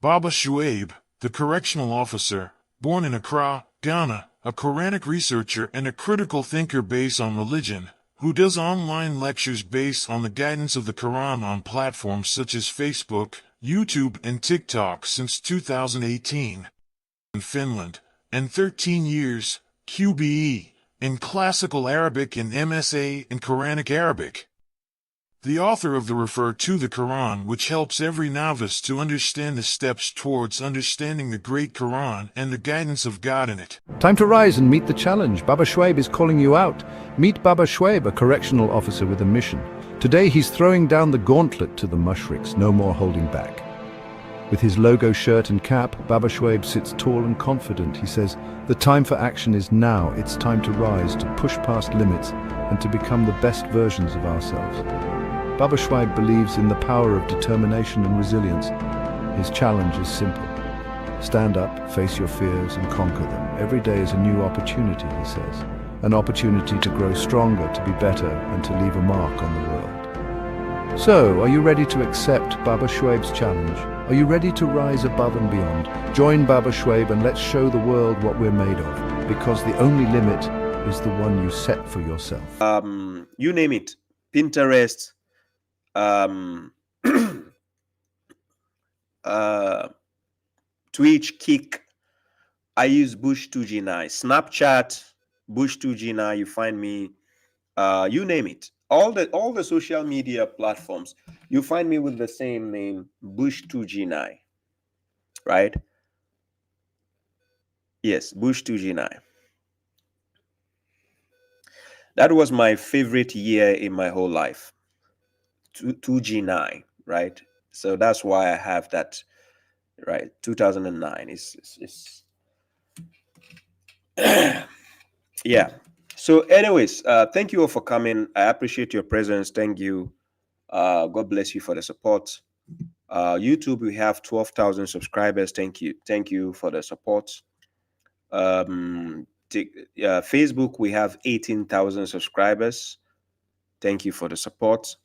Baba Shuaib, the correctional officer, born in Accra, Ghana, a Quranic researcher and a critical thinker based on religion, who does online lectures based on the guidance of the Quran on platforms such as Facebook, YouTube, and TikTok since 2018. In Finland, and 13 years, QBE, in Classical Arabic and MSA in Quranic Arabic. The author of the Refer to the Quran, which helps every novice to understand the steps towards understanding the great Quran and the guidance of God in it. Time to rise and meet the challenge. Baba Shuaib is calling you out. Meet Baba Shuaib, a correctional officer with a mission. Today he's throwing down the gauntlet to the mushriks, no more holding back. With his logo shirt and cap, Baba Shuaib sits tall and confident. He says, the time for action is now. It's time to rise, to push past limits, and to become the best versions of ourselves. Baba Shuaib believes in the power of determination and resilience. His challenge is simple. Stand up, face your fears, and conquer them. Every day is a new opportunity, he says. An opportunity to grow stronger, to be better, and to leave a mark on the world. So, are you ready to accept Baba Shuaib's challenge? Are you ready to rise above and beyond? Join Baba Shuaib and let's show the world what we're made of, because the only limit is the one you set for yourself. You name it. Pinterest, Twitch, Kick. I use Bush 2G9. Snapchat, Bush 2G9. You find me. You name it. All the social media platforms. You find me with the same name, Bush 2G9. Right? Yes, Bush 2G9. That was my favorite year in my whole life. 2G9, right? So that's why I have that, right? 2009 is yeah. So anyways, thank you all for coming. I appreciate your presence. Thank you. God bless you for the support. YouTube, we have 12,000 subscribers. Thank you for the support. Facebook, we have 18,000 subscribers. Thank you for the support.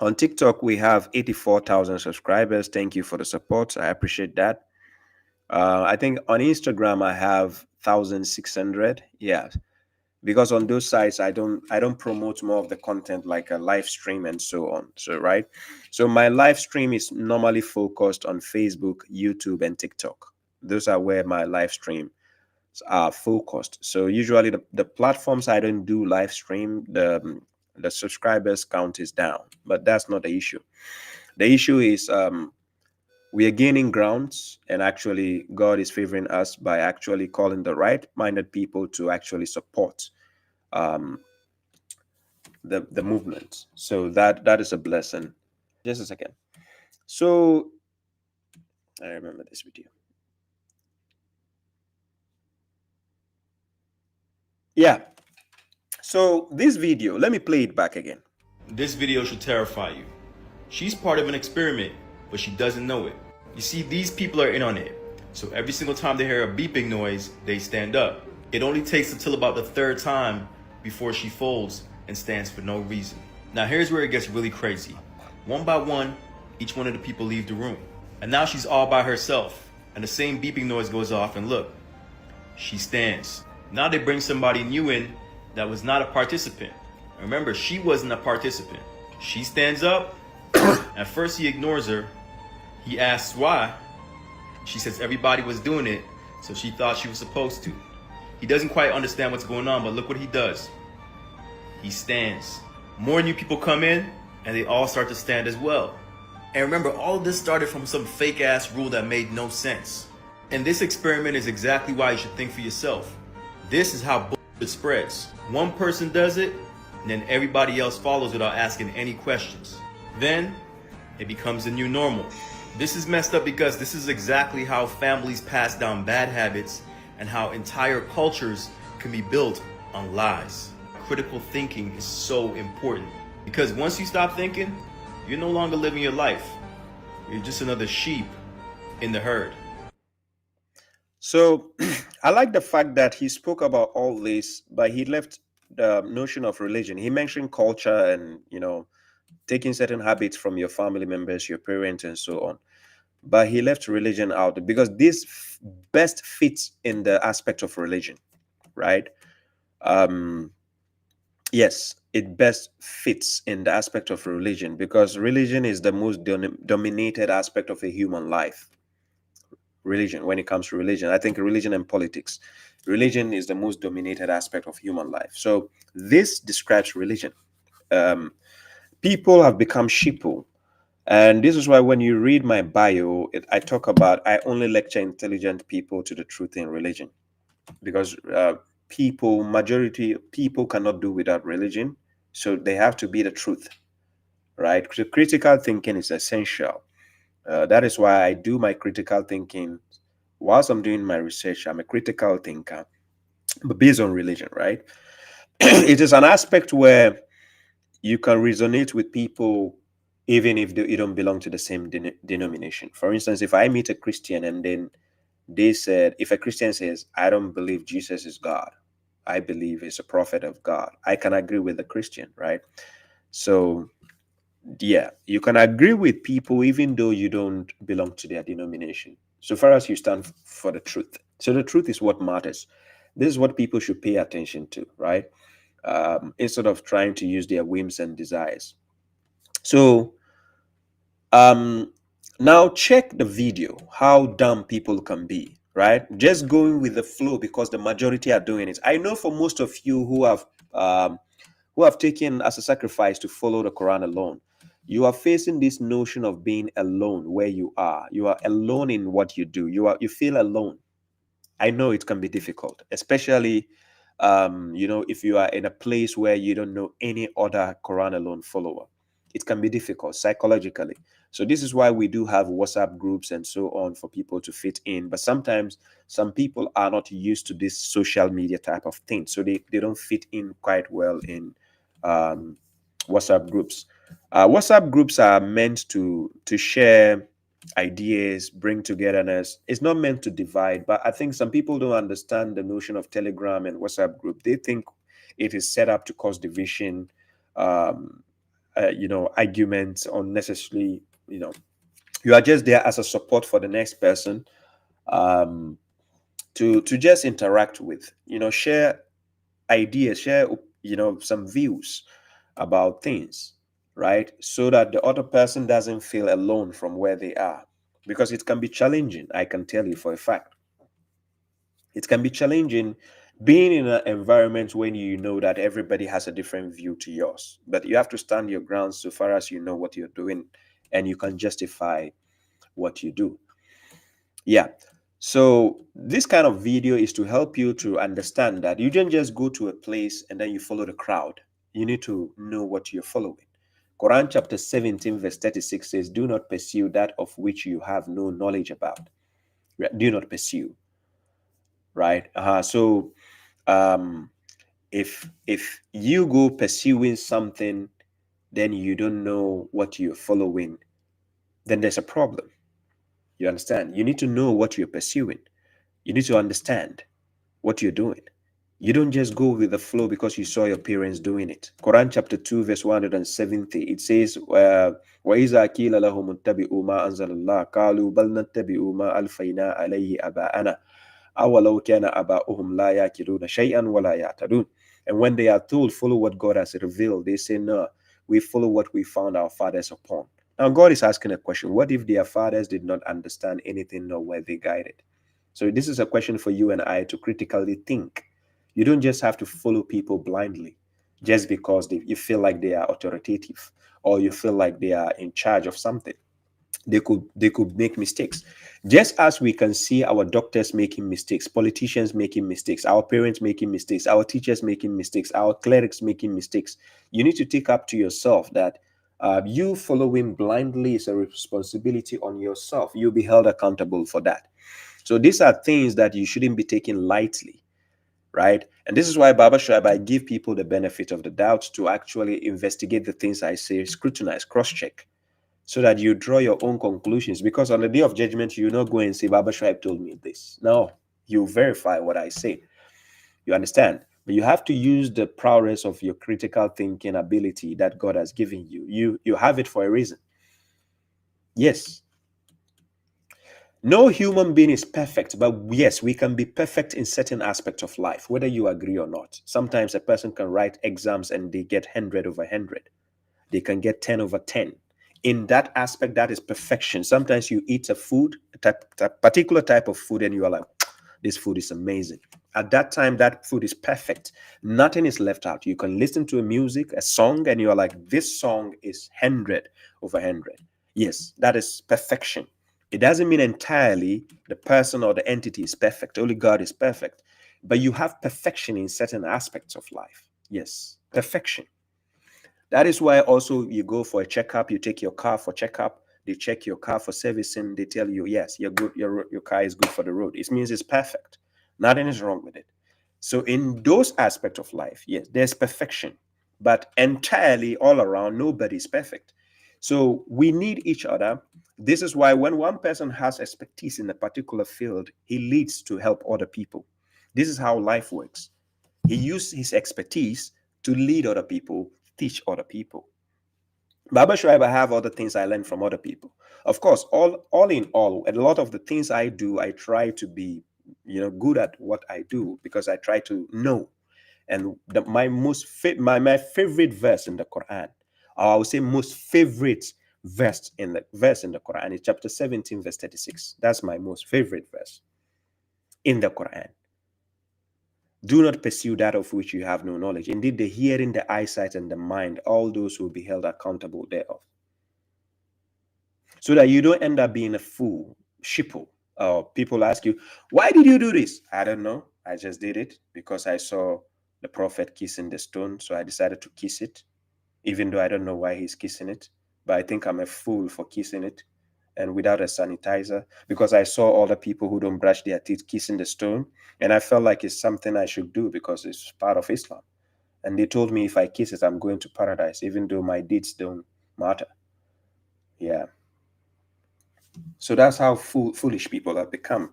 On TikTok, we have 84,000 subscribers. Thank you for the support. I appreciate that. I think on Instagram, I have 1,600. Yeah, because on those sites, I don't promote more of the content like a live stream and so on. So right. So my live stream is normally focused on Facebook, YouTube, and TikTok. Those are where my live stream are focused. So usually the platforms I don't do live stream, the subscribers count is down, but that's not the issue. The issue is we are gaining grounds, and actually God is favoring us by actually calling the right-minded people to actually support the movement. So that is a blessing. Just a second. So I remember this video. Yeah. So this video, let me play it back again. This video should terrify you. She's part of an experiment, but she doesn't know it. You see, these people are in on it. So every single time they hear a beeping noise, they stand up. It only takes until about the third time before she folds and stands for no reason. Now here's where it gets really crazy. One by one, each one of the people leave the room. And now she's all by herself. And the same beeping noise goes off, and look, she stands. Now they bring somebody new in that was not a participant. Remember, she wasn't a participant. She stands up. At first he ignores her. He asks why. She says everybody was doing it, so she thought she was supposed to. He doesn't quite understand what's going on, but look what he does. He stands. More new people come in, and they all start to stand as well. And remember, all of this started from some fake ass rule that made no sense. And this experiment is exactly why you should think for yourself. This is how bullshit spreads. One person does it, and then everybody else follows without asking any questions. Then it becomes the new normal. This is messed up because this is exactly how families pass down bad habits and how entire cultures can be built on lies. Critical thinking is so important because once you stop thinking, you're no longer living your life. You're just another sheep in the herd. So I like the fact that he spoke about all this, but he left the notion of religion. He mentioned culture and, taking certain habits from your family members, your parents, and so on. but he left religion out because this best fits in the aspect of religion, right? Yes, it best fits in the aspect of religion because religion is the most dominated aspect of a human life. Religion, when it comes to religion, I think religion and politics, religion is the most dominated aspect of human life. So this describes religion. People have become sheeple. And this is why when you read my bio, I talk about I only lecture intelligent people to the truth in religion because majority people cannot do without religion. So they have to be the truth, right? So critical thinking is essential. That is why I do my critical thinking. Whilst I'm doing my research, I'm a critical thinker, but based on religion, right? It is an aspect where you can resonate with people even if you don't belong to the same denomination. For instance, if I meet a Christian and then they said, if a Christian says, I don't believe Jesus is God, I believe he's a prophet of God, I can agree with the Christian, right? So yeah, you can agree with people even though you don't belong to their denomination, so far as you stand for the truth. So the truth is what matters. This is what people should pay attention to, right? Instead of trying to use their whims and desires. So now check the video, how dumb people can be, right? Just going with the flow because the majority are doing it. I know for most of you who have taken as a sacrifice to follow the Quran alone, you are facing this notion of being alone where you are. You are alone in what you do. You feel alone. I know it can be difficult, especially if you are in a place where you don't know any other Quran alone follower. It can be difficult psychologically. So this is why we do have WhatsApp groups and so on for people to fit in. But sometimes some people are not used to this social media type of thing, so they don't fit in quite well in WhatsApp groups. WhatsApp groups are meant to share ideas, bring togetherness. It's not meant to divide, but I think some people don't understand the notion of Telegram and WhatsApp group. They think it is set up to cause division, arguments unnecessarily. You are just there as a support for the next person, to just interact with, share ideas, share some views about things, right? So that the other person doesn't feel alone from where they are. Because it can be challenging, I can tell you for a fact. It can be challenging being in an environment when you know that everybody has a different view to yours. But you have to stand your ground so far as you know what you're doing and you can justify what you do. Yeah. So this kind of video is to help you to understand that you don't just go to a place and then you follow the crowd. You need to know what you're following. Quran chapter 17 verse 36 says, do not pursue that of which you have no knowledge about. Do not pursue, right? So if you go pursuing something, then you don't know what you're following, then there's a problem. You understand? You need to know what you're pursuing. You need to understand what you're doing. You don't just go with the flow because you saw your parents doing it. Quran chapter 2 verse 170, it says, وَإِذَا كِيلَ لَهُمُ اتَّبِعُوا مَا أَنزَلَ اللَّهُ قَالُوا بَلْ نَتَّبِعُ مَا أَلْفَيْنَا عَلَيْهِ أَبَاءَنَا أَوَلَوْ كَانَ آبَاؤُهُمْ لَا يَعْقِلُونَ شَيْئًا وَلَا يَهْتَدُونَ. And when they are told, follow what God has revealed, they say, no, we follow what we found our fathers upon. Now God is asking a question. What if their fathers did not understand anything nor were they guided? So this is a question for you and I to critically think. You don't just have to follow people blindly just because you feel like they are authoritative or you feel like they are in charge of something. They could make mistakes. Just as we can see our doctors making mistakes, politicians making mistakes, our parents making mistakes, our teachers making mistakes, our clerics making mistakes, you need to take up to yourself that you following blindly is a responsibility on yourself. You'll be held accountable for that. So these are things that you shouldn't be taking lightly, right? And this is why, Baba Shuaib, I give people the benefit of the doubt to actually investigate the things I say, scrutinize, cross-check, so that you draw your own conclusions. Because on the day of judgment, you not go and say, Baba Shuaib told me this. No, you verify what I say. You understand? But you have to use the prowess of your critical thinking ability that God has given you. You have it for a reason. Yes. No human being is perfect, but yes, we can be perfect in certain aspects of life, whether you agree or not. Sometimes a person can write exams and they get 100 over 100. They can get 10 over 10. In that aspect, that is perfection. Sometimes you eat a food, a particular type of food, and you are like, this food is amazing. At that time, that food is perfect. Nothing is left out. You can listen to a music, a song, and you are like, this song is 100 over 100. Yes, that is perfection. It doesn't mean entirely the person or the entity is perfect. Only God is perfect. But you have perfection in certain aspects of life. Yes, perfection. That is why also you go for a checkup, you take your car for checkup, they check your car for servicing, they tell you, yes, you're good, your car is good for the road. It means it's perfect. Nothing is wrong with it. So in those aspects of life, yes, there's perfection. But entirely all around, nobody's perfect. So we need each other. This is why when one person has expertise in a particular field, he leads to help other people. This is how life works. He used his expertise to lead other people, teach other people. Baba Shuaib, I have other things I learned from other people. Of course, all in all, a lot of the things I do, I try to be, good at what I do because I try to know. And my favorite verse in the Quran, or I would say most favorite verse in the Quran is chapter 17, verse 36. That's my most favorite verse in the Quran. Do not pursue that of which you have no knowledge. Indeed, the hearing, the eyesight, and the mind, all those will be held accountable thereof. So that you don't end up being a fool, sheeple. People ask you, why did you do this? I don't know. I just did it because I saw the prophet kissing the stone, so I decided to kiss it, even though I don't know why he's kissing it. But I think I'm a fool for kissing it and without a sanitizer because I saw all the people who don't brush their teeth kissing the stone. And I felt like it's something I should do because it's part of Islam. And they told me if I kiss it, I'm going to paradise, even though my deeds don't matter. Yeah. So that's how foolish people have become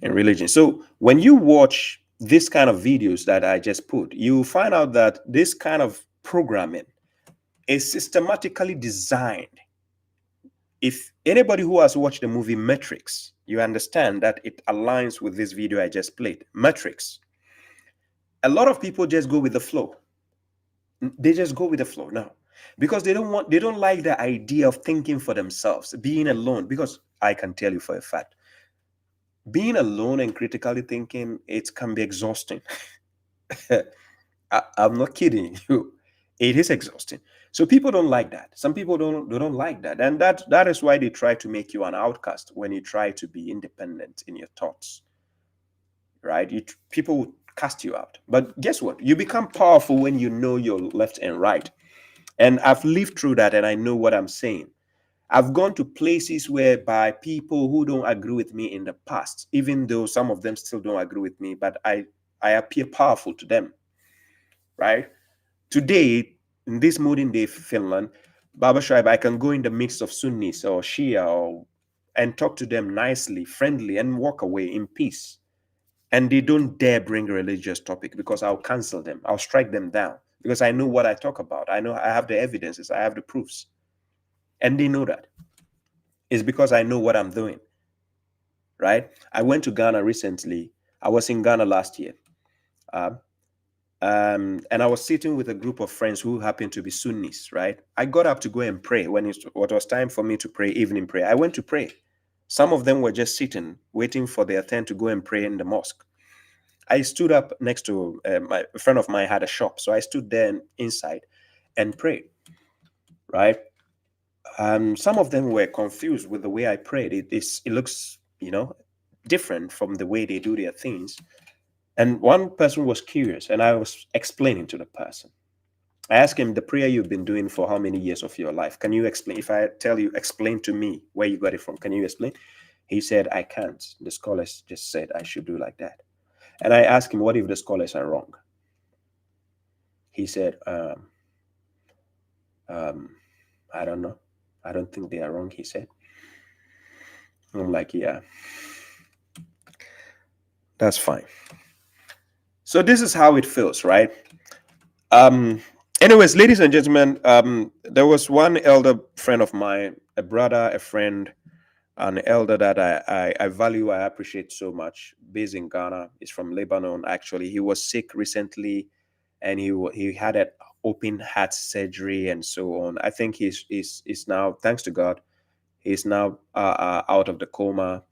in religion. So when you watch this kind of videos that I just put, you find out that this kind of programming is systematically designed. If anybody who has watched the movie Matrix, you understand that it aligns with this video I just played. Matrix. A lot of people just go with the flow. They just go with the flow now because they don't like the idea of thinking for themselves, being alone. Because I can tell you for a fact, being alone and critically thinking, it can be exhausting. I'm not kidding you. It is exhausting. So people don't like that. Some people don't like that. And that is why they try to make you an outcast when you try to be independent in your thoughts. Right? People will cast you out. But guess what? You become powerful when you know your left and right. And I've lived through that and I know what I'm saying. I've gone to places whereby people who don't agree with me in the past, even though some of them still don't agree with me, but I appear powerful to them. Right? Today, in this modern day Finland, Baba Shuaib, I can go in the midst of Sunnis or Shia and talk to them nicely, friendly, and walk away in peace. And they don't dare bring a religious topic because I'll cancel them. I'll strike them down because I know what I talk about. I know I have the evidences. I have the proofs. And they know that. It's because I know what I'm doing. Right? I went to Ghana recently. I was in Ghana last year. And I was sitting with a group of friends who happened to be Sunnis, right? I got up to go and pray when it was time for me to pray, evening prayer. I went to pray. Some of them were just sitting, waiting for their turn to go and pray in the mosque. I stood up next to a friend of mine had a shop. So I stood there inside and prayed, right? Some of them were confused with the way I prayed. It looks, different from the way they do their things. And one person was curious, and I was explaining to the person. I asked him, the prayer you've been doing for how many years of your life? Can you explain? If I tell you, explain to me where you got it from. Can you explain? He said, I can't. The scholars just said I should do like that. And I asked him, what if the scholars are wrong? He said, I don't know. I don't think they are wrong, he said. I'm like, yeah, that's fine. So this is how it feels, right? Anyways, ladies and gentlemen, there was one elder friend of mine, a brother, a friend, an elder that I value, I appreciate so much, based in Ghana. He's from Lebanon, actually. He was sick recently, and he had an open heart surgery and so on. I think he's now, thanks to God, he's now out of the coma,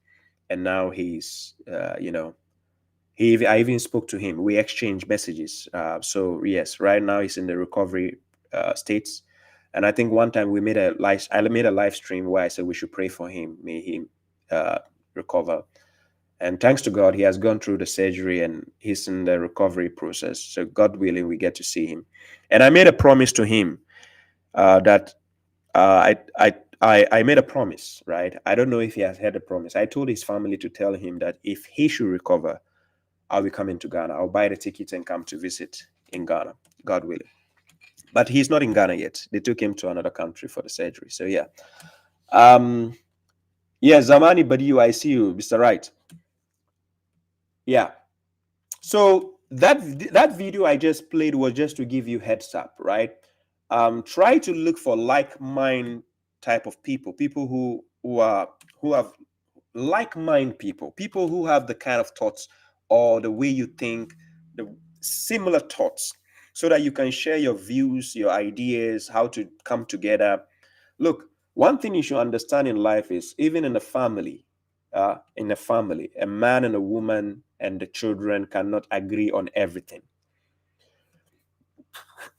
and now he's I even spoke to him. We exchanged messages. So yes, right now he's in the recovery states. And I think one time I made a live stream where I said we should pray for him. May he recover. And thanks to God, he has gone through the surgery and he's in the recovery process. So God willing, we get to see him. And I made a promise to him that I made a promise, right? I don't know if he has heard the promise. I told his family to tell him that if he should recover, I'll be coming to Ghana. I'll buy the ticket and come to visit in Ghana, God willing. But he's not in Ghana yet. They took him to another country for the surgery. So yeah. Zamani Badiu, I see you, Mr. Right. Yeah. So that video I just played was just to give you heads up, right? Try to look for like-mind type of people who have like-mind people who have the kind of thoughts or the way you think, the similar thoughts, so that you can share your views, your ideas, how to come together. Look, one thing you should understand in life is, even in a family, a man and a woman and the children cannot agree on everything.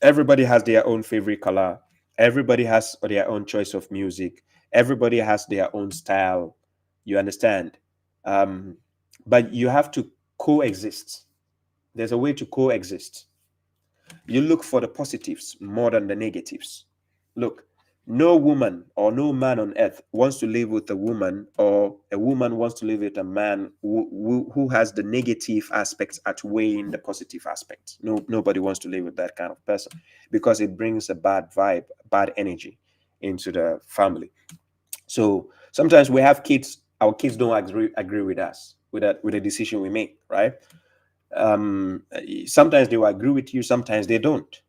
Everybody has their own favorite color. Everybody has their own choice of music. Everybody has their own style. You understand? But you have to coexist. There's a way to coexist. You look for the positives more than the negatives. Look, no woman or no man on earth wants to live with a woman, or a woman wants to live with a man who has the negative aspects outweighing the positive aspects. Nobody wants to live with that kind of person, because it brings a bad vibe, bad energy into the family. So sometimes we have kids, our kids don't agree with us, with the decision we make, right? Sometimes they will agree with you, sometimes they don't.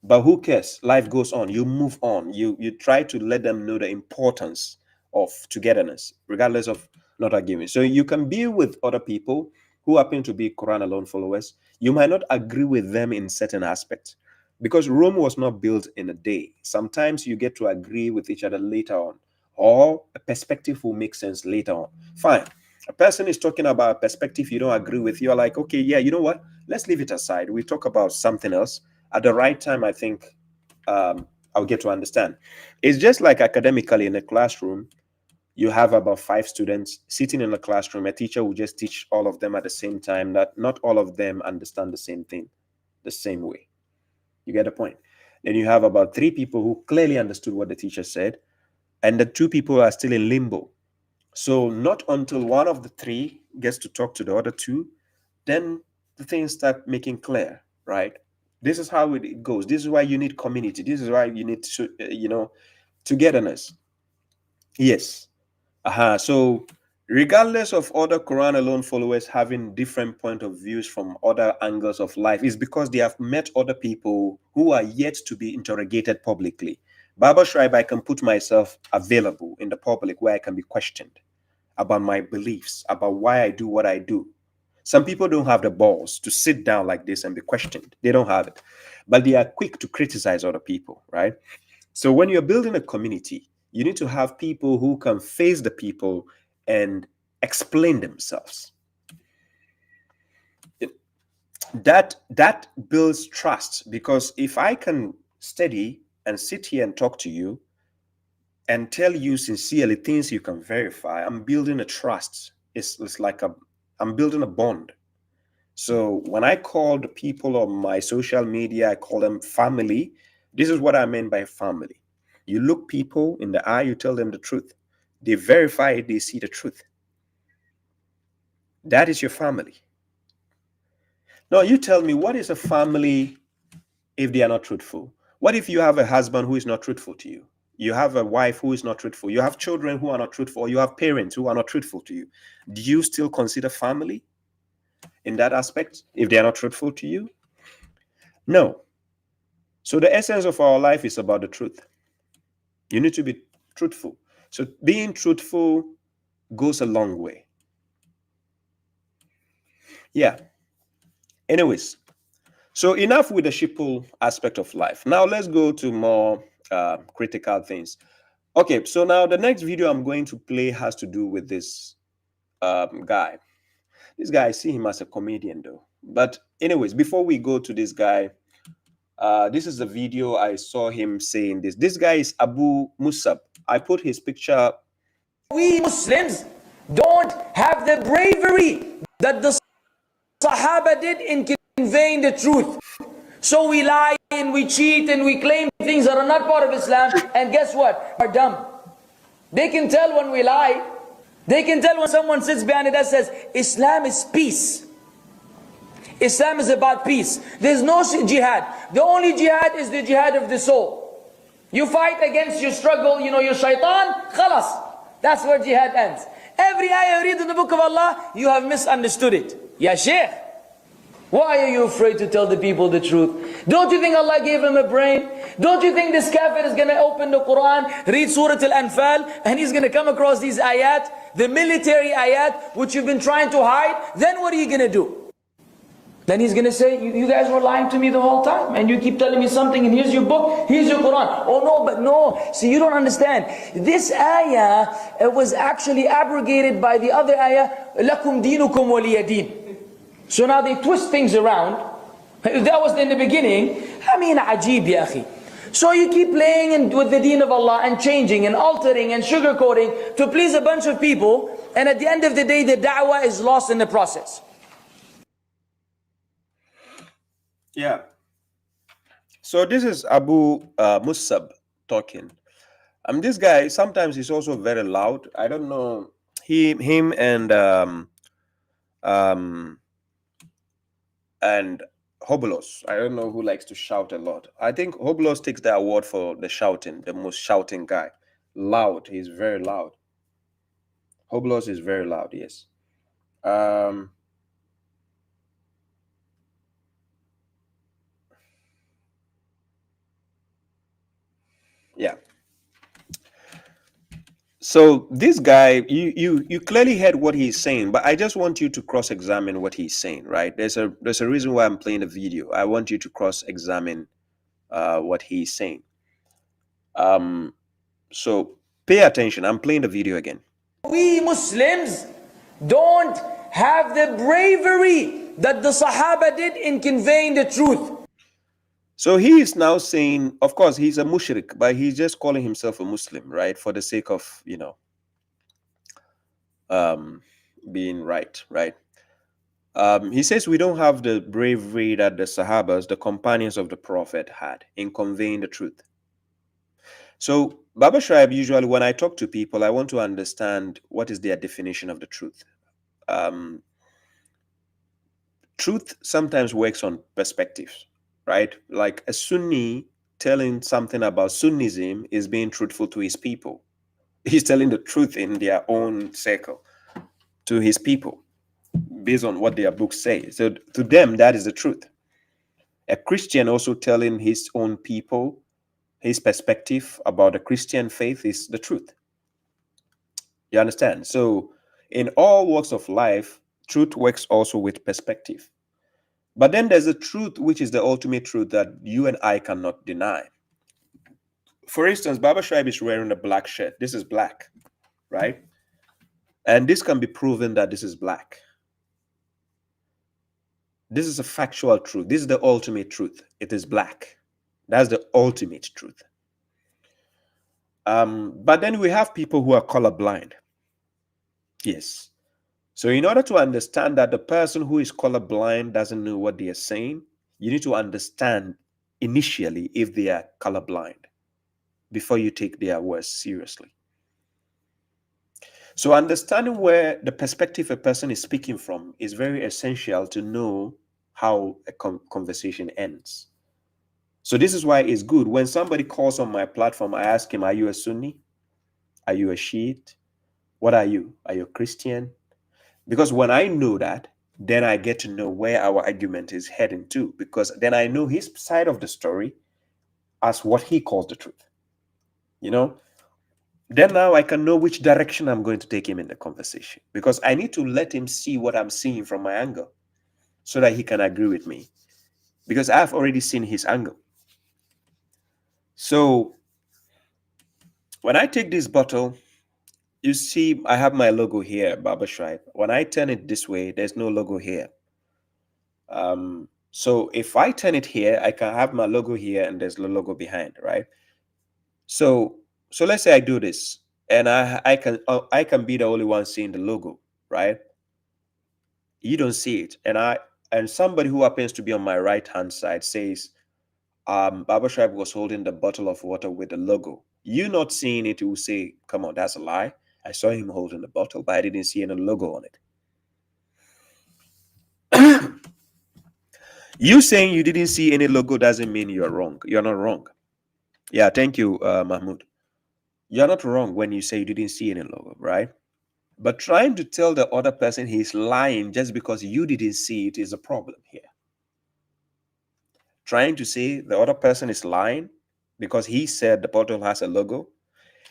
But who cares? Life goes on. You move on. You try to let them know the importance of togetherness, regardless of not agreeing. So you can be with other people who happen to be Quran alone followers. You might not agree with them in certain aspects, because Rome was not built in a day. Sometimes you get to agree with each other later on, or a perspective will make sense later on. Fine. A person is talking about a perspective you don't agree with. You're like, okay, yeah, you know what? Let's leave it aside. We talk about something else. At the right time, I think I'll get to understand. It's just like academically in a classroom, you have about 5 students sitting in a classroom. A teacher will just teach all of them at the same time. That not all of them understand the same thing the same way. You get the point? Then you have about 3 people who clearly understood what the teacher said, and the 2 people are still in limbo. So not until one of the 3 gets to talk to the other 2, then the things start making clear, right? This is how it goes. This is why you need community. This is why you need togetherness. Yes. So regardless of other Quran alone followers having different point of views from other angles of life, is because they have met other people who are yet to be interrogated publicly. Baba Shuaib, I can put myself available in the public where I can be questioned about my beliefs, about why I do what I do. Some people don't have the balls to sit down like this and be questioned. They don't have it. But they are quick to criticize other people, right? So when you're building a community, you need to have people who can face the people and explain themselves. That builds trust, because if I can study and sit here and talk to you and tell you sincerely things you can verify, I'm building a trust. It's like I'm building a bond. So when I call the people on my social media, I call them family. This is what I mean by family. You look people in the eye, you tell them the truth. They verify it, they see the truth. That is your family. Now you tell me, what is a family if they are not truthful? What if you have a husband who is not truthful to you? You have a wife who is not truthful. You have children who are not truthful. Or you have parents who are not truthful to you. Do you still consider family in that aspect if they are not truthful to you? No. So the essence of our life is about the truth. You need to be truthful. So being truthful goes a long way. Yeah. Anyways, so enough with the sheeple aspect of life. Now let's go to more critical things. Okay, so now the next video I'm going to play has to do with this guy. This guy, I see him as a comedian though. But anyways, before we go to this guy, this is the video I saw him saying this. This guy is Abu Musab. I put his picture. We Muslims don't have the bravery that the Sahaba did in conveying the truth. So we lie and we cheat and we claim things that are not part of Islam. And guess what? Are dumb. They can tell when we lie. They can tell when someone sits behind it that says, Islam is peace. Islam is about peace. There's no jihad. The only jihad is the jihad of the soul. You fight against your struggle, your shaitan, khalas. That's where jihad ends. Every ayah you read in the book of Allah, you have misunderstood it. Ya Shaykh, why are you afraid to tell the people the truth? Don't you think Allah gave him a brain? Don't you think this kafir is going to open the Quran, read Surah Al-Anfal, and he's going to come across these ayat, the military ayat, which you've been trying to hide? Then what are you going to do? Then he's going to say, you guys were lying to me the whole time, and you keep telling me something, and here's your book, here's your Quran. Oh no, but no. See, you don't understand. This ayah was actually abrogated by the other ayah, لَكُمْ دِينُكُمْ وَلِيَ دِينُ. So now they twist things around. That was in the beginning. I mean, ajib, ya akhi. So you keep playing with the deen of Allah and changing and altering and sugarcoating to please a bunch of people, and at the end of the day, the da'wah is lost in the process. Yeah. So this is Abu Musab talking. This guy, sometimes he's also very loud. I don't know. Him and Hobolos. I don't know who likes to shout a lot. I think Hobolos takes the award for the shouting, the most shouting guy. Loud. He's very loud. Hobolos is very loud, yes. Yeah. So this guy, you clearly heard what he's saying, but I just want you to cross-examine what he's saying, right? There's a reason why I'm playing the video. I want you to cross-examine what he's saying. So pay attention. I'm playing the video again. We Muslims don't have the bravery that the Sahaba did in conveying the truth. So he is now saying, of course, he's a mushrik, but he's just calling himself a Muslim, right? For the sake of, being right? He says we don't have the bravery that the Sahabas, the companions of the Prophet, had in conveying the truth. So Baba Shuaib, usually when I talk to people, I want to understand what is their definition of the truth. Truth sometimes works on perspectives. Right? Like a Sunni telling something about Sunnism is being truthful to his people. He's telling the truth in their own circle to his people based on what their books say. So to them, that is the truth. A Christian also telling his own people his perspective about the Christian faith is the truth. You understand? So in all walks of life, truth works also with perspective. But then there's a truth which is the ultimate truth that you and I cannot deny. For instance, Baba Shuaib is wearing a black shirt. This is black, right? And this can be proven that this is black. This is a factual truth. This is the ultimate truth. It is black. That's the ultimate truth. But then we have people who are colorblind. Yes. So in order to understand that the person who is colorblind doesn't know what they are saying, you need to understand initially if they are colorblind before you take their words seriously. So understanding where the perspective a person is speaking from is very essential to know how a conversation ends. So this is why it's good. When somebody calls on my platform, I ask him, are you a Sunni? Are you a Shiite? What are you? Are you a Christian? Because when I know that, then I get to know where our argument is heading to, because then I know his side of the story as what he calls the truth. Then now I can know which direction I'm going to take him in the conversation, because I need to let him see what I'm seeing from my angle so that he can agree with me, because I've already seen his angle. So when I take this bottle, you see I have my logo here, Baba Shuaib. When I turn it this way, there's no logo here. So if I turn it here, I can have my logo here and there's the logo behind, right? So let's say I do this, and I can be the only one seeing the logo, right? You don't see it, and somebody who happens to be on my right hand side says, Baba Shuaib was holding the bottle of water with the logo. You not seeing it, you will say, come on, that's a lie. I saw him holding the bottle, but I didn't see any logo on it. You saying you didn't see any logo doesn't mean you're wrong. You're not wrong. Yeah, thank you, Mahmoud. You're not wrong when you say you didn't see any logo, right? But trying to tell the other person he's lying just because you didn't see it is a problem here. Trying to say the other person is lying because he said the bottle has a logo,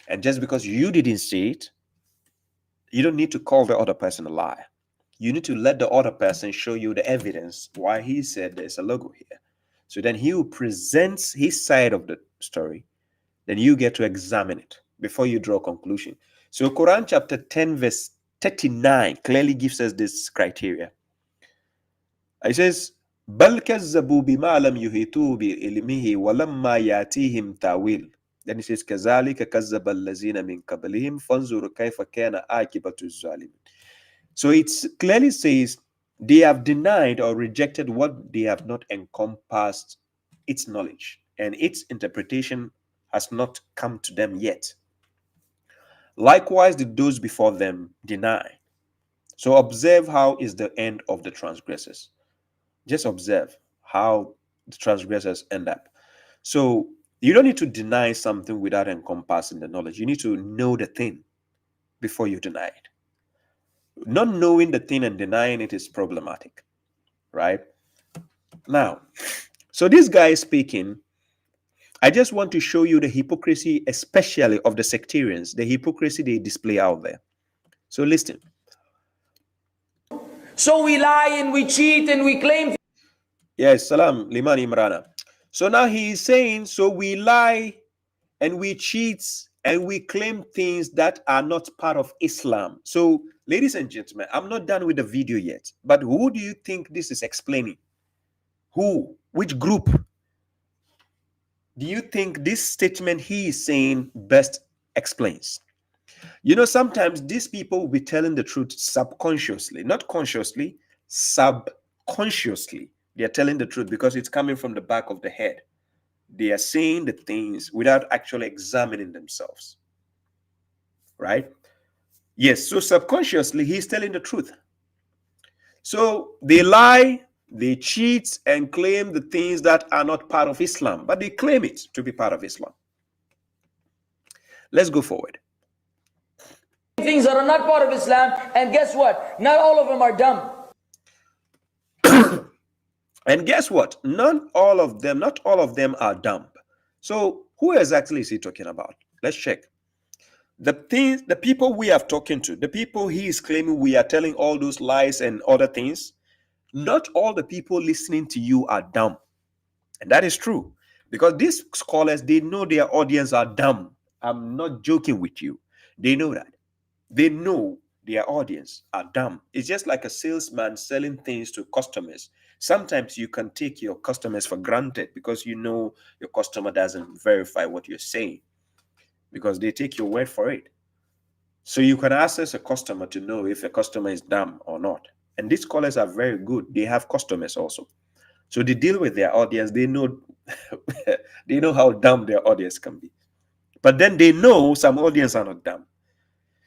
and just because you didn't see it, you don't need to call the other person a liar. You need to let the other person show you the evidence why he said there's a logo here. So then he will present his side of the story. Then you get to examine it before you draw a conclusion. So Quran chapter 10 verse 39 clearly gives us this criteria. It says, بَلْ كَذَّبُوا بِمَا لَمْ يُحِيطُوا بِعِلْمِهِ وَلَمَّا يَأْتِيهِمْ تَأْوِيلٌ. Then it says, كَذَلِكَ كَذَّبَ الَّذِينَ مِنْ قَبْلِهِمْ فَانْظُرْ كَيْفَ كَانَ عَاقِبَةُ الظَّالِمِينَ. So it clearly says they have denied or rejected what they have not encompassed its knowledge, and its interpretation has not come to them yet. Likewise did those before them deny. So observe how is the end of the transgressors. Just observe how the transgressors end up. So you don't need to deny something without encompassing the knowledge. You need to know the thing before you deny it. Not knowing the thing and denying it is problematic, right? Now, so this guy is speaking. I just want to show you the hypocrisy, especially of the sectarians, the hypocrisy they display out there. So listen. So we lie and we cheat and we claim. Yes, salam, Liman Imrana. So now he is saying, so we lie and we cheat and we claim things that are not part of Islam. So, ladies and gentlemen, I'm not done with the video yet, but who do you think this is explaining? Who? Which group do you think this statement he is saying best explains? You know, sometimes these people will be telling the truth subconsciously, not consciously, subconsciously. They are telling the truth because it's coming from the back of the head. They are saying the things without actually examining themselves. Right? Yes, so subconsciously, he's telling the truth. So they lie, they cheat, and claim the things that are not part of Islam, but they claim it to be part of Islam. Let's go forward. Things that are not part of Islam, and guess what? Not all of them are dumb. And guess what? Not all of them are dumb. So who exactly is he talking about? Let's check. The people we are talking to, the people he is claiming we are telling all those lies and other things, not all the people listening to you are dumb. And that is true. Because these scholars, they know their audience are dumb. I'm not joking with you. They know that. They know their audience are dumb. It's just like a salesman selling things to customers. Sometimes you can take your customers for granted because you know your customer doesn't verify what you're saying because they take your word for it. So you can assess a customer to know if a customer is dumb or not. And these callers are very good. They have customers also. So they deal with their audience. They know they know how dumb their audience can be. But then they know some audience are not dumb.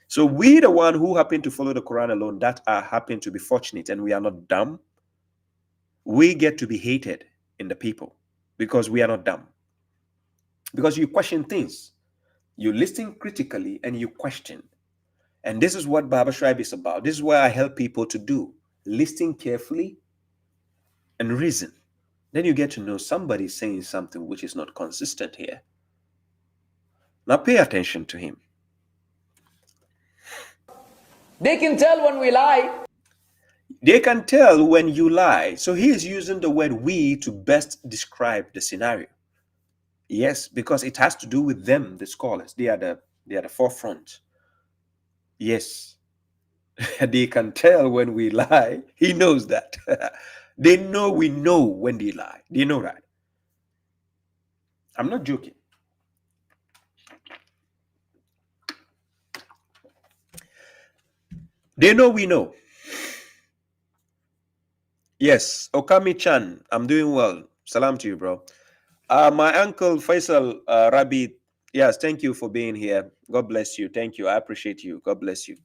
So we, the one who happen to follow the Quran alone, that are happen to be fortunate and we are not dumb, we get to be hated in the people because we are not dumb. Because you question things. You listen critically and you question. And this is what Baba Shuaib is about. This is what I help people to do. Listen carefully and reason. Then you get to know somebody saying something which is not consistent here. Now pay attention to him. They can tell when we lie. They can tell when you lie. So he is using the word we to best describe the scenario. Yes, because it has to do with them, the scholars. They are the forefront. Yes. They can tell when we lie. He knows that. They know we know when they lie. They know that. I'm not joking. They know we know. Yes, Okami-chan, I'm doing well. Salam to you, bro. My uncle Faisal Rabi, yes, thank you for being here. God bless you. Thank you. I appreciate you. God bless you.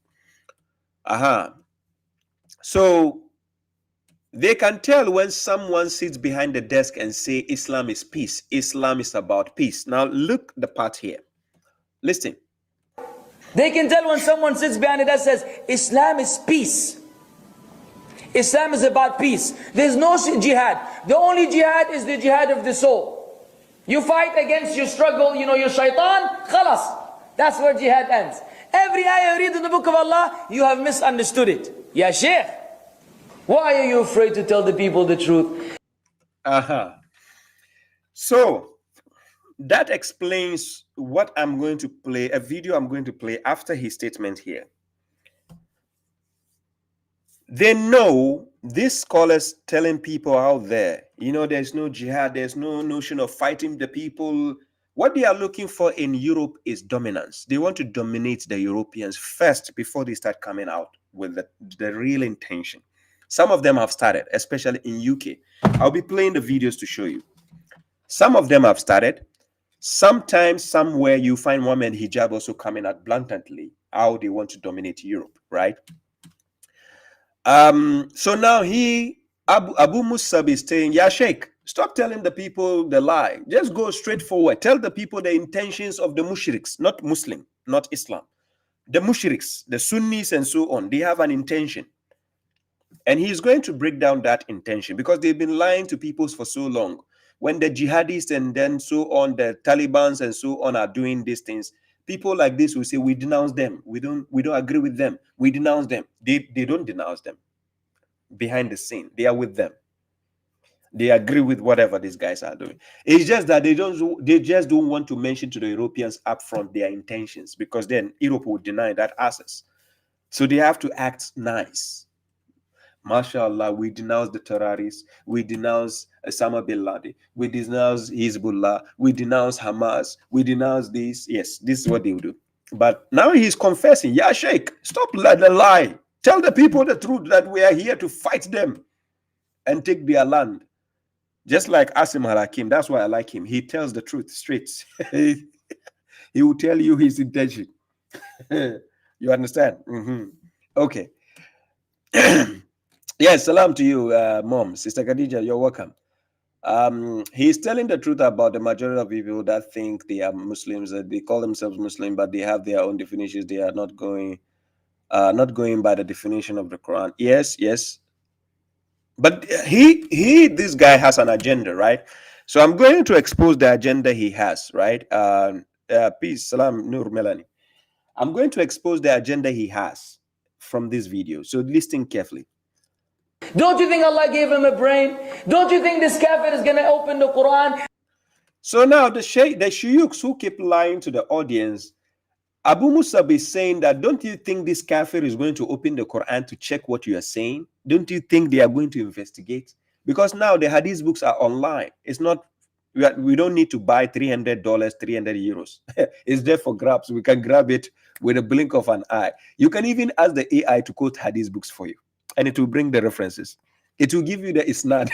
So they can tell when someone sits behind the desk and say Islam is peace. Islam is about peace. Now look the part here. Listen. They can tell when someone sits behind the desk and says Islam is peace. Islam is about peace. There's no jihad. The only jihad is the jihad of the soul. You fight against your struggle, your shaitan, khalas. That's where jihad ends. Every ayah you read in the book of Allah, you have misunderstood it. Ya Sheikh, why are you afraid to tell the people the truth? So that explains what I'm going to play, a video I'm going to play after his statement here. They know, these scholars telling people out there, there's no jihad, there's no notion of fighting the people. What they are looking for in Europe is dominance. They want to dominate the Europeans first before they start coming out with the real intention. Some of them have started, especially in UK. I'll be playing the videos to show you. Some of them have started. Sometimes, somewhere, you find women hijab also coming out blatantly how they want to dominate Europe, right? So now Abu Musab is saying, Ya Sheikh, stop telling the people the lie. Just go straight forward. Tell the people the intentions of the mushriks, not Muslim, not Islam. The mushriks, the Sunnis and so on, they have an intention. And he's going to break down that intention because they've been lying to people for so long. When the jihadists and then so on, the Talibans and so on are doing these things, people like this will say, we denounce them. We don't agree with them. We denounce them. They don't denounce them. Behind the scene, they are with them. They agree with whatever these guys are doing. It's just that they just don't want to mention to the Europeans up front their intentions, because then Europe would deny that access. So they have to act nice. MashaAllah, we denounce the terrorists, we denounce Osama bin Laden, we denounce Hezbollah, we denounce Hamas, we denounce this. Yes, this is what they will do. But now he's confessing, Ya Sheikh, stop the lie. Tell the people the truth, that we are here to fight them and take their land. Just like Asim Al-Hakim, that's why I like him. He tells the truth straight. He will tell you his intention. You understand? Okay. Yes, salam to you, Mom. Sister Khadija, you're welcome. He's telling the truth about the majority of people that think they are Muslims, that they call themselves Muslim, but they have their own definitions. They are not going by the definition of the Quran. Yes. But this guy has an agenda, right? So I'm going to expose the agenda he has, right? Peace, salam, Nur Melanie. I'm going to expose the agenda he has from this video. So listen carefully. Don't you think Allah gave him a brain? Don't you think this kafir is going to open the Quran? So now the shuyukhs who keep lying to the audience, Abu Musab is saying that, don't you think this kafir is going to open the Quran to check what you are saying? Don't you think they are going to investigate? Because now the Hadith books are online. It's not, we don't need to buy $300, 300 euros. It's there for grabs. We can grab it with a blink of an eye. You can even ask the AI to quote Hadith books for you, and it will bring the references. It will give you the isnad.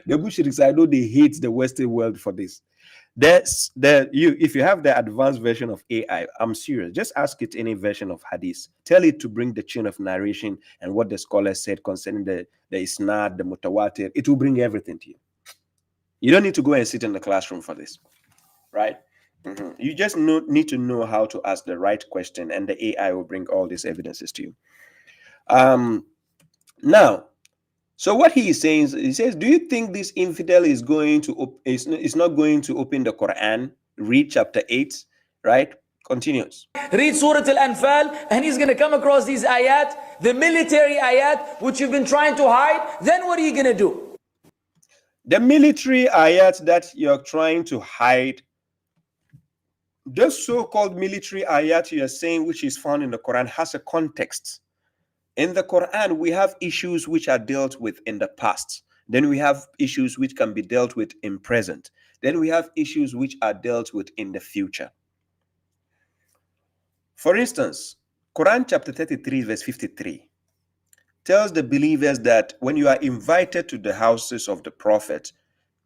The mushriks, I know they hate the Western world for this. If you have the advanced version of AI, I'm serious. Just ask it any version of Hadith. Tell it to bring the chain of narration and what the scholar said concerning the isnad, the mutawatir. It will bring everything to you. You don't need to go and sit in the classroom for this, right? You just need to know how to ask the right question, and the AI will bring all these evidences to you. Now, so what he is saying, he says, do you think this infidel is going to is not going to open the Quran? Read chapter 8, right? Continues. Read Surah Al-Anfal, and he's going to come across these ayat, the military ayat, which you've been trying to hide. Then what are you going to do? The military ayat that you're trying to hide, the so-called military ayat you're saying, which is found in the Quran, has a context. In the Quran, we have issues which are dealt with in the past. Then we have issues which can be dealt with in present. Then we have issues which are dealt with in the future. For instance, Quran chapter 33, verse 53 tells the believers that when you are invited to the houses of the prophet,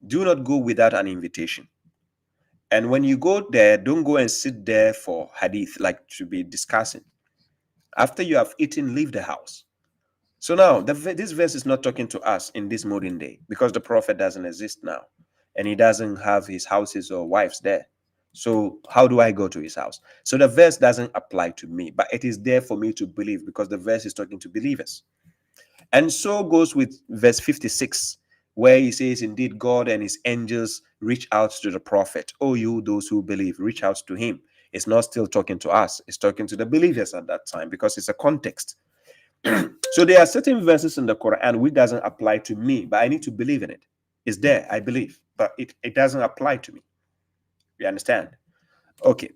do not go without an invitation. And when you go there, don't go and sit there for hadith, like to be discussing. After you have eaten, leave the house. So now, this verse is not talking to us in this modern day, because the prophet doesn't exist now, and he doesn't have his houses or wives there. So how do I go to his house? So the verse doesn't apply to me, but it is there for me to believe, because the verse is talking to believers. And so goes with verse 56, where he says, indeed, God and his angels reach out to the prophet. Oh, you, those who believe, reach out to him. It's not still talking to us. It's talking to the believers at that time, because it's a context. So there are certain verses in the Quran which doesn't apply to me, but I need to believe in it. It's there, I believe, but it doesn't apply to me. You understand? Okay.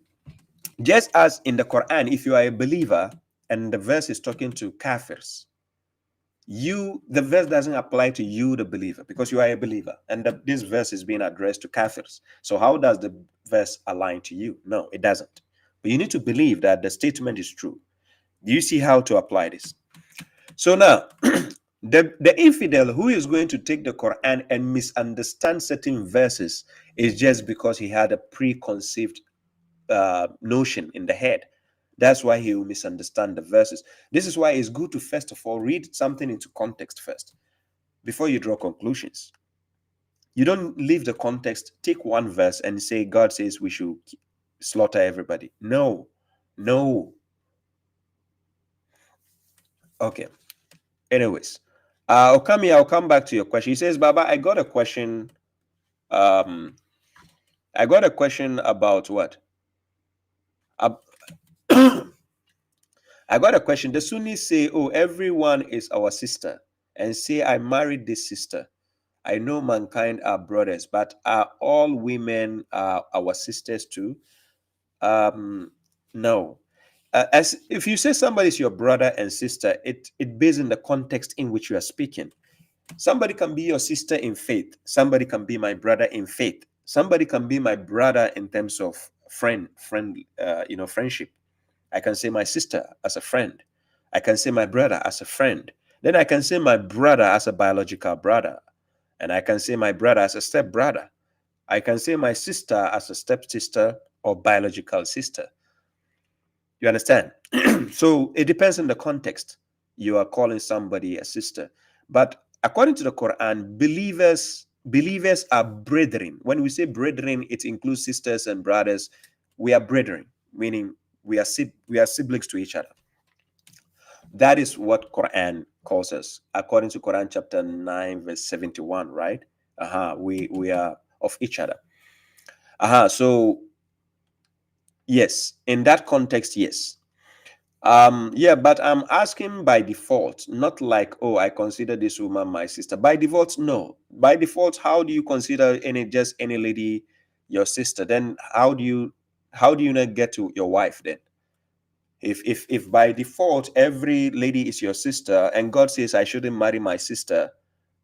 Just as in the Quran, if you are a believer and the verse is talking to kafirs, the verse doesn't apply to you, the believer, because you are a believer, and this verse is being addressed to kafirs. So how does the verse align to you? No, it doesn't. But you need to believe that the statement is true. Do you see how to apply this? So now, the infidel who is going to take the Quran and misunderstand certain verses is just because he had a preconceived notion in the head. That's why he will misunderstand the verses. This is why it's good to, first of all, read something into context first before you draw conclusions. You don't leave the context, take one verse and say, God says we should slaughter everybody. No. Okay. Anyways, I'll come back to your question. He says, Baba, I got a question. I got a question about what? I got a question. The Sunnis say, oh, everyone is our sister, and say, I married this sister. I know mankind are brothers, but are all women our sisters too? No. As if you say somebody is your brother and sister, it based in the context in which you are speaking. Somebody can be your sister in faith. Somebody can be my brother in faith. Somebody can be my brother in terms of friendship. I can say my sister as a friend. I can say my brother as a friend. Then I can say my brother as a biological brother. And I can say my brother as a stepbrother. I can say my sister as a stepsister or biological sister. You understand? So it depends on the context. You are calling somebody a sister. But according to the Quran, believers are brethren. When we say brethren, it includes sisters and brothers. We are brethren, meaning we are siblings to each other. That is what Quran calls us, according to Quran chapter 9, verse 71, right? We are of each other. So yes, in that context, yes. Yeah, but I'm asking by default, not like, oh, I consider this woman my sister. By default, no. By default, how do you consider just any lady your sister? Then how do you not get to your wife then? If by default every lady is your sister and God says I shouldn't marry my sister,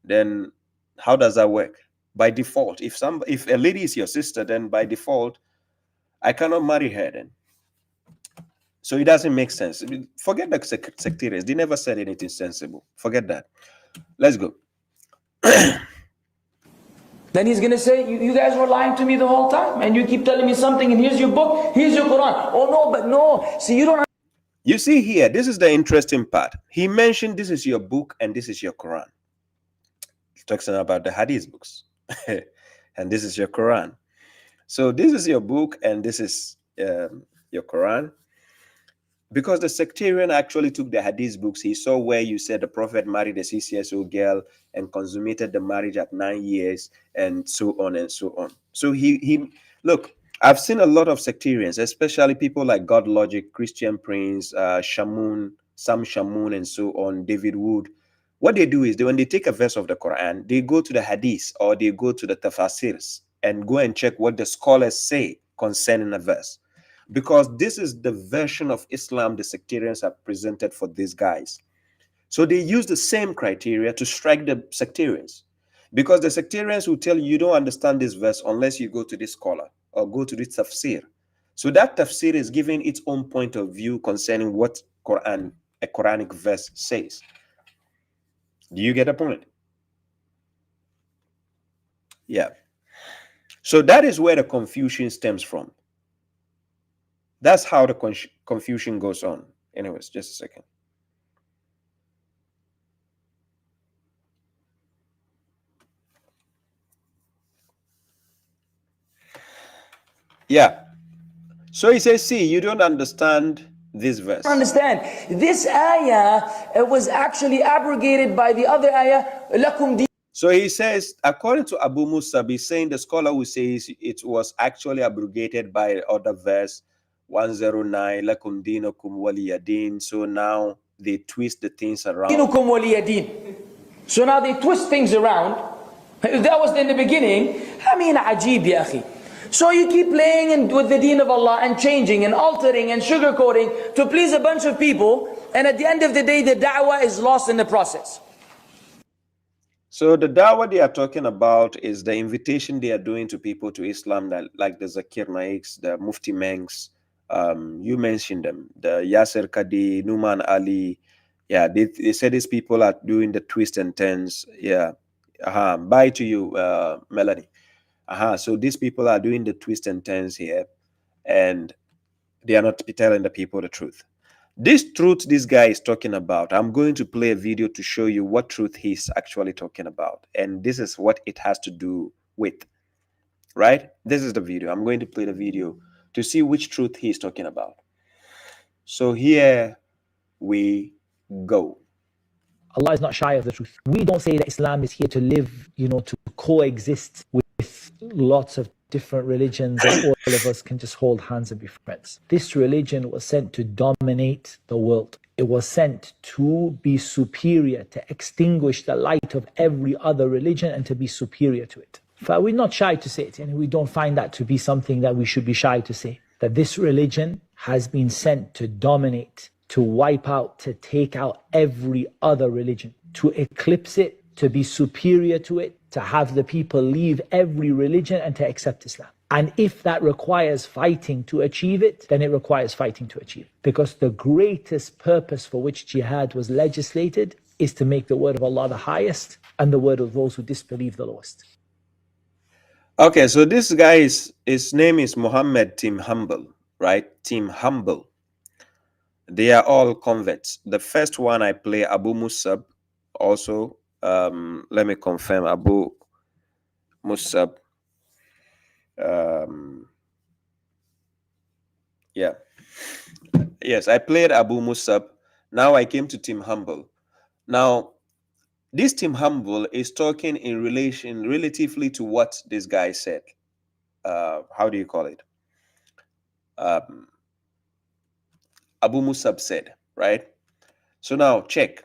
then how does that work? By default, if a lady is your sister, then by default I cannot marry her then. So it doesn't make sense. Forget the sectarians. They never said anything sensible. Forget that. Let's go. Then he's going to say, you guys were lying to me the whole time, and you keep telling me something, and here's your book, here's your Quran. Oh no, but no. See, you don't. You see here, this is the interesting part. He mentioned this is your book and this is your Quran. He talks about the Hadith books. And this is your Quran. So this is your book and this is your Quran. Because the sectarian actually took the Hadith books. He saw where you said the Prophet married a 6-year-old girl and consummated the marriage at 9 years and so on and so on. So he look, I've seen a lot of sectarians, especially people like God Logic, Christian Prince, Shamoon, Sam Shamoon, and so on, David Wood. What they do is when they take a verse of the Quran, they go to the Hadith or they go to the Tafasirs and go and check what the scholars say concerning a verse. Because this is the version of Islam the sectarians have presented for these guys. So they use the same criteria to strike the sectarians. Because the sectarians will tell you, you don't understand this verse unless you go to this scholar or go to this tafsir. So that tafsir is giving its own point of view concerning what a Quranic verse says. Do you get the point? Yeah. So that is where the confusion stems from. That's how the confusion goes on. Anyways, just a second. Yeah. So he says, see, you don't understand this verse. Understand, this ayah was actually abrogated by the other ayah, lakum. So he says, according to Abu Musab, he's saying the scholar who says it was actually abrogated by the other verse 109, lakum dinukum waliyadin. So now they twist the things around. Dinukum waliyadin. So now they twist things around. If that was in the beginning, I mean, ajib ya akhi. So you keep playing with the deen of Allah and changing and altering and sugarcoating to please a bunch of people, and at the end of the day, the da'wah is lost in the process. So the da'wah they are talking about is the invitation they are doing to people to Islam, that, like the Zakir Naiks, the Mufti Mengs, you mentioned them, the Yasser Kadi, Numan Ali. Yeah, they said these people are doing the twist and turns. Yeah. Bye to you, Melanie. So these people are doing the twist and turns here, and they are not telling the people the truth. This truth this guy is talking about, I'm going to play a video to show you what truth he's actually talking about. And this is what it has to do with, right? This is the video. I'm going to play the video to see which truth he's talking about. So here we go. Allah is not shy of the truth. We don't say that Islam is here to live, to coexist with lots of different religions and all of us can just hold hands and be friends. This religion was sent to dominate the world. It was sent to be superior, to extinguish the light of every other religion and to be superior to it. But we're not shy to say it, and we don't find that to be something that we should be shy to say. That this religion has been sent to dominate, to wipe out, to take out every other religion, to eclipse it, to be superior to it, to have the people leave every religion and to accept Islam. And if that requires fighting to achieve it, then it requires fighting to achieve it. Because the greatest purpose for which jihad was legislated is to make the word of Allah the highest and the word of those who disbelieve the lowest. Okay, so this guy his name is Muhammad Tim Humble, right? Tim Humble. They are all converts. The first one I play, Abu Musab, also. Let me confirm, Abu Musab. Yeah. Yes, I played Abu Musab. Now I came to Tim Humble. Now, this Tim Humble is talking in relation relatively to what this guy said. How do you call it? Abu Musab said, right? So now check.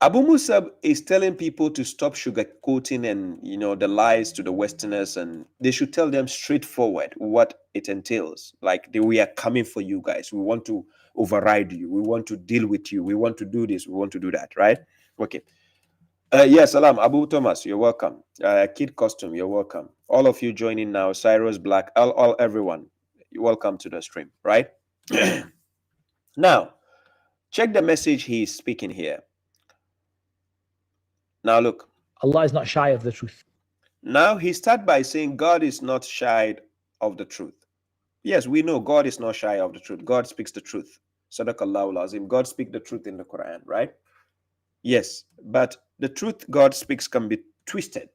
Abu Musab is telling people to stop sugarcoating and the lies to the Westerners, and they should tell them straightforward what it entails. Like, we are coming for you guys. We want to override you. We want to deal with you. We want to do this. We want to do that, right? Okay. Yes, salam. Abu Thomas, you're welcome. Kid Costume, you're welcome. All of you joining now. Cyrus Black, everyone, you're welcome to the stream, right? Now, check the message he's speaking here. Now look. Allah is not shy of the truth. Now he starts by saying God is not shy of the truth. Yes, we know God is not shy of the truth. God speaks the truth. Sadaqallahu al-Azim. God speaks the truth in the Quran, right? Yes, but the truth God speaks can be twisted,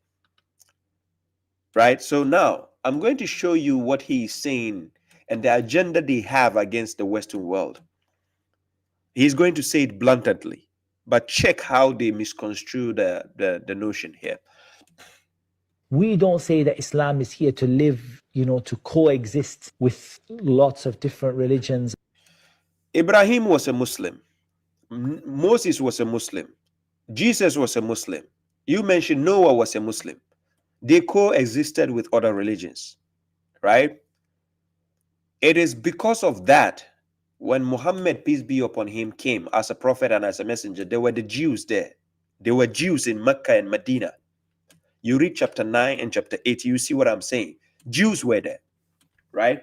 right? So now I'm going to show you what he is saying and the agenda they have against the Western world. He's going to say it bluntly. But check how they misconstrue the notion here. We don't say that Islam is here to live, to coexist with lots of different religions. Ibrahim was a Muslim. Moses was a Muslim. Jesus was a Muslim. You mentioned Noah was a Muslim. They coexisted with other religions, right? It is because of that, when Muhammad, peace be upon him, came as a prophet and as a messenger, there were the Jews there. There were Jews in Mecca and Medina. You read chapter 9 and chapter 8, you see what I'm saying. Jews were there, right?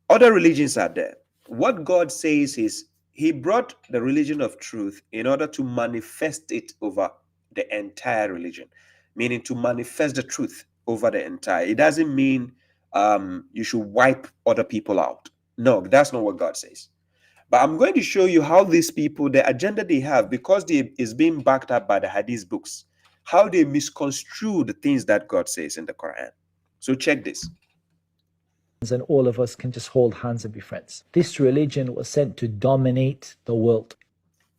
Other religions are there. What God says is he brought the religion of truth in order to manifest it over the entire religion, meaning to manifest the truth over the entire. It doesn't mean you should wipe other people out. No, that's not what God says. But I'm going to show you how these people, the agenda they have, because they is being backed up by the Hadith books, how they misconstrue the things that God says in the Quran. So check this. And all of us can just hold hands and be friends. This religion was sent to dominate the world.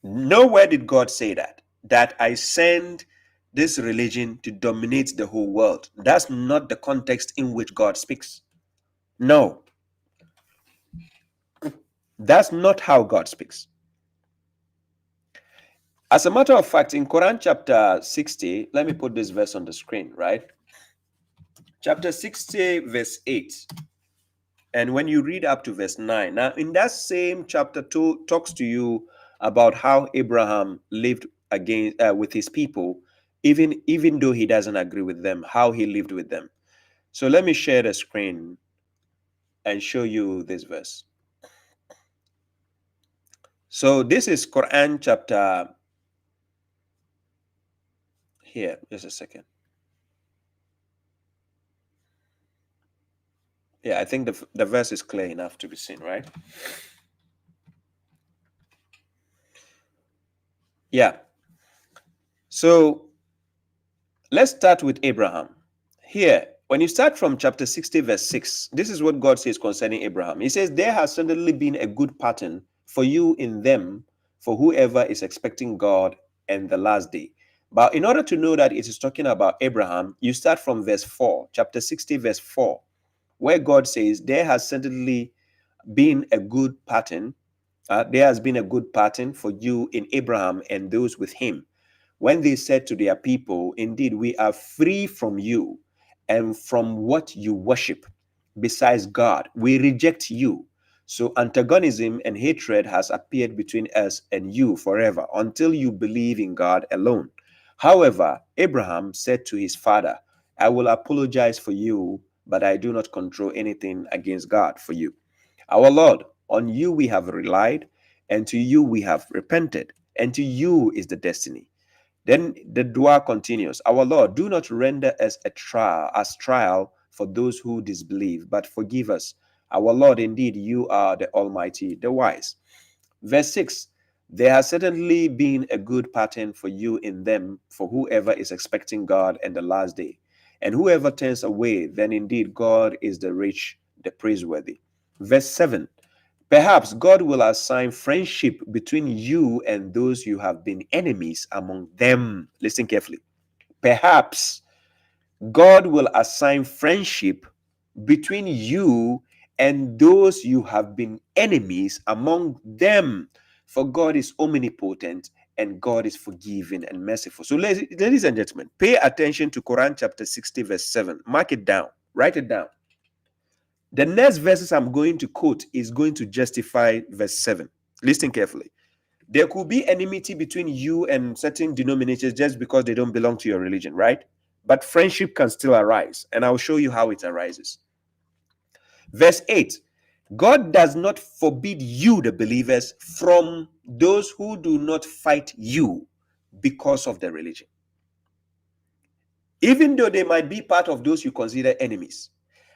Nowhere did God say that I send this religion to dominate the whole world. That's not the context in which God speaks. No. That's not how God speaks. As a matter of fact, in Quran chapter 60, let me put this verse on the screen, right? Chapter 60, verse 8. And when you read up to verse 9, now in that same chapter 2 talks to you about how Abraham lived with his people, even though he doesn't agree with them, how he lived with them. So let me share the screen and show you this verse. So this is Quran chapter, here, just a second. Yeah, I think the verse is clear enough to be seen, right? Yeah. So let's start with Abraham. Here, when you start from chapter 60, verse 6, this is what God says concerning Abraham. He says, there has certainly been a good pattern for you in them, for whoever is expecting God and the last day. But in order to know that it is talking about Abraham, you start from verse 4, chapter 60, verse 4, where God says, there has certainly been a good pattern. There has been a good pattern for you in Abraham and those with him, when they said to their people, indeed, we are free from you and from what you worship besides God. We reject you. So antagonism and hatred has appeared between us and you forever until you believe in God alone. However, Abraham said to his father, I will apologize for you, but I do not control anything against God for you. Our Lord, on you we have relied, and to you we have repented, and to you is the destiny. Then the dua continues, our Lord, do not render us a trial for those who disbelieve, but forgive us. Our Lord, indeed, you are the Almighty, the Wise. Verse 6, there has certainly been a good pattern for you in them, for whoever is expecting God and the last day. And whoever turns away, then indeed God is the rich, the praiseworthy. Verse 7, perhaps God will assign friendship between you and those you have been enemies among them. Listen carefully. Perhaps God will assign friendship between you and those you have been enemies among them. For God is omnipotent and God is forgiving and merciful. So ladies and gentlemen, pay attention to Quran chapter 60 verse 7. Mark it down. Write it down. The next verses I'm going to quote is going to justify verse 7. Listen carefully. There could be enmity between you and certain denominations just because they don't belong to your religion, right? But friendship can still arise, and I'll show you how it arises. Verse 8, God does not forbid you, the believers, from those who do not fight you because of their religion. Even though they might be part of those you consider enemies,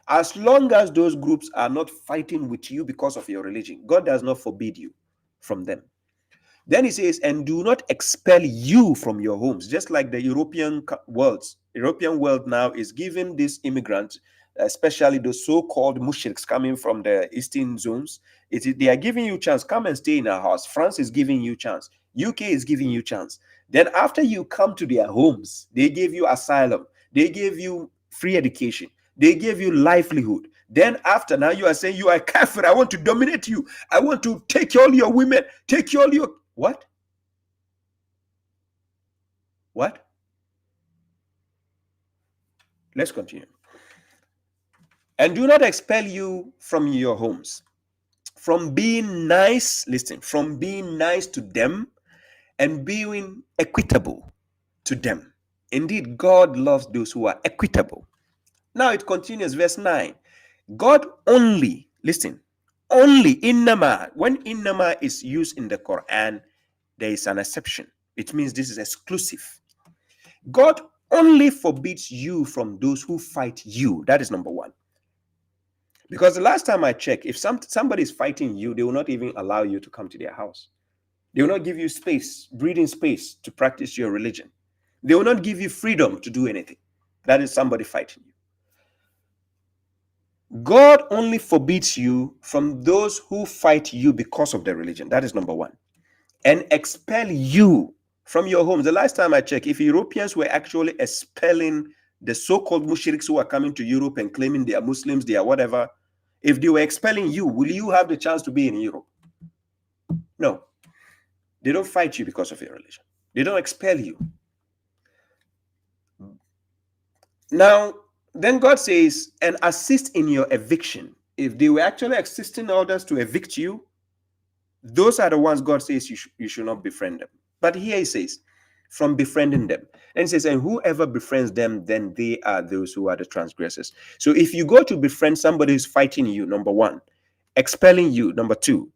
as long as those groups are not fighting with you because of your religion, God does not forbid you from them. Then he says, and do not expel you from your homes, just like the European world now is giving these immigrants, especially those so-called mushriks coming from the eastern zones, they are giving you a chance, come and stay in our house. France is giving you a chance. UK is giving you a chance. Then after you come to their homes, they give you asylum. They give you free education. They gave you livelihood. Then after, now you are saying you are a kafir. I want to dominate you. I want to take all your women, take all your... What? What? Let's continue. And do not expel you from your homes, from being nice, listen, from being nice to them and being equitable to them. Indeed, God loves those who are equitable. Now it continues, verse 9. God only, listen, only innama. When innama is used in the Quran, there is an exception. It means this is exclusive. God only forbids you from those who fight you. That is number one. Because the last time I checked, if somebody is fighting you, they will not even allow you to come to their house. They will not give you space, breathing space to practice your religion. They will not give you freedom to do anything. That is somebody fighting you. God only forbids you from those who fight you because of their religion. That is number one. And expel you from your homes. The last time I checked, if Europeans were actually expelling the so-called mushriks who are coming to Europe and claiming they are Muslims, they are whatever, if they were expelling you, will you have the chance to be in Europe? No. They don't fight you because of your religion. They don't expel you. Now, then God says, and assist in your eviction. If they were actually assisting others to evict you, those are the ones God says you should not befriend them. But here he says, from befriending them. And he says, and whoever befriends them, then they are those who are the transgressors. So if you go to befriend somebody who's fighting you, number one, expelling you, number two,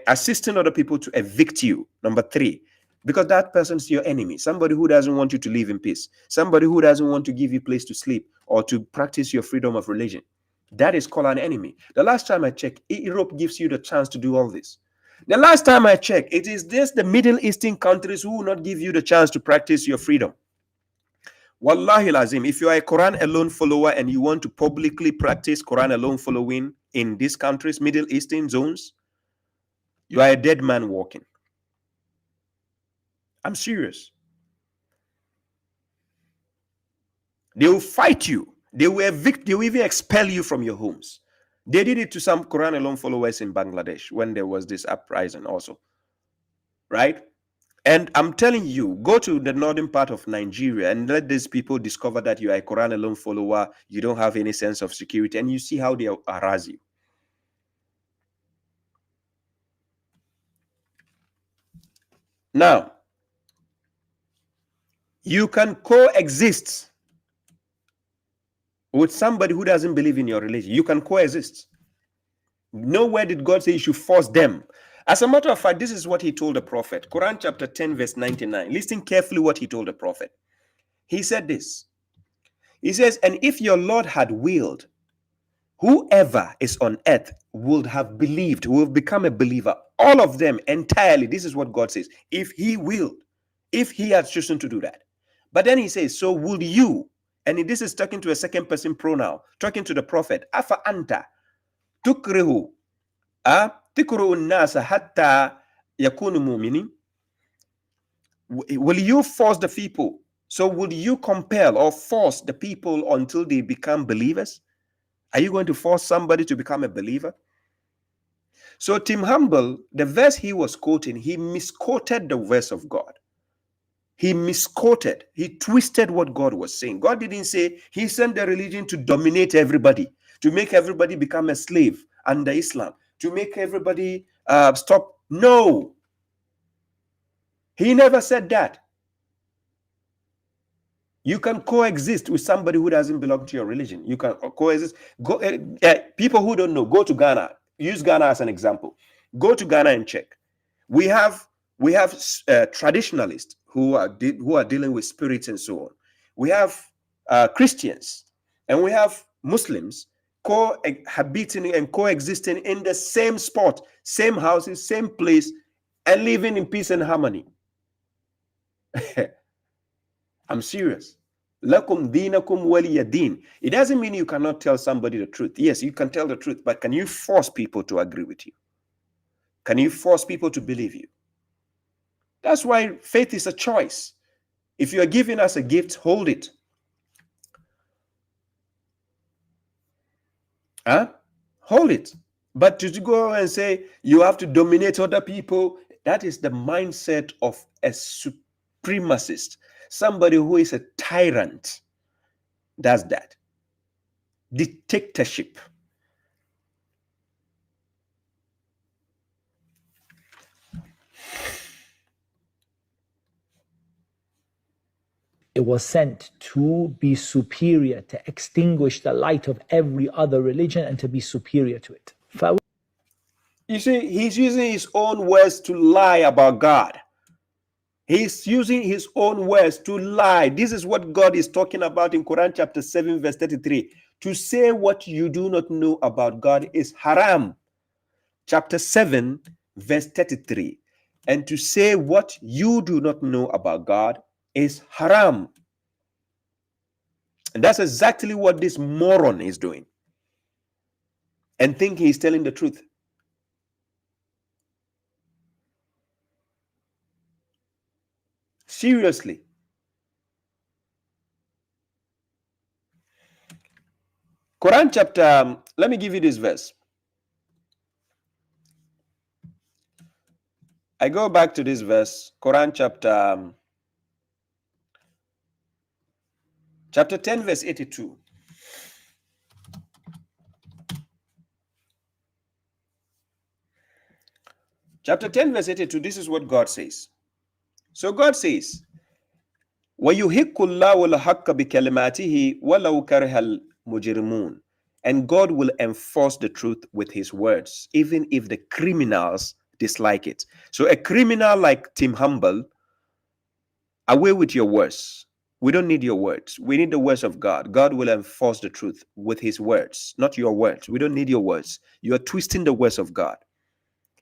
assisting other people to evict you, number three, because that person's your enemy, somebody who doesn't want you to live in peace, somebody who doesn't want to give you place to sleep or to practice your freedom of religion. That is called an enemy. The last time I checked, Europe gives you the chance to do all this. The last time I checked, it is this the Middle Eastern countries who will not give you the chance to practice your freedom. Wallahi lazim, if you are a Quran alone follower and you want to publicly practice Quran alone following in these countries, Middle Eastern zones, you are a dead man walking. I'm serious. They will fight you. They will evict, they will even expel you from your homes. They did it to some Quran alone followers in Bangladesh when there was this uprising also. Right? And I'm telling you, go to the northern part of Nigeria and let these people discover that you are a Quran alone follower, you don't have any sense of security, and you see how they harass you. Now, you can coexist with somebody who doesn't believe in your religion. You can coexist. Nowhere did God say you should force them. As a matter of fact, this is what he told the prophet. Quran chapter 10, verse 99. Listen carefully what he told the prophet. He said this. He says, and if your Lord had willed, whoever is on earth would have believed, will become a believer. All of them entirely. This is what God says. If he willed, if he had chosen to do that. But then he says, so will you? And this is talking to a second person pronoun, talking to the prophet. Afa anta tukrihu tikru nasa hatta yakunu mu'minin. Will you force the people? So will you compel or force the people until they become believers? Are you going to force somebody to become a believer? So Tim Humble, the verse he was quoting, he misquoted the verse of God. He misquoted. He twisted what God was saying. God didn't say he sent the religion to dominate everybody, to make everybody become a slave under Islam, to make everybody stop. No. He never said that. You can coexist with somebody who doesn't belong to your religion. You can coexist. People who don't know, go to Ghana. Use Ghana as an example. Go to Ghana and check. We have traditionalists who are dealing with spirits and so on. We have Christians and we have Muslims cohabiting and coexisting in the same spot, same houses, same place, and living in peace and harmony. I'm serious. Lakum dinakum waliya din. It doesn't mean you cannot tell somebody the truth. Yes, you can tell the truth, but can you force people to agree with you? Can you force people to believe you? That's why faith is a choice. If you are giving us a gift, hold it. Huh? Hold it. But to go and say you have to dominate other people, that is the mindset of a supremacist. Somebody who is a tyrant does that. Dictatorship. It was sent to be superior, to extinguish the light of every other religion and to be superior to it. You see, he's using his own words to lie about God. He's using his own words to lie. This is what God is talking about in Quran chapter 7 verse 33. To say what you do not know about God is haram. Chapter 7 verse 33. And to say what you do not know about God is haram. And that's exactly what this moron is doing. And think he's telling the truth. Seriously. Quran chapter, let me give you this verse. I go back to this verse, Quran chapter 10 verse 82. Chapter 10 verse 82, this is what God says. So God says, وَيُحِقُّ اللَّهُ الْحَقَّ بِكَلِمَاتِهِ وَلَوْ كَرِهَ الْمُجْرِمُونَ. And God will enforce the truth with his words, even if the criminals dislike it. So a criminal like Tim Humble, away with your words. We don't need your words. We need the words of God. God will enforce the truth with his words, not your words. We don't need your words. You are twisting the words of God.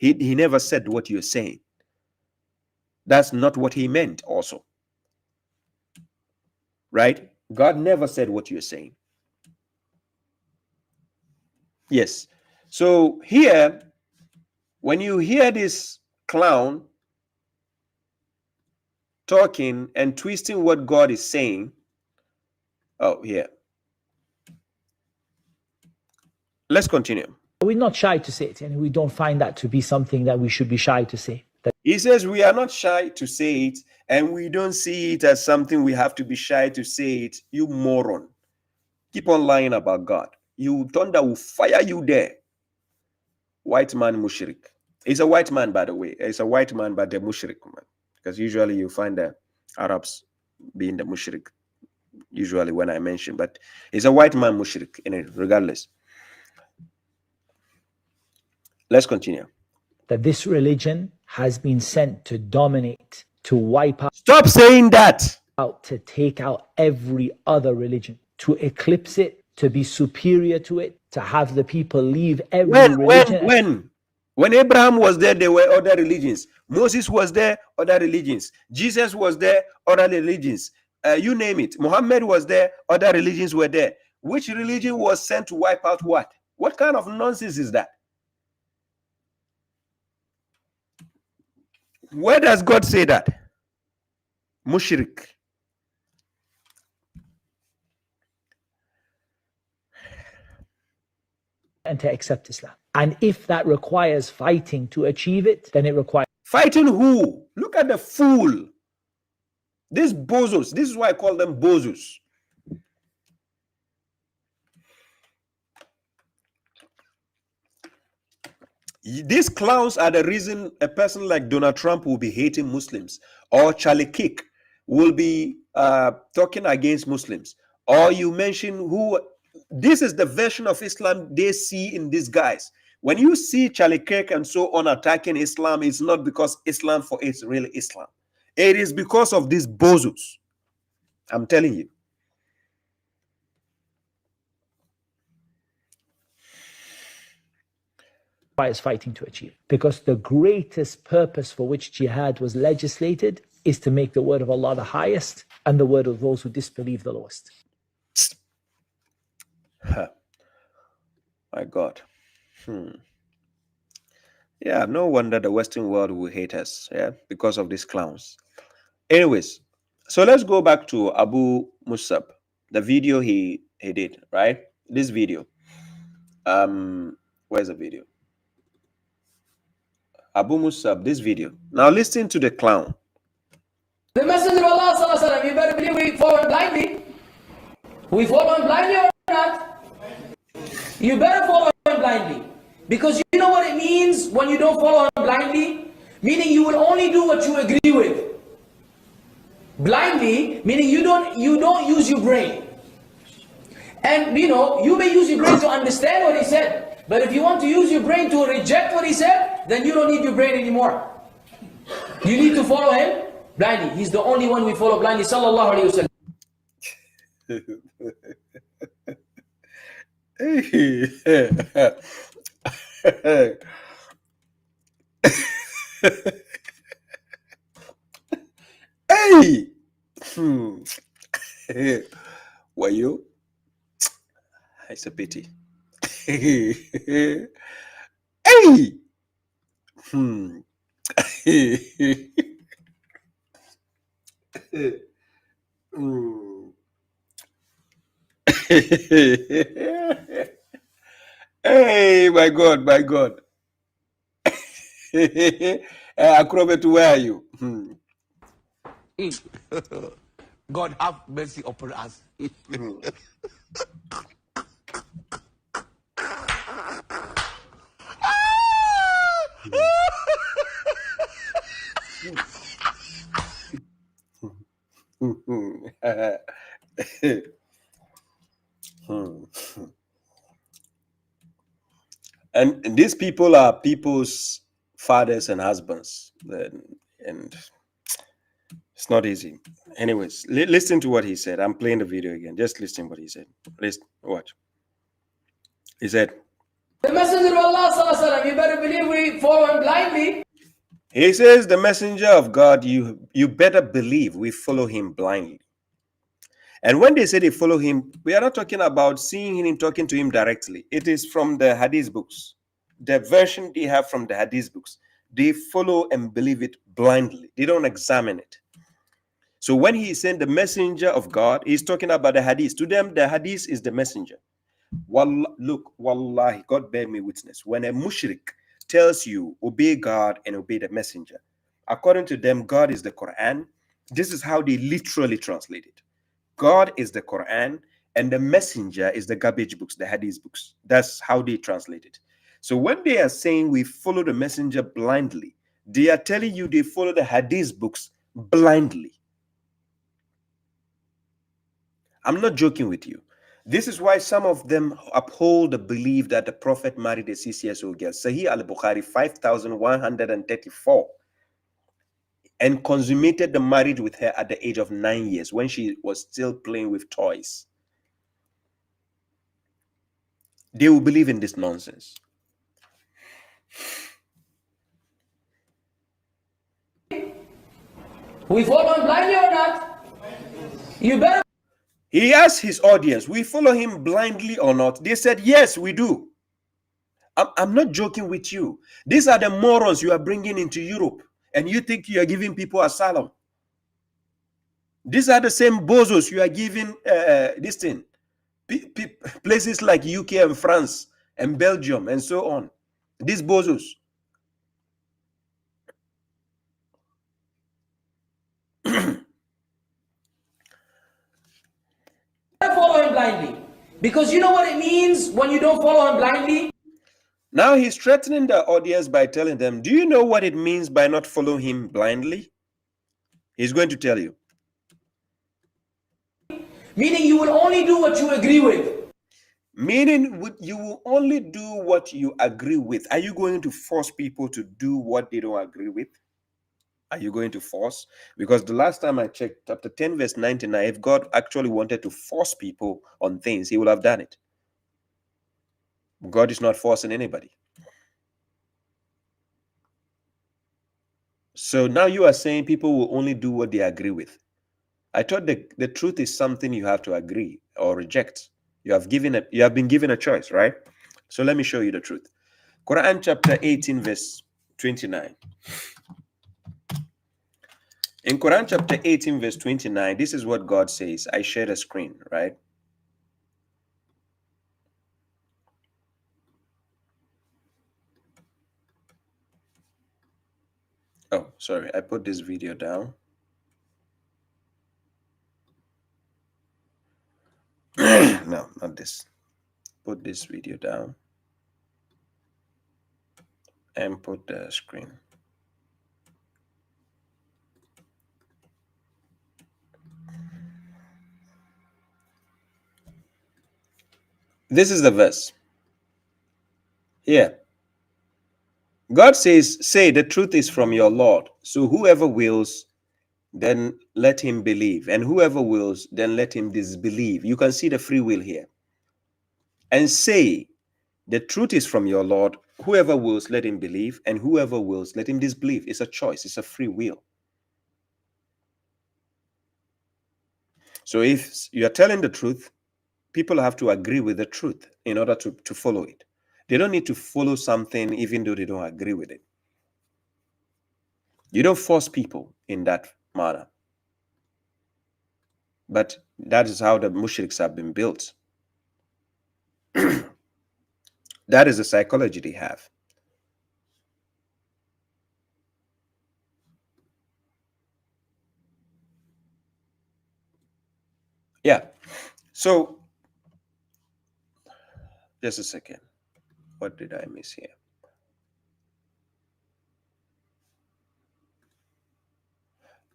He never said what you're saying. That's not what he meant also. Right? God never said what you're saying. Yes. So here, when you hear this clown talking and twisting what God is saying, oh, here. Let's continue. We're not shy to say it, and we don't find that to be something that we should be shy to say. He says we are not shy to say it, and we don't see it as something we have to be shy to say it. You moron. Keep on lying about God. You thunder will fire you there. White man mushrik. He's a white man, by the way. He's a white man, but the mushrik man. Because usually you find the Arabs being the mushrik, usually when I mention, but he's a white man mushrik, regardless. Let's continue. That this religion has been sent to dominate, to wipe out. Stop saying that. To take out every other religion, to eclipse it, to be superior to it, to have the people leave every religion. When Abraham was there, there were other religions. Moses was there, other religions. Jesus was there, other religions. You name it. Muhammad was there, other religions were there. Which religion was sent to wipe out what? What kind of nonsense is that? Where does God say that? Mushrik. And to accept Islam. And if that requires fighting to achieve it, then it requires... Fighting who? Look at the fool. These bozos. This is why I call them bozos. These clowns are the reason a person like Donald Trump will be hating Muslims, or Charlie Kirk will be talking against Muslims, or you mention who. This is the version of Islam they see in these guys. When you see Charlie Kirk and so on attacking Islam, it's not because Islam for it's really Islam. It is because of these bozos. I'm telling you. Requires fighting to achieve. Because the greatest purpose for which jihad was legislated is to make the word of Allah the highest and the word of those who disbelieve the lowest. My God. Yeah, no wonder the Western world will hate us, yeah, because of these clowns. Anyways, so let's go back to Abu Musab, the video he did, right? This video. Where's the video? Abu Musab, this video. Now listen to the clown. The Messenger of Allah sallallahu alaihi wasallam, you better believe we follow him blindly. We follow him blindly or not? You better follow him blindly. Because you know what it means when you don't follow him blindly? Meaning you will only do what you agree with. Blindly, meaning you don't use your brain. And you know, you may use your brain to understand what he said. But if you want to use your brain to reject what he said, then you don't need your brain anymore. You need to follow him blindly. He's the only one we follow blindly. Sallallahu alayhi wa sallam. Hey! Were you? It's a pity. Hey! Hey, my God, my God. Acrobat, where are you? God have mercy upon us. And these people are people's fathers and husbands, and it's not easy. Anyways, listen to what he said. I'm playing the video again. Just listen to what he said. Listen, watch. He said, The Messenger of Allah sallallahu alaihi wasallam, you better believe we follow him blindly. He says, the messenger of God, you better believe we follow him blindly. And when they say they follow him, we are not talking about seeing him, talking to him directly. It is from the Hadith books. The version they have from the Hadith books. They follow and believe it blindly. They don't examine it. So when he is saying the messenger of God, he's talking about the Hadith. To them, the Hadith is the messenger. Look, wallahi, God bear me witness. When a mushrik tells you, obey God and obey the messenger, according to them, God is the Quran. This is how they literally translate it. God is the Quran and the messenger is the garbage books, the Hadith books. That's how they translate it. So when they are saying we follow the messenger blindly, they are telling you they follow the Hadith books blindly. I'm not joking with you. This is why some of them uphold the belief that the Prophet married a 6-year-old girl. Sahih al-Bukhari 5134. And consummated the marriage with her at the age of 9 years when she was still playing with toys. They will believe in this nonsense. We follow him blindly or not? You better. He asked his audience, we follow him blindly or not? They said, yes, we do. I'm not joking with you. These are the morons you are bringing into Europe. And you think you are giving people asylum. These are the same bozos you are giving this thing. Places like UK and France and Belgium and so on. These bozos. Follow him blindly. Because you know what it means when you don't follow him blindly? Now he's threatening the audience by telling them, do you know what it means by not following him blindly? He's going to tell you. Meaning you will only do what you agree with. Meaning you will only do what you agree with. Are you going to force people to do what they don't agree with? Are you going to force? Because the last time I checked, chapter 10, verse 99, if God actually wanted to force people on things, he would have done it. God is not forcing anybody. So now you are saying people will only do what they agree with. I thought the truth is something you have to agree or reject. You have been given a choice, right? So let me show you the truth. Quran chapter 18, verse 29. In Quran chapter 18, verse 29, this is what God says. I shared a screen, right? sorry, I put this video down. No, not this. Put this video down and put the screen. This is the verse. Here. God says, say the truth is from your Lord. So whoever wills, then let him believe. And whoever wills, then let him disbelieve. You can see the free will here. And say, the truth is from your Lord. Whoever wills, let him believe. And whoever wills, let him disbelieve. It's a choice. It's a free will. So if you're telling the truth, people have to agree with the truth in order to follow it. They don't need to follow something even though they don't agree with it. You don't force people in that manner. But that is how the mushriks have been built. That is the psychology they have. Yeah. So, just a second. What did I miss here?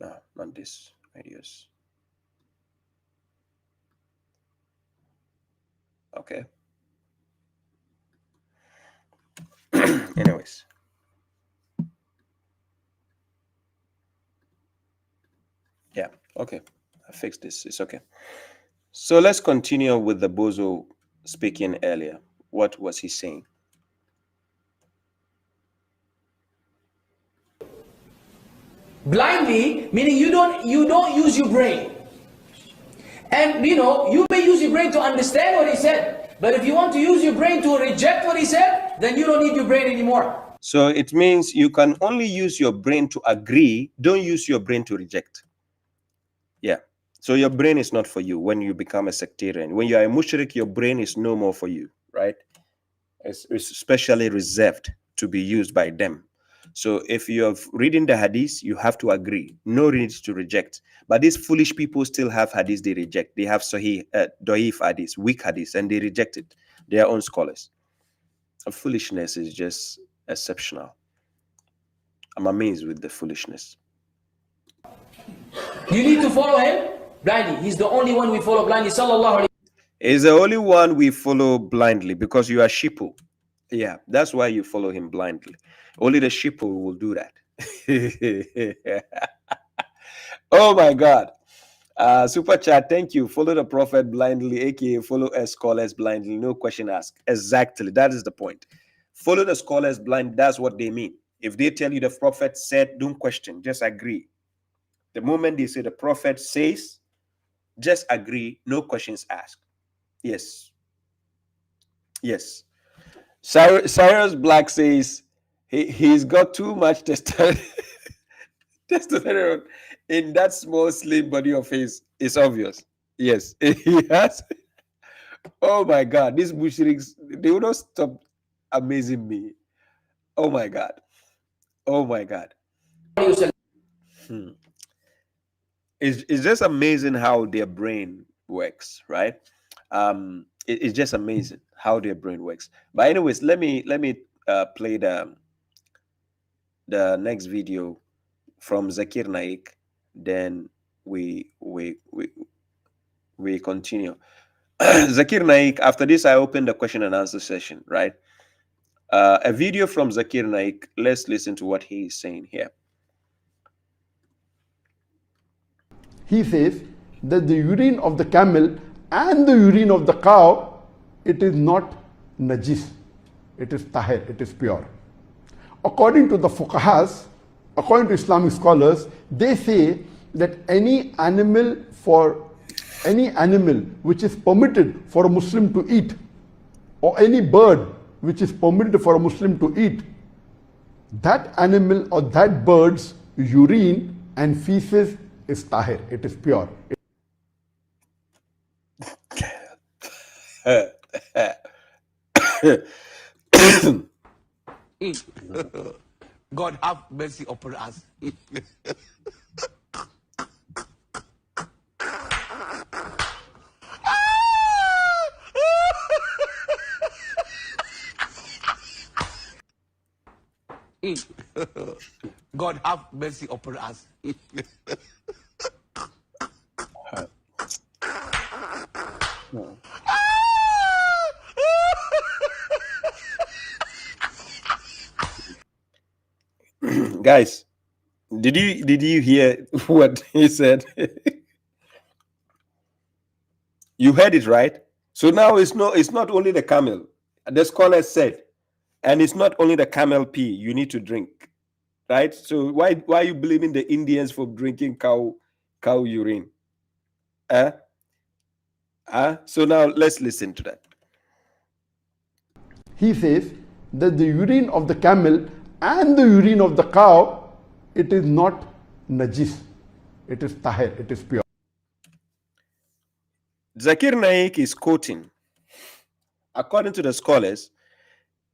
No, not this videos. Okay. Anyways. Yeah, okay. I fixed this. It's okay. So let's continue with the bozo speaking earlier. What was he saying? Blindly, meaning you don't use your brain. And you may use your brain to understand what he said, but if you want to use your brain to reject what he said, then you don't need your brain anymore. So it means you can only use your brain to agree. Don't use your brain to reject. Yeah. So your brain is not for you when you become a sectarian. When you are a mushrik, your brain is no more for you, right? It's specially reserved to be used by them. So if you have reading the hadith, you have to agree. No need to reject. But these foolish people still have hadith they reject. They have sahih, doif hadith, weak hadith, and they reject it. Their own scholars. Foolishness is just exceptional. I'm amazed with the foolishness. You need to follow him blindly. He's the only one we follow blindly. Sallallahu alayhi. He's the only one we follow blindly because you are sheeple. Yeah, that's why you follow him blindly. Only the sheeple will do that. Oh my God. Super chat, thank you. Follow the prophet blindly, aka follow as scholars blindly. No question asked. Exactly. That is the point. Follow the scholars blind. That's what they mean. If they tell you the prophet said, don't question, just agree. The moment they say the prophet says, just agree, no questions asked. Yes. Yes. Cyrus Black says he's got too much testosterone in that small slim body of his. It's obvious. Yes. He has. Oh my God. These mushriks, they will not stop amazing me. Oh my God. Oh my God. It's just amazing how their brain works, right? It's just amazing how their brain works. But anyways, let me play the next video from Zakir Naik. Then we continue. Zakir Naik. After this, I open the question and answer session. Right? A video from Zakir Naik. Let's listen to what he is saying here. He says that the urine of the camel and the urine of the cow, it is not najis, it is tahir, it is pure. According to the fuqahas, according to Islamic scholars, they say that any animal which is permitted for a Muslim to eat, or any bird which is permitted for a Muslim to eat, that animal or that bird's urine and feces is tahir, it is pure. God have mercy upon us. God have mercy upon us. Guys, did you hear what he said? You heard it, right? So now it's not only the camel. The scholars said, and it's not only the camel pee you need to drink, right? So why are you blaming the Indians for drinking cow urine? So now let's listen to that. He says that the urine of the camel and the urine of the cow, it is not najis. It is tahir, it is pure. Zakir Naik is quoting, according to the scholars,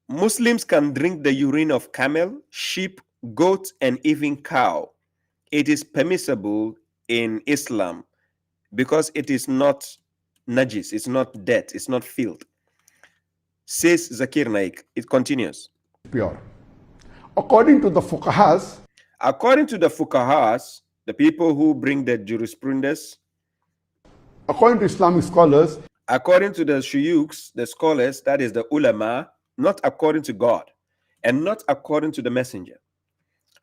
Muslims can drink the urine of camel, sheep, goat, and even cow. It is permissible in Islam because it is not najis, it's not dirt, it's not filth. Says Zakir Naik. It continues. Pure. According to the fuqahas, the people who bring the jurisprudence, according to Islamic scholars, according to the shuyukhs, the scholars, that is the ulama, not according to God and not according to the messenger.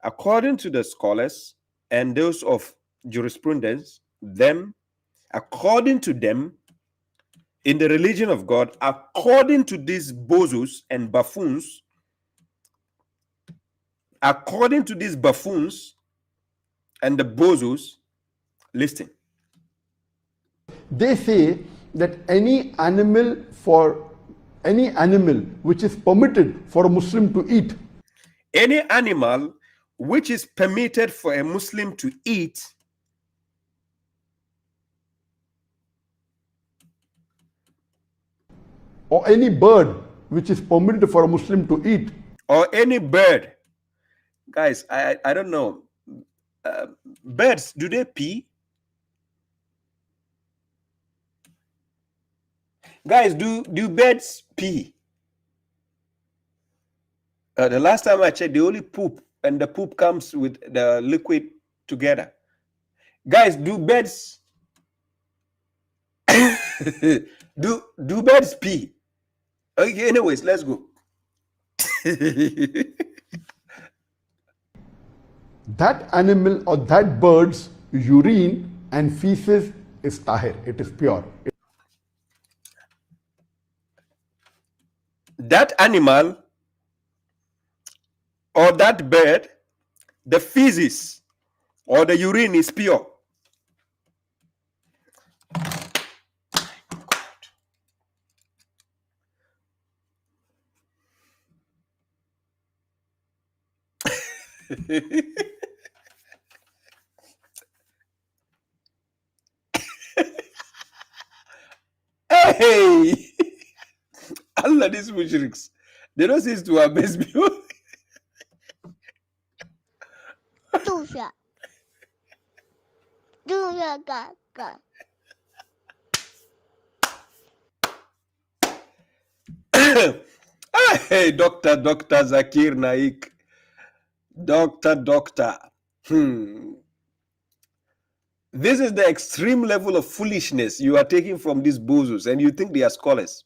According to the scholars and those of jurisprudence, according to them, in the religion of God, according to these bozos and buffoons, according to these buffoons and the bozos, listen. they say that any animal which is permitted for a Muslim to eat, any animal which is permitted for a Muslim to eat, or any bird which is permitted for a Muslim to eat, or any bird. Guys, I don't know. Birds, do they pee? Guys, do birds pee? The last time I checked, they only poop, and the poop comes with the liquid together. Guys, do birds do birds pee? Okay, anyways, let's go. that animal or that bird's urine and feces is tahir, it is pure. That animal or that bird, the feces or the urine is pure. Hey, Allah, these mushriks, they don't cease to amaze me. Hey, Dr. Zakir Naik. Doctor. This is the extreme level of foolishness you are taking from these bozos, and you think they are scholars.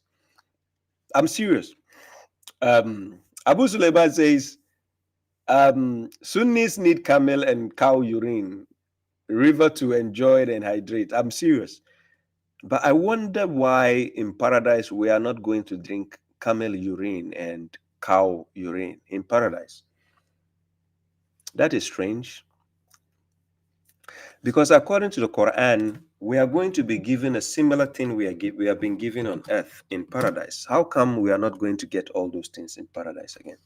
I'm serious. Abu Sulaiman says, Sunnis need camel and cow urine, river to enjoy it and hydrate. I'm serious. But I wonder why in paradise we are not going to drink camel urine and cow urine in paradise. That is strange. Because according to the Quran, we are going to be given a similar thing we have been given on earth in paradise. How come we are not going to get all those things in paradise again?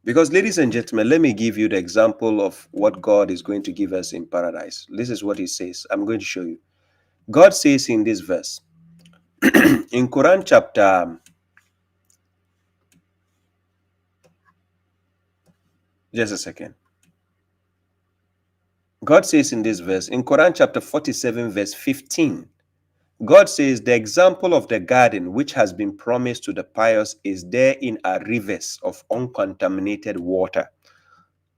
Because, ladies and gentlemen, let me give you the example of what God is going to give us in paradise. This is what he says. I'm going to show you. God says in this verse, in Quran chapter Just a second. God says in this verse, in Quran chapter 47, verse 15, God says, the example of the garden which has been promised to the pious is therein are rivers of uncontaminated water.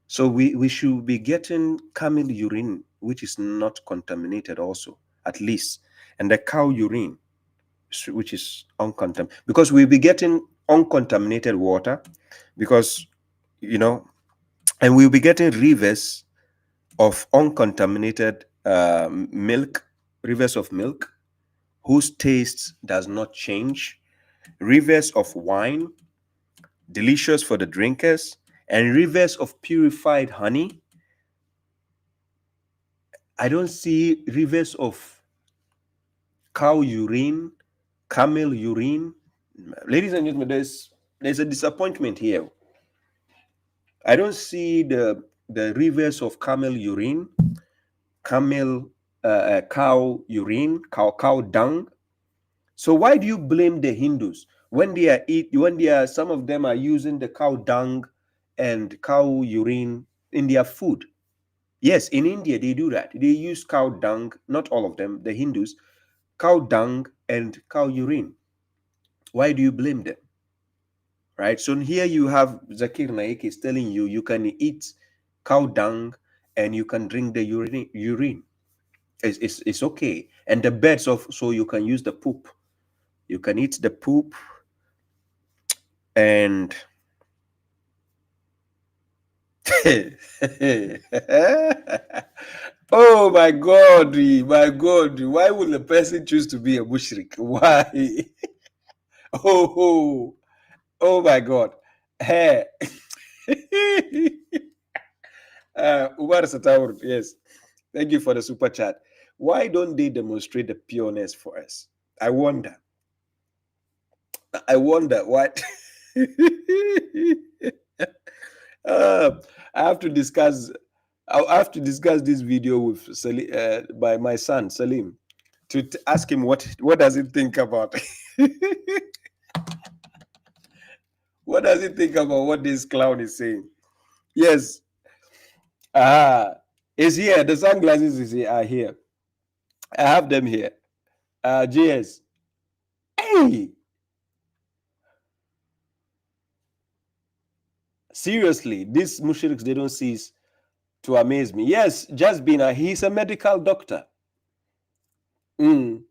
So we should be getting camel urine, which is not contaminated also, at least. And the cow urine, which is uncontaminated. Because we'll be getting uncontaminated water, because, you know, and we'll be getting rivers of uncontaminated milk, rivers of milk, whose taste does not change, rivers of wine, delicious for the drinkers, and rivers of purified honey. I don't see rivers of cow urine, camel urine. Ladies and gentlemen, there's a disappointment here. I don't see the rivers of camel urine, cow urine, cow dung. So why do you blame the Hindus when some of them are using the cow dung and cow urine in their food? Yes, in India they do that. They use cow dung, not all of them, the Hindus, cow dung and cow urine. Why do you blame them? Right? So here you have Zakir Naik is telling you you can eat cow dung and you can drink the urine. It's okay. And the beds so you can use the poop. You can eat the poop and oh my God, why would a person choose to be a mushrik? Why? Oh my God. Hey. Umar Satawur, yes. Thank you for the super chat. Why don't they demonstrate the pureness for us? I wonder what. I have to discuss this video with by my son Salim to ask him what does he think about what does he think about what this clown is saying. Yes. Is here. The sunglasses are here. I have them here. JS. Hey. Seriously, these mushriks, they don't cease to amaze me. Yes, just been he's a medical doctor. Oh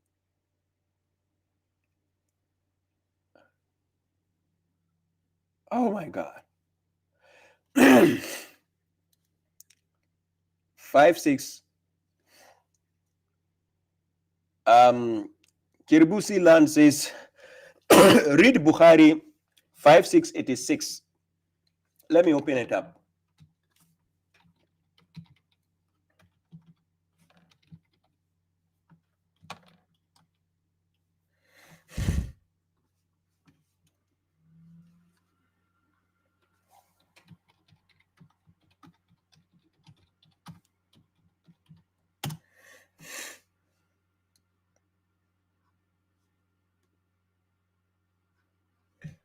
my God. 5-6. Kirbusi Land says, read Bukhari 5686. Let me open it up.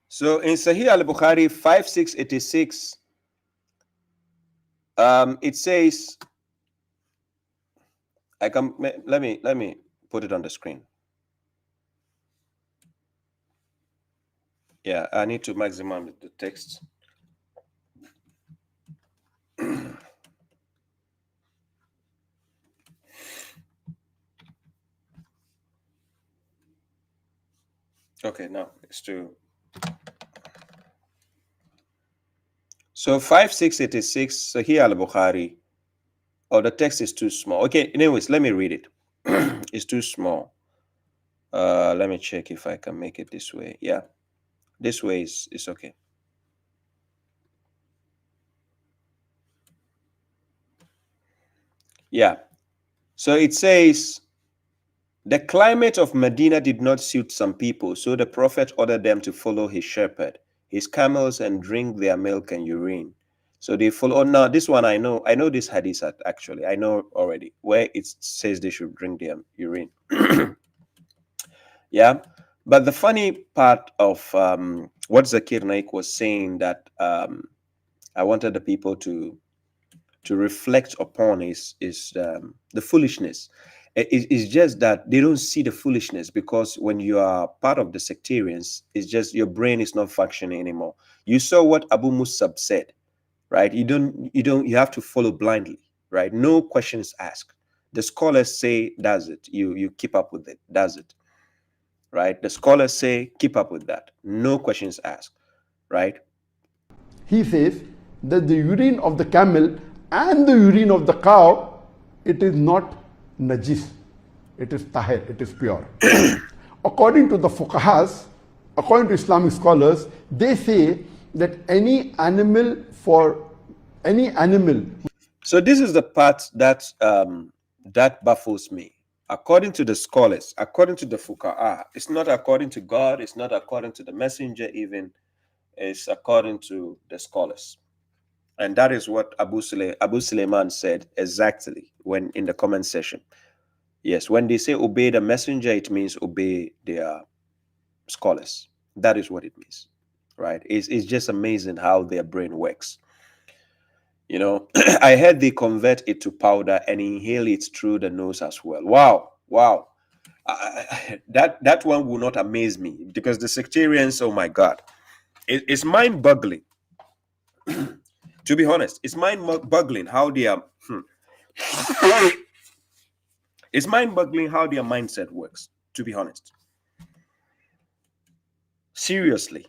So in Sahih al-Bukhari 5686, it says, let me put it on the screen. Yeah, I need to maximize the text. Okay, now it's too. So 5686, Sahih al-Bukhari. Oh, the text is too small. Okay, anyways, let me read it. It's too small. Let me check if I can make it this way. Yeah, this way is okay. Yeah. So it says, the climate of Medina did not suit some people, so the Prophet ordered them to follow his shepherd, his camels, and drink their milk and urine. So they follow. Oh, now this one I know this hadith actually. I know already where it says they should drink their urine. Yeah. But the funny part of what Zakir Naik was saying, that I wanted the people to reflect upon is the foolishness. It's just that they don't see the foolishness, because when you are part of the sectarians, it's just your brain is not functioning anymore. You saw what Abu Musab said, right? You have to follow blindly, right? No questions asked. The scholars say that's it. You keep up with it. That's it, right? The scholars say keep up with that. No questions asked, right? He says that the urine of the camel and the urine of the cow, it is not najis. It is tahir, it is pure. According to the fuqahas, according to Islamic scholars, they say that any animal. So this is the part that that baffles me. According to the scholars, according to the fuqaha, it's not according to God, it's not according to the messenger even, it's according to the scholars. And that is what Abu Suleiman said exactly when in the comment section. Yes, when they say obey the messenger, it means obey their scholars. That is what it means, right? It's just amazing how their brain works. You know, I heard they convert it to powder and inhale it through the nose as well. Wow. That one will not amaze me, because the sectarians, oh my God, it's mind-boggling. To be honest, it's mind-boggling how they are. It's mind-boggling how their mindset works. To be honest, seriously,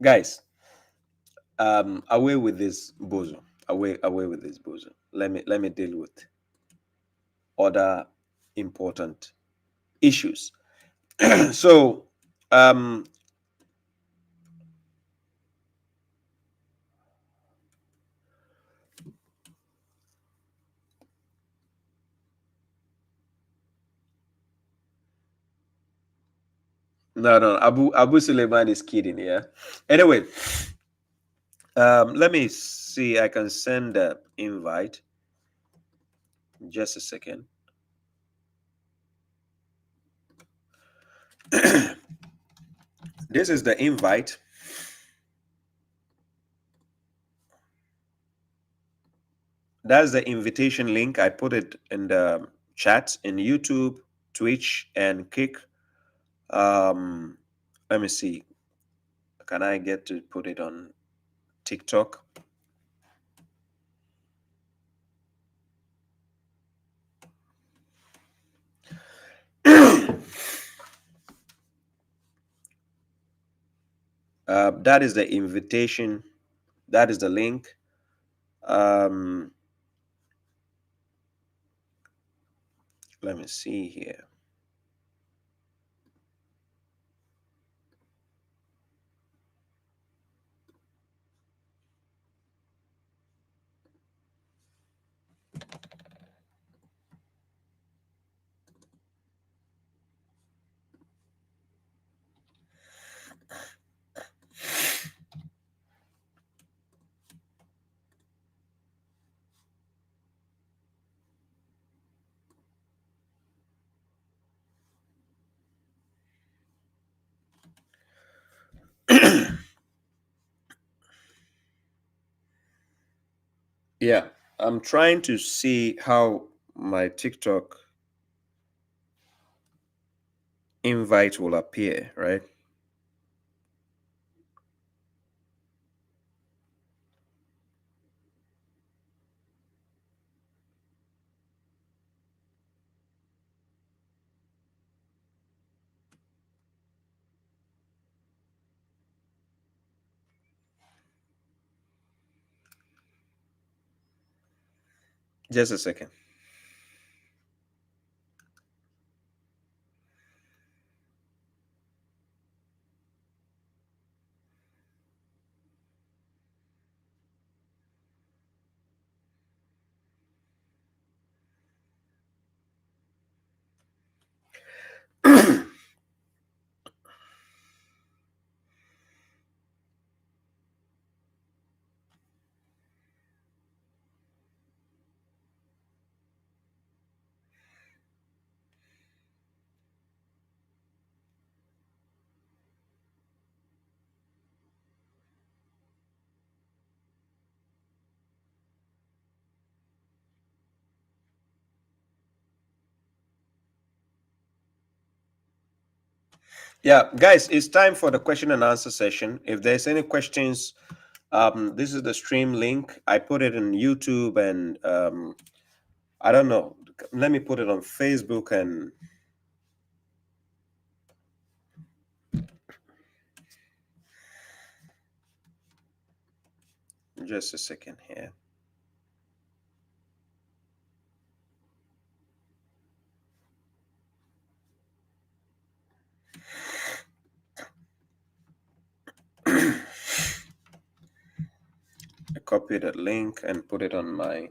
guys, away with this bozo. Away with this bozo. Let me deal with other important issues. So, no, Abu Suleiman is kidding, yeah. Anyway, let me see. I can send the invite. Just a second. This is the invite. That's the invitation link. I put it in the chat in YouTube, Twitch, and Kick. Let me see. Can I get to put it on TikTok? That is the invitation. That is the link. Let me see here. Yeah, I'm trying to see how my TikTok invite will appear, right? Just a second. Yeah, guys, it's time for the question and answer session. If there's any questions, this is the stream link. I put it in YouTube and I don't know. Let me put it on Facebook and just a second here. I copy that link and put it on my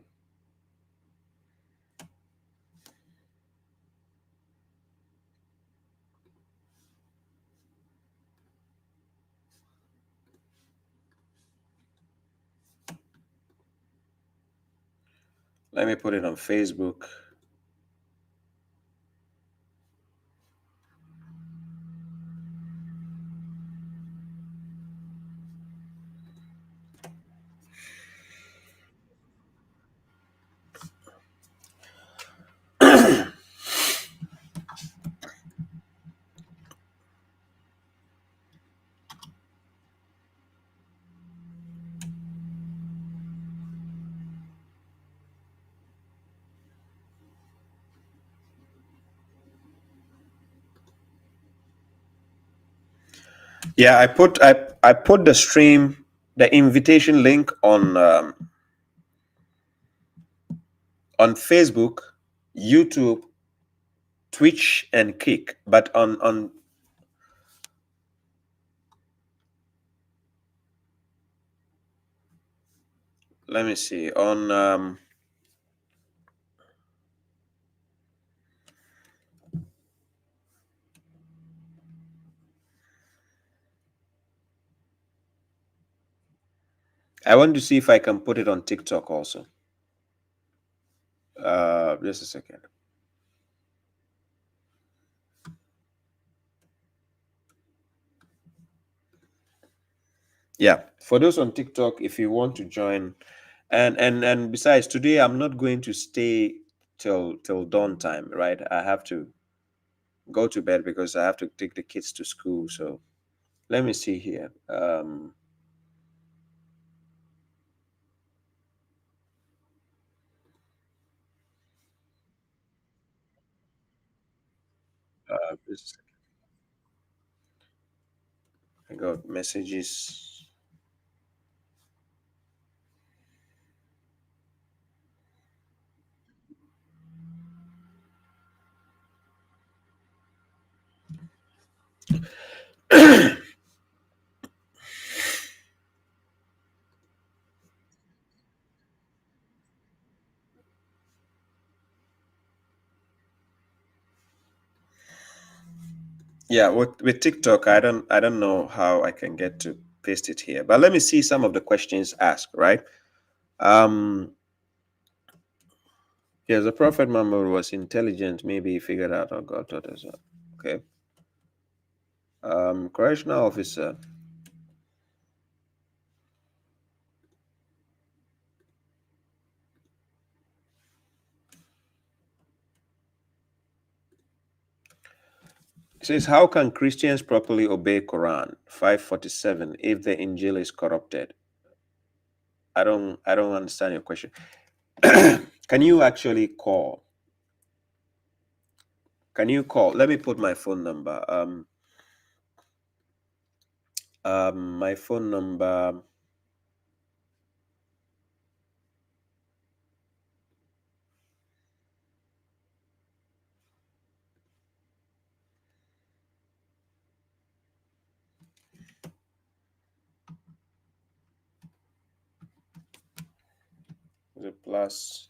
let me put it on Facebook. Yeah, I put the stream, the invitation link on Facebook, YouTube, Twitch, and Kick. But on let me see on I want to see if I can put it on TikTok also. Just a second. Yeah, for those on TikTok, if you want to join, and besides, today I'm not going to stay till dawn time, right? I have to go to bed because I have to take the kids to school. So let me see here. Just I got messages. Yeah, with TikTok, I don't know how I can get to paste it here, but let me see some of the questions asked. Right. Yes, the Prophet Muhammad was intelligent. Maybe he figured out how God taught us. Okay. Correctional officer. It says, how can Christians properly obey Quran 547 if the Injil is corrupted? I don't understand your question. Can you actually call? Can you call? Let me put my phone number. My phone number. The plus.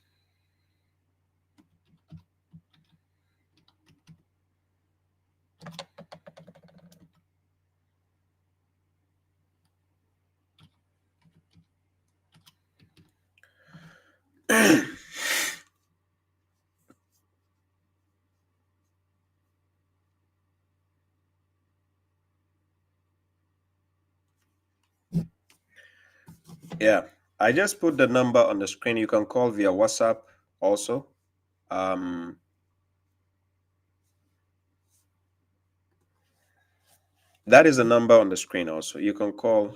Yeah, I just put the number on the screen. You can call via WhatsApp also. That is the number on the screen also. You can call.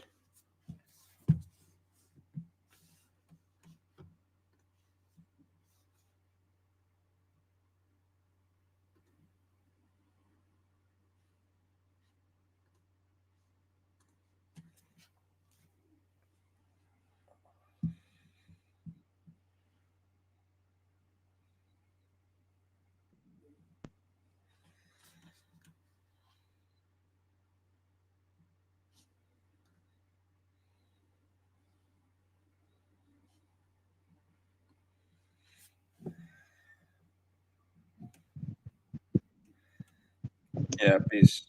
Yeah, please.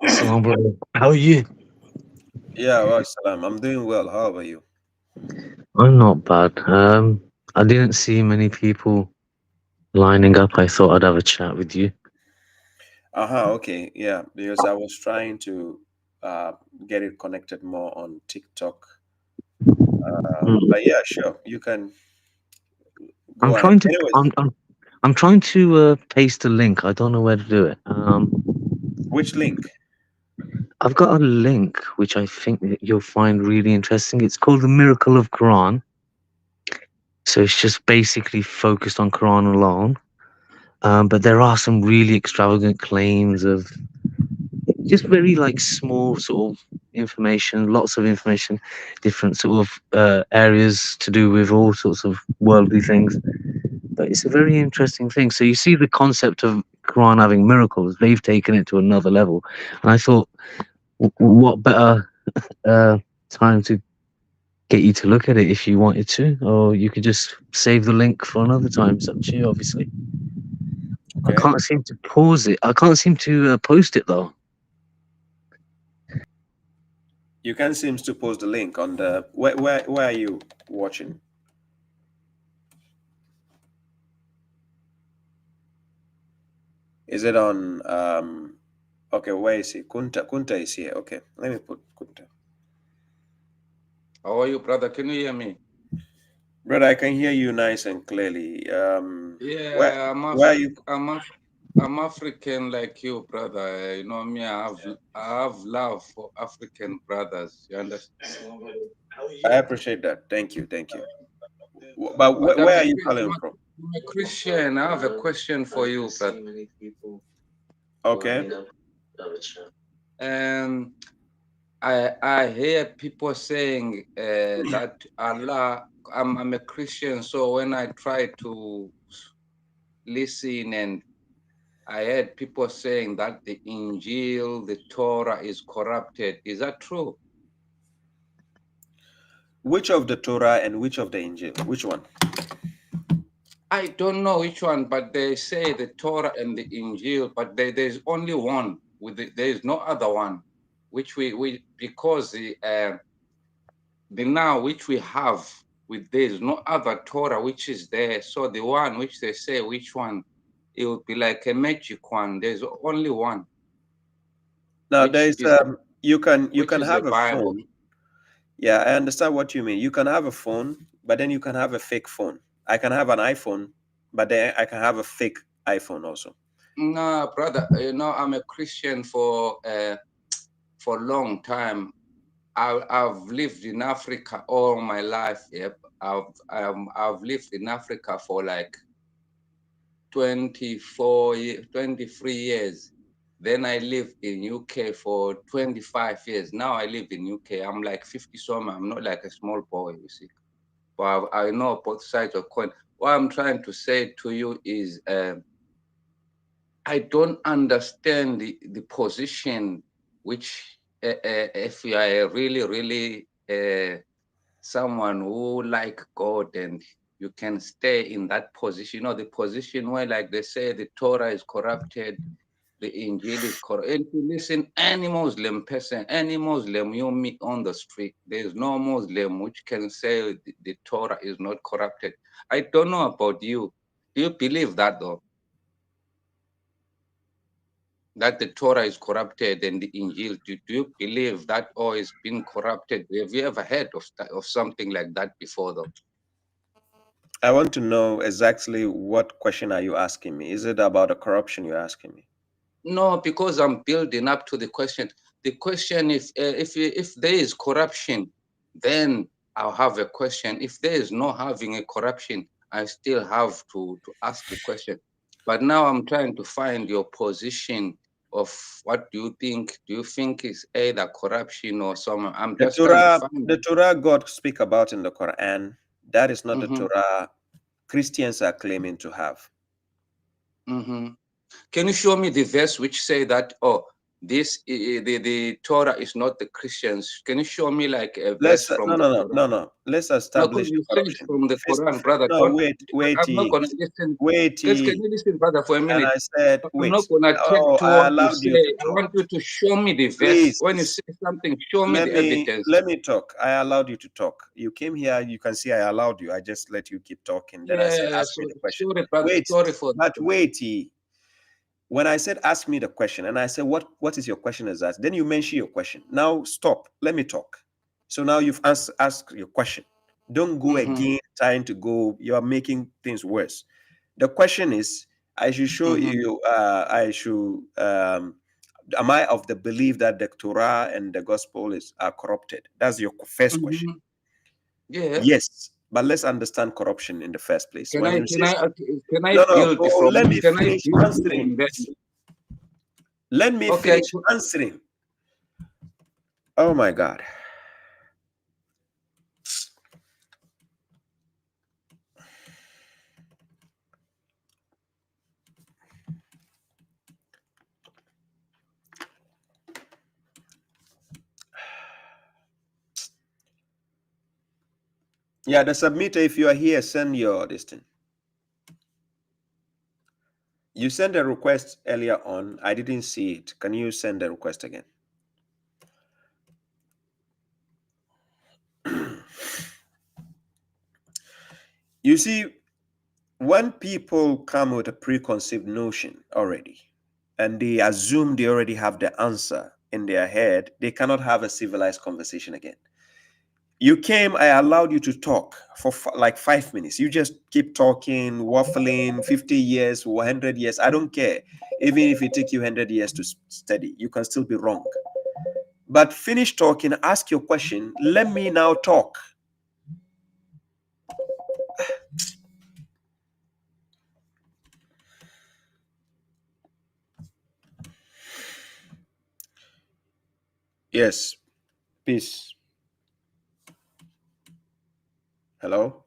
Salam, brother. How are you? Yeah, well, salam. I'm doing well. How about you? I'm not bad. I didn't see many people lining up. I thought I'd have a chat with you. Okay. Yeah, because I was trying to get it connected more on TikTok. Mm. But yeah, sure. You can I'm go ahead. trying to. Anyways, I'm trying to paste a link. I don't know where to do it. which link? I've got a link which I think that you'll find really interesting. It's called the Miracle of Quran. So it's just basically focused on Quran alone. But there are some really extravagant claims of just very like small sort of information, lots of information, different sort of areas to do with all sorts of worldly things. But it's a very interesting thing. So you see the concept of Quran having miracles, they've taken it to another level. And I thought, what better time to get you to look at it if you wanted to, or you could just save the link for another time. It's up to you, obviously. I Okay. can't seem to pause it. I can't seem to post it though. You can seem to post the link on the where are you watching? Is it on okay, where is he? Kunta is here. Okay. Let me put Kunta. How are you, brother? Can you hear me? Brother, I can hear you nice and clearly. Yeah, where are you? I'm African like you, brother. You know me. I have love for African brothers. You understand? I appreciate that. Thank you. Thank you. But But where are you calling from? I'm a Christian. I have a question for you, brother. Okay. I hear people saying that Allah. I'm a Christian, so when I try to listen and I heard people saying that the Injil, the Torah is corrupted. Is that true? Which of the Torah and which of the Injil? Which one? I don't know which one, but they say the Torah and the Injil, but there's only one. There is no other one, which we because the now which we have with there's no other Torah which is there. So the one which they say which one, it would be like a magic one. There's only one, Now which there's is you can the have a Bible. phone. Yeah, I understand what you mean. You can have a phone, but then you can have a fake phone. I can have an iPhone, but then I can have a fake iPhone also. No, brother, I'm a Christian for a long time. I've lived in Africa all my life. Yep, I've lived in Africa for like 23 years. Then I lived in UK for 25 years. Now I live in UK. I'm like 50 something. I'm not like a small boy, you see. But I know both sides of coin. What I'm trying to say to you is I don't understand the position which if you are really someone who like God and you can stay in that position, the position where like they say the Torah is corrupted, the Injil is corrupt. And to listen, any Muslim person, any Muslim you meet on the street, there's no Muslim which can say the Torah is not corrupted. I don't know about you. Do you believe that though? That the Torah is corrupted and the Injil. Do you believe that all is being corrupted? Have you ever heard of something like that before, though? I want to know exactly what question are you asking me? Is it about the corruption you're asking me? No, because I'm building up to the question. The question, if there is corruption, then I'll have a question. If there is no having a corruption, I still have to ask the question. But now I'm trying to find your position of what do you think? Do you think is either corruption or some? I'm just trying to find The Torah God speak about in the Quran, that is not the Mhm. Torah Christians are claiming to have. Can you show me the verse which say that, oh, this the Torah is not the Christians? Can you show me like a verse from the Quran? Let's No, establish because you say it's corruption. from the Quran, brother. No, Don't, wait, I'm not gonna listen. wait. Can you listen, brother, for a And minute? I said, I'm wait. not gonna take Oh, to I what you allowed say. you to I talk. want you to show me the verse. Please. When you say something, show me the evidence. Let me talk. I allowed you to talk. You came here. You can see I allowed you. I just let you keep talking. Then I said, ask me the question. Sorry, brother. Wait, Sorry for but wait. When I said ask me the question, and I said what is your question is that? Then you mention your question. Now stop. Let me talk. So now you've asked your question. Don't go again trying to go. You are making things worse. The question is, I should show you. Am I of the belief that the Torah and the Gospel are corrupted? That's your first question. Yeah. Yes, but let's understand corruption in the first place. Can I No, build from? let me Can I finish build answering. from this? Let me finish answering. Oh my God. Yeah, the submitter, if you are here, send your this thing. You sent a request earlier on. I didn't see it. Can you send the request again? You see, when people come with a preconceived notion already, and they assume they already have the answer in their head, they cannot have a civilized conversation again. You came, I allowed you to talk for like 5 minutes. You just keep talking, waffling, 50 years, 100 years. I don't care. Even if it takes you 100 years to study, you can still be wrong. But finish talking, ask your question. Let me now talk. Yes. Peace. Hello?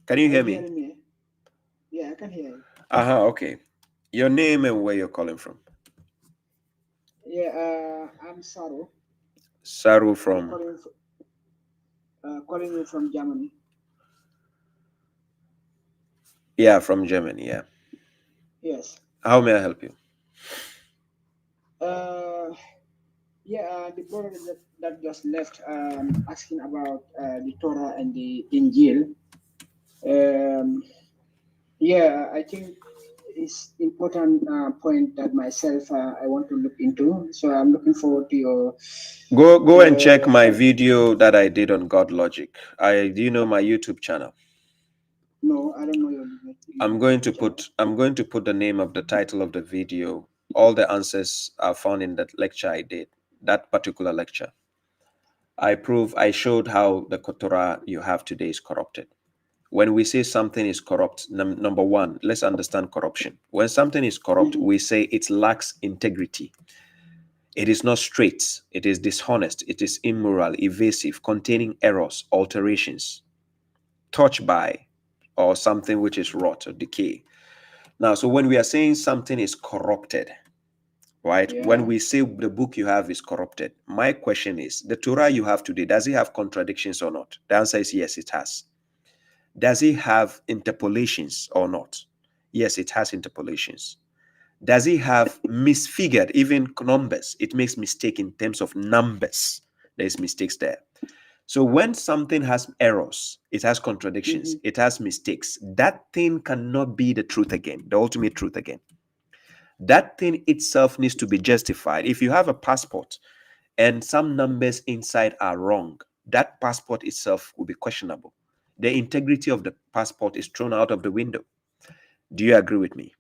Can you hear me? Me? Yeah, I can hear you. Okay. Your name and where you're calling from? Yeah, I'm Saru. Saru from? Calling you from Germany. Yeah, from Germany, yeah. Yes. How may I help you? The brother that just left asking about the Torah and the Injil. I think it's important point that myself I want to look into. So I'm looking forward to your. Go and check my video that I did on God Logic. Do you know my YouTube channel? No, I don't know your. I'm going to put the name of the title of the video. All the answers are found in that lecture I did, that particular lecture. I showed how the Torah you have today is corrupted. When we say something is corrupt, number one, let's understand corruption. When something is corrupt, we say it lacks integrity. It is not straight. It is dishonest. It is immoral, evasive, containing errors, alterations, touched by, or something which is rot or decay. Now, so when we are saying something is corrupted, right? Yeah. When we say the book you have is corrupted, my question is, the Torah you have today, does it have contradictions or not? The answer is yes, it has. Does it have interpolations or not? Yes, it has interpolations. Does it have misfigured, even numbers? It makes mistake in terms of numbers. There's mistakes there. So when something has errors, it has contradictions, it has mistakes, that thing cannot be the truth again, the ultimate truth again. That thing itself needs to be justified. If you have a passport and some numbers inside are wrong, that passport itself will be questionable. the integrity of the passport is thrown out of the window. Do you agree with me?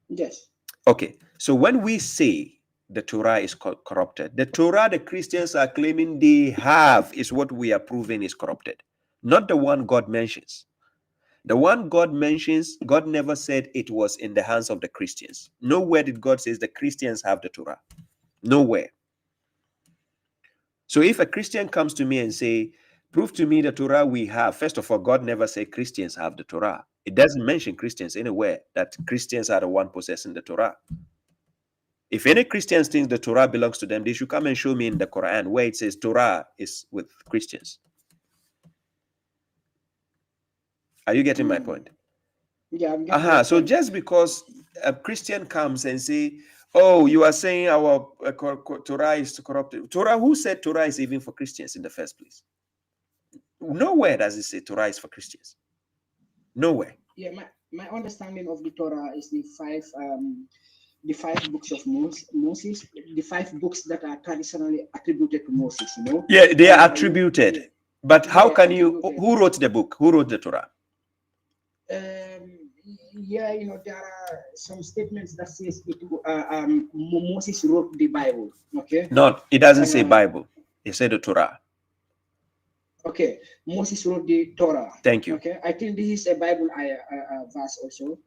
Yes. Okay, so when we say the Torah is corrupted, the Torah the Christians are claiming they have is what we are proving is corrupted, not the one God mentions. The one God mentions, God never said it was in the hands of the Christians. Nowhere did God say the Christians have the Torah. Nowhere. So if a Christian comes to me and say, prove to me the Torah we have, first of all, God never said Christians have the Torah. It doesn't mention Christians anywhere that Christians are the one possessing the Torah. If any Christians think the Torah belongs to them, they should come and show me in the Quran where it says Torah is with Christians. Are you getting my point? Yeah, I'm getting So just because a Christian comes and say, oh, you are saying our Torah is corrupted. Torah, who said Torah is even for Christians in the first place? Nowhere does it say Torah is for Christians. Nowhere. Yeah, my understanding of the Torah is the five books of Moses, the 5 books that are traditionally attributed to Moses, you know? Yeah, they are attributed. But how can you, who wrote the book? Who wrote the Torah? Yeah, you know, there are some statements that says Moses wrote the Bible, okay? No, it doesn't say Bible. It said the Torah. Okay, Moses wrote the Torah. Thank you. Okay, I think this is a Bible verse also.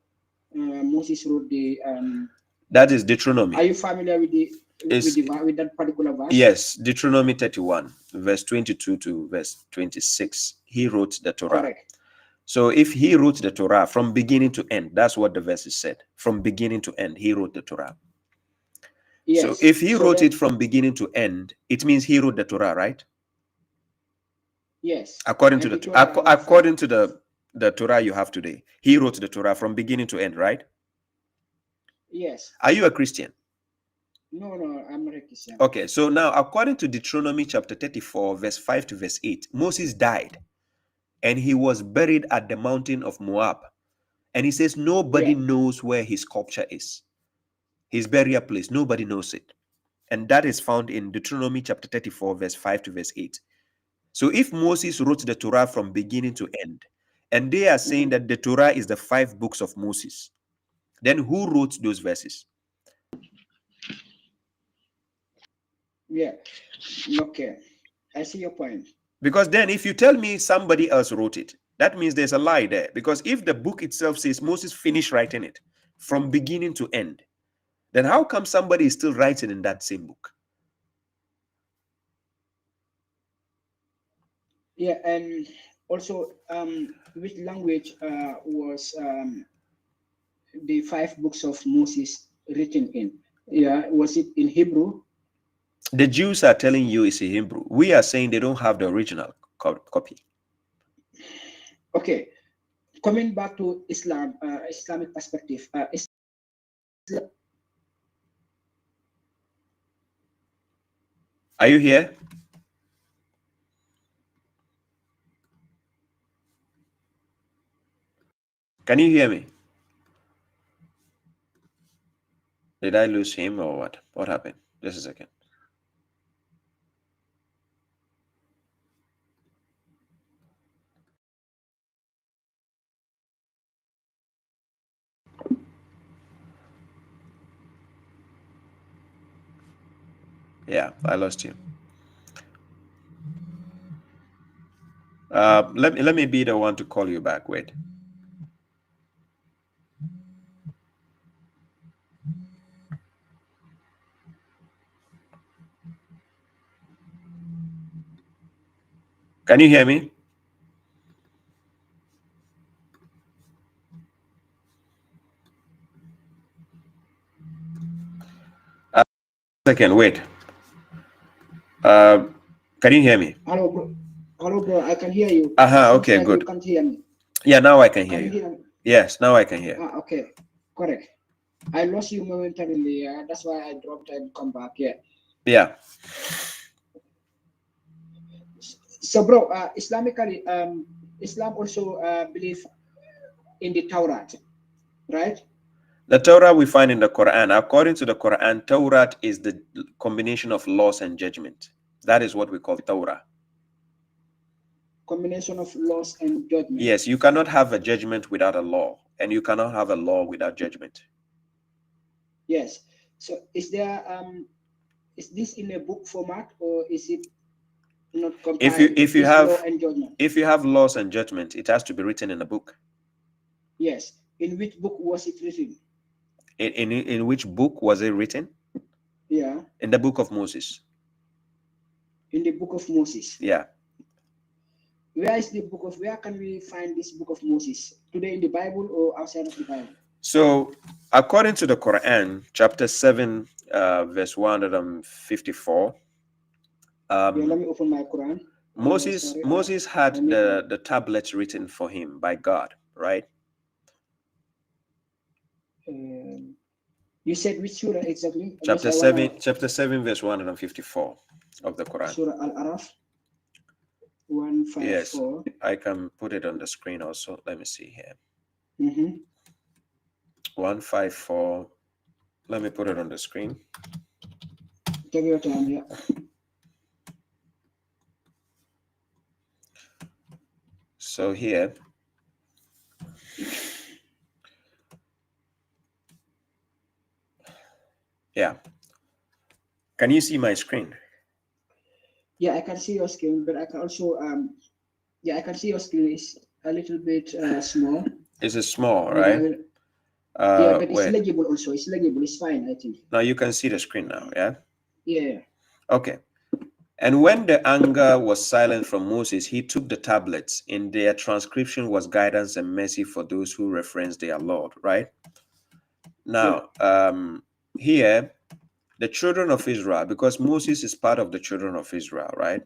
Moses wrote the... that is Deuteronomy. Are you familiar with with that particular verse? Yes, Deuteronomy 31, verse 22 to verse 26. He wrote the Torah. Correct. So if he wrote the Torah from beginning to end, that's what the verse said. From beginning to end, he wrote the Torah. Yes. So if he wrote it from beginning to end, it means he wrote the Torah, right? Yes. According to the Torah you have today, he wrote the Torah from beginning to end, right? Yes. Are you a Christian? No, I'm not a Christian. Okay, so now according to Deuteronomy chapter 34, verse 5 to verse 8, Moses died and he was buried at the mountain of Moab. And he says nobody knows where his sculpture is. His burial place, nobody knows it. And that is found in Deuteronomy chapter 34, verse 5 to verse 8. So if Moses wrote the Torah from beginning to end, and they are saying that the Torah is the 5 books of Moses, then who wrote those verses? Yeah. Okay. I see your point. Because then if you tell me somebody else wrote it, that means there's a lie there. Because if the book itself says Moses finished writing it from beginning to end, then how come somebody is still writing in that same book? Yeah, and also which language was the 5 books of Moses written in? Yeah, was it in Hebrew? The Jews are telling you it's in Hebrew. We are saying they don't have the original copy. Okay, coming back to Islam, Islamic perspective. Are you here? Can you hear me? Did I lose him or what? What happened? Just a second. Yeah, I lost you. Let me be the one to call you back. Wait. Can you hear me? Second, wait. Can you hear me? Hello, bro. Hello, bro. I can hear you. Okay, good. You can't hear me. Yeah, now I can hear you. Yes, now I can hear. Okay, correct. I lost you momentarily. That's why I dropped and come back. Yeah. So, bro, Islamically, Islam also believes in the Torah, right? The Torah we find in the Quran. According to the Quran, Torah is the combination of laws and judgment. That is what we call Torah. combination of laws and judgment. Yes, you cannot have a judgment without a law, and you cannot have a law without judgment. Yes. So is there is this in a book format, or is it not compiled? If you have law and judgment? If you have laws and judgment, it has to be written in a book. Yes. In which book was it written? In which book was it written? Yeah. In the book of Moses. In the book of Moses. Yeah. Where can we find this book of Moses? Today in the Bible or outside of the Bible? So, according to the Quran, chapter 7, verse 154. Yeah, let me open my Quran. Moses had the tablets written for him by God, right? You said which surah exactly? Chapter 7, verse 154 of the Quran. Surah Al-Araf 154. Yes, I can put it on the screen also. Let me see here. 154. Let me put it on the screen. Take your time, yeah. So here, yeah. Can you see my screen? Yeah, I can see your screen, but I can also yeah, I can see your screen is a little bit small. It's small, right? Yeah, but it's legible also. It's legible. It's fine, I think. Now you can see the screen now, yeah? Yeah. Okay. And when the anger was silent from Moses, he took the tablets. In their transcription was guidance and mercy for those who reference their Lord, right? Now, here, the children of Israel, because Moses is part of the children of Israel, right?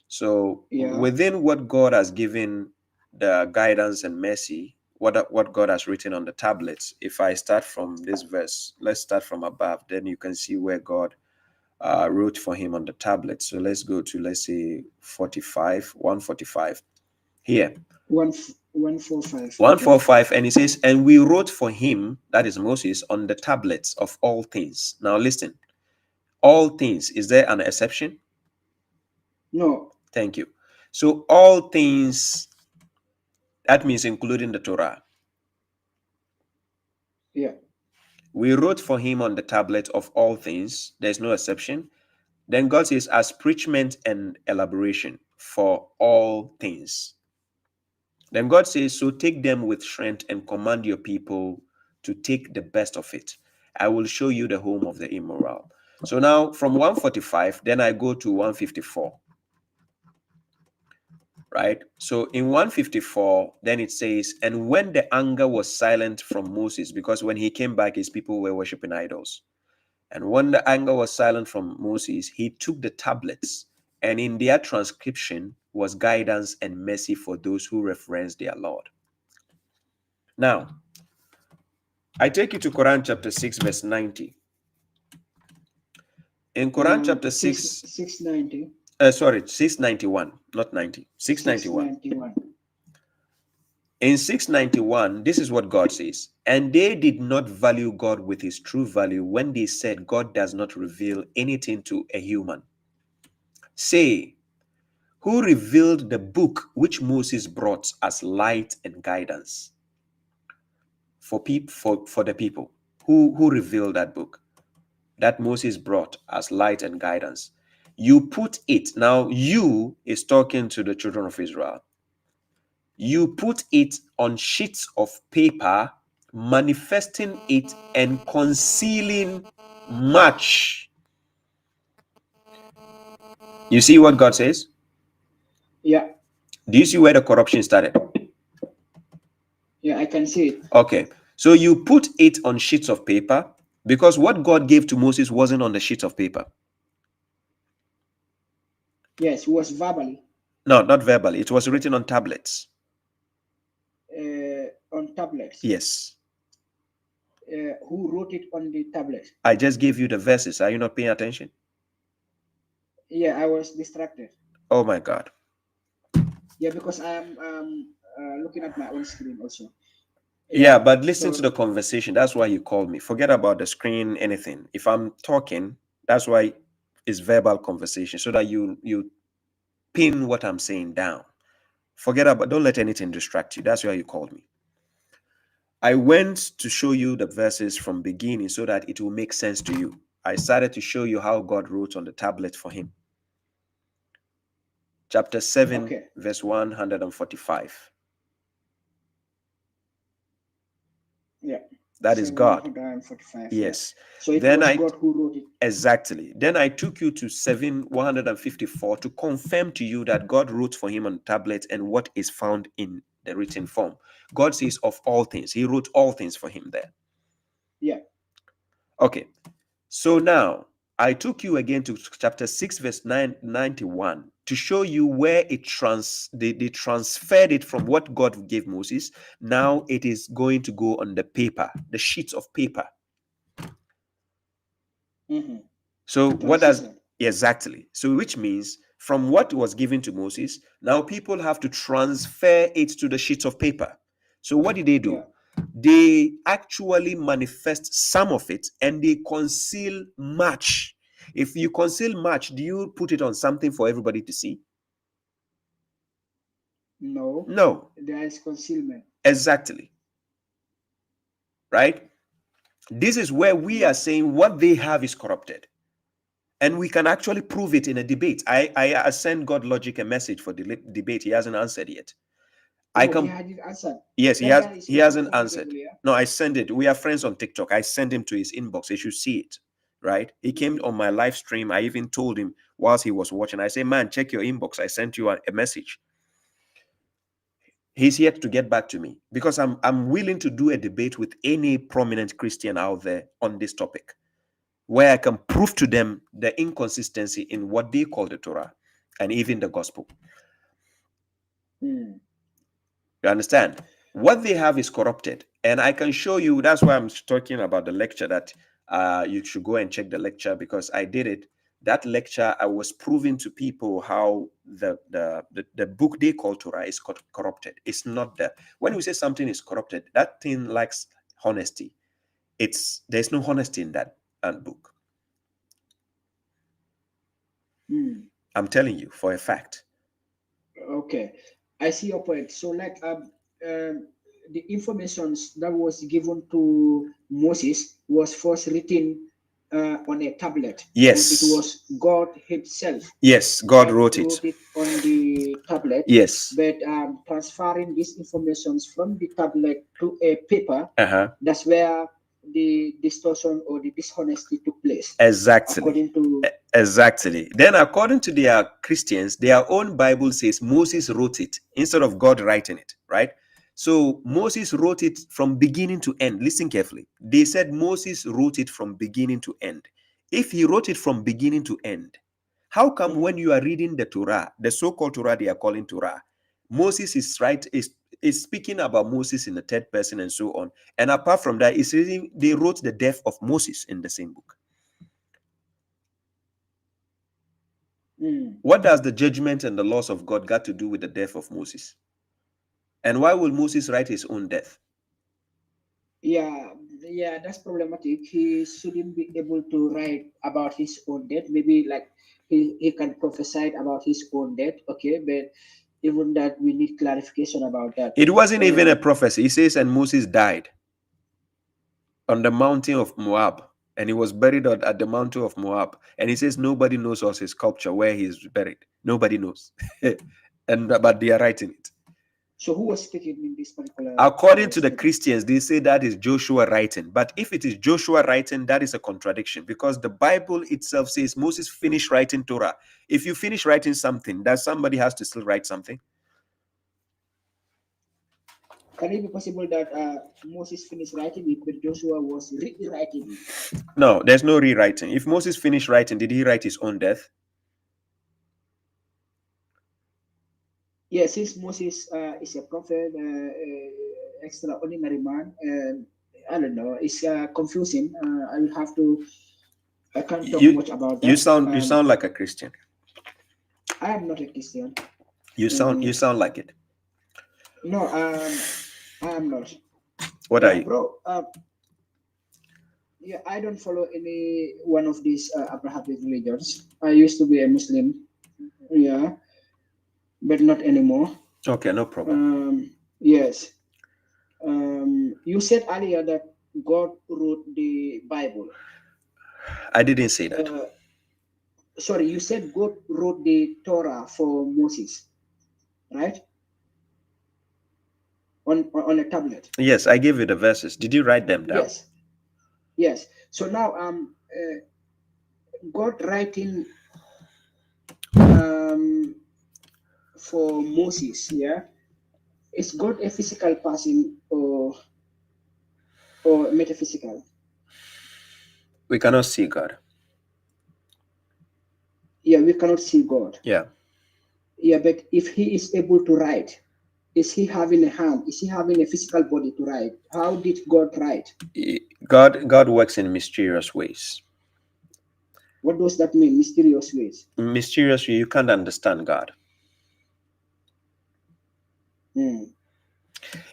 So within what God has given the guidance and mercy, what God has written on the tablets, if I start from this verse, let's start from above, then you can see where God wrote for him on the tablet. So let's go to, let's say, 145 here. 145. 145, and it says, and we wrote for him, that is Moses, on the tablets of all things. Now listen, all things, is there an exception? No. Thank you. So all things, that means including the Torah. Yeah. We wrote for him on the tablet of all things. There's no exception. Then God says, as preachment and elaboration for all things. Then God says, so take them with strength and command your people to take the best of it. I will show you the home of the immoral. So now from 145, then I go to 154. Right? So in 154, then it says, and when the anger was silent from Moses, because when he came back, his people were worshiping idols. And when the anger was silent from Moses, he took the tablets, and in their transcription was guidance and mercy for those who reference their Lord. Now, I take you to Quran chapter 6, verse 90. In Quran chapter 690. 691, not 90. 691. In 691, this is what God says. And they did not value God with his true value when they said God does not reveal anything to a human. Say, who revealed the book which Moses brought as light and guidance for the people? Who revealed that book that Moses brought as light and guidance? You put it, now you is talking to the children of Israel. You put it on sheets of paper, manifesting it and concealing much. You see what God says? Yeah. Do you see where the corruption started? Yeah, I can see it. Okay. So you put it on sheets of paper because what God gave to Moses wasn't on the sheets of paper. Yes, it was verbally. No, not verbally. It was written on tablets. On tablets? Yes. Who wrote it on the tablet? I just gave you the verses. Are you not paying attention? Yeah, I was distracted. Oh my God. Yeah, because I am looking at my own screen also. Yeah, but listen to the conversation. That's why you called me. Forget about the screen, anything. If I'm talking, that's why it's verbal conversation, so that you pin what I'm saying down. Forget about, don't let anything distract you. That's why you called me. I went to show you the verses from beginning so that it will make sense to you. I started to show you how God wrote on the tablet for him. Chapter 7, verse 145. Yeah. That is God. 145. Yes. Yeah. So it then was God who wrote it. Exactly. Then I took you to 154 to confirm to you that God wrote for him on tablets and what is found in the written form. God says of all things. He wrote all things for him there. Yeah. Okay. So now I took you again to chapter 6, verse 91 to show you where they transferred it from what God gave Moses. Now it is going to go on the paper, the sheets of paper. Mm-hmm. So what does exactly? So which means from what was given to Moses, now people have to transfer it to the sheets of paper. So what did they do? Yeah. They actually manifest some of it and they conceal much. If you conceal much, do you put it on something for everybody to see? No. No. There is concealment. Exactly. Right? This is where we are saying what they have is corrupted. And we can actually prove it in a debate. I sent God Logic a message for the debate. He hasn't answered yet. He hadn't answered. Yes, he hasn't answered. No, I sent it. We are friends on TikTok. I sent him to his inbox. He should see it. Right? He came on my live stream. I even told him whilst he was watching. I say, man, check your inbox. I sent you a message. He's yet to get back to me because I'm willing to do a debate with any prominent Christian out there on this topic, where I can prove to them the inconsistency in what they call the Torah and even the gospel. You understand? What they have is corrupted. And I can show you, that's why I'm talking about the lecture that you should go and check the lecture because I did it. That lecture, I was proving to people how the book they call Torah is corrupted. It's not there. When we say something is corrupted, that thing lacks honesty. There's no honesty in that book. I'm telling you for a fact. Okay, I see your point. So like the information that was given to Moses was first written on a tablet. Yes. And it was God himself. Yes, God wrote it on the tablet. Yes. But transferring these informations from the tablet to a paper, that's where the distortion or the dishonesty took place. Exactly. Exactly. Then according to their Christians, their own Bible says Moses wrote it instead of God writing it, right? So Moses wrote it from beginning to end. Listen carefully. They said Moses wrote it from beginning to end. If he wrote it from beginning to end, how come when you are reading the Torah, the so-called Torah they are calling Torah, Moses is speaking about Moses in the third person and so on. And apart from that, it's reading, they wrote the death of Moses in the same book. What does the judgment and the laws of God got to do with the death of Moses? And why will Moses write his own death? Yeah, that's problematic. He shouldn't be able to write about his own death. Maybe like he can prophesy about his own death, okay, but even that we need clarification about that. It wasn't even a prophecy. He says, and Moses died on the mountain of Moab, and he was buried at the mountain of Moab. And he says nobody knows of his sculpture where he is buried. Nobody knows. But they are writing it. So who was speaking in this particular? According to the Christians, they say that is Joshua writing. But if it is Joshua writing, that is a contradiction because the Bible itself says Moses finished writing Torah. If you finish writing something, that somebody has to still write something. Can it be possible that Moses finished writing it, but Joshua was rewriting it? No, there's no rewriting. If Moses finished writing, did he write his own death? Yes, since Moses is a prophet, extraordinary man, I don't know, it's confusing. I will have to. I can't talk much about that. You sound like a Christian. I am not a Christian. You sound like it. No, I am not. What are you, bro? Yeah, I don't follow any one of these Abrahamic religions. I used to be a Muslim. Yeah. But not anymore. Okay, no problem. Yes. You said earlier that God wrote the Bible. I didn't say that. Sorry, you said God wrote the Torah for Moses, right? On a tablet. Yes, I gave you the verses. Did you write them down? Yes. Yes. So now God writing for Moses, yeah. Is God a physical person or metaphysical? We cannot see God. Yeah, we cannot see God. Yeah. Yeah, but if he is able to write, is he having a hand? Is he having a physical body to write? How did God write? God works in mysterious ways. What does that mean, mysterious ways? Mysterious way, you can't understand God.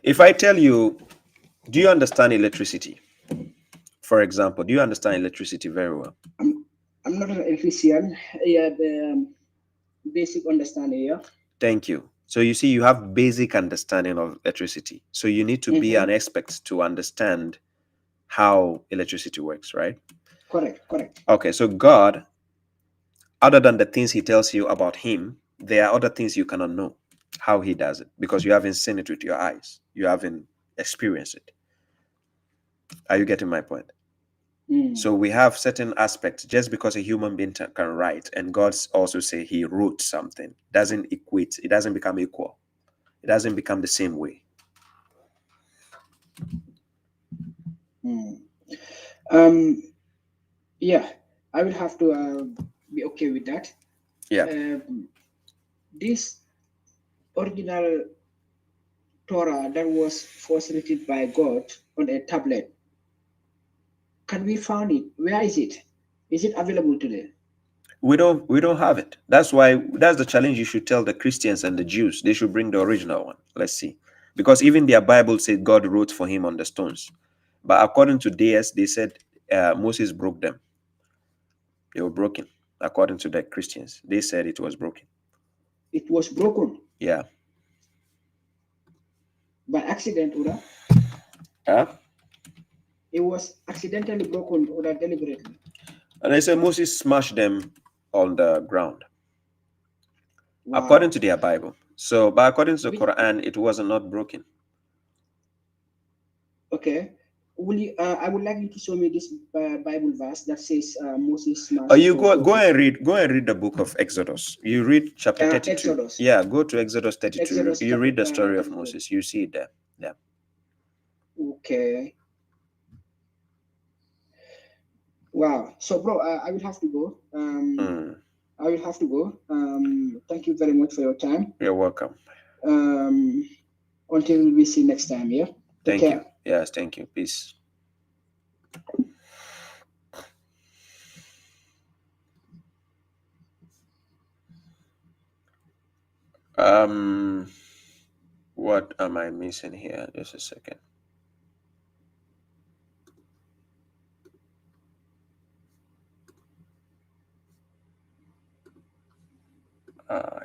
If I tell you, do you understand electricity? For example, do you understand electricity very well? I'm not an electrician. Yeah, the basic understanding, yeah. Thank you. So you see, you have basic understanding of electricity. So you need to be an expert to understand how electricity works, right? Correct. Okay, so God, other than the things he tells you about him, there are other things you cannot know how he does it because you haven't seen it with your eyes. You haven't experienced it. Are you getting my point? So we have certain aspects. Just because a human being can write, and God also say he wrote something, doesn't equate. It doesn't become equal. It doesn't become the same way. Yeah, I will have to be okay with that. Yeah. This original Torah that was first written by God on a tablet, can we find it? Where is it? Is it available today? We don't have it. That's the challenge you should tell the Christians and the Jews. They should bring the original one. Let's see. Because even their Bible said God wrote for him on the stones. But according to theirs, they said Moses broke them. They were broken. According to the Christians, they said it was broken. It was broken? Yeah. By accident, Uda? Huh? It was accidentally broken or deliberately? And they said Moses smashed them on the ground. Wow. According to their Bible. So, but according to the Quran, it was not broken. Okay. I would like you to show me this Bible verse that says Moses smashed. Oh, you go and read the book of Exodus. You read chapter 32. Exodus. Yeah, go to Exodus 32. Exodus you read the story of Moses. You see it there. Yeah. Okay. Wow. So, bro, I will have to go. I will have to go. Thank you very much for your time. You're welcome. Until we see next time. Yeah. Thank you. Yes, thank you. Peace. What am I missing here? Just a second.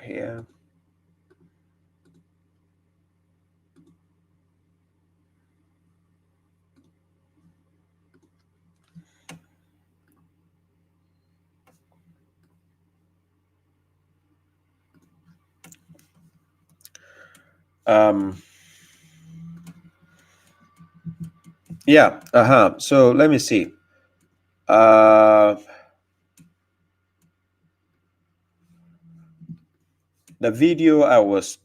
Here. Yeah. So let me see. The video I was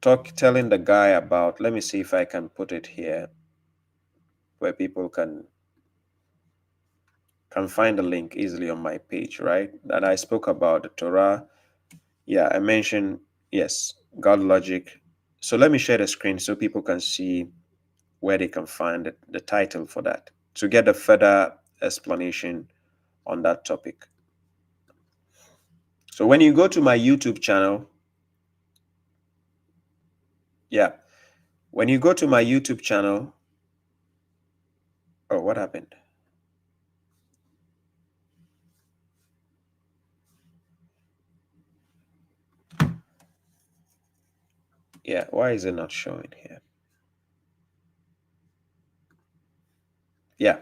telling the guy about, let me see if I can put it here where people can find the link easily on my page, right? And I spoke about the Torah. Yeah, I mentioned, yes, God logic. So let me share the screen so people can see where they can find the title for that to get a further explanation on that topic. So when you go to my YouTube channel, yeah, when you go to my YouTube channel, oh, what happened? Yeah, why is it not showing here? Yeah.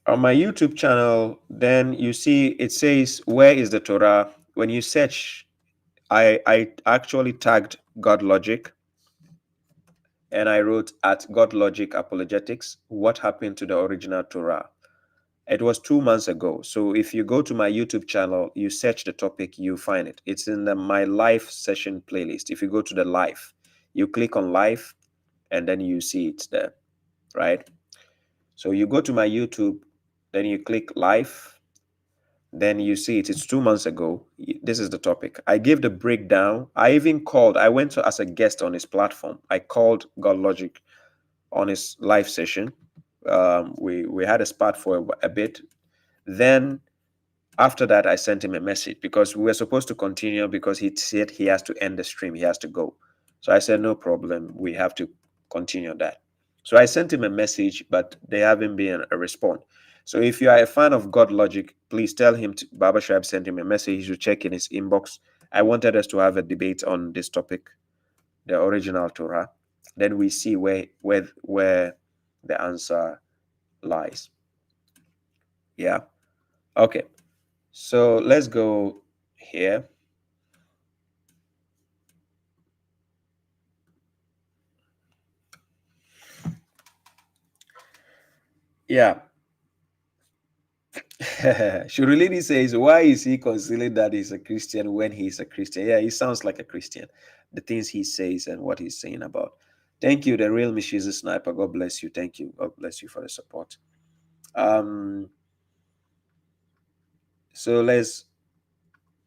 On my YouTube channel, then you see it says, where is the Torah? When you search, I actually tagged God Logic and I wrote at God Logic Apologetics, what happened to the original Torah? It was 2 months ago. So if you go to my YouTube channel, you search the topic, you find it. It's in my live session playlist. If you go to the live, you click on live and then you see it there, right? So you go to my YouTube, then you click live, then you see it. It's 2 months ago. This is the topic. I gave the breakdown. I even called, I went to, as a guest on his platform. I called God Logic on his live session. We had a spot for a bit. Then after that, I sent him a message because we were supposed to continue because he said he has to end the stream. He has to go. So I said, no problem. We have to continue that. So I sent him a message, but there haven't been a response. So if you are a fan of God Logic, please tell him Baba Shuaib sent him a message. He should check in his inbox. I wanted us to have a debate on this topic, the original Torah. Then we see where the answer lies. Yeah. Okay. So let's go here. Yeah. Shurulini says, why is he concealing that he's a Christian when he's a Christian? Yeah, he sounds like a Christian. The things he says and what he's saying about. Thank you, the real Mishizu Sniper. God bless you. Thank you. God bless you for the support. So let's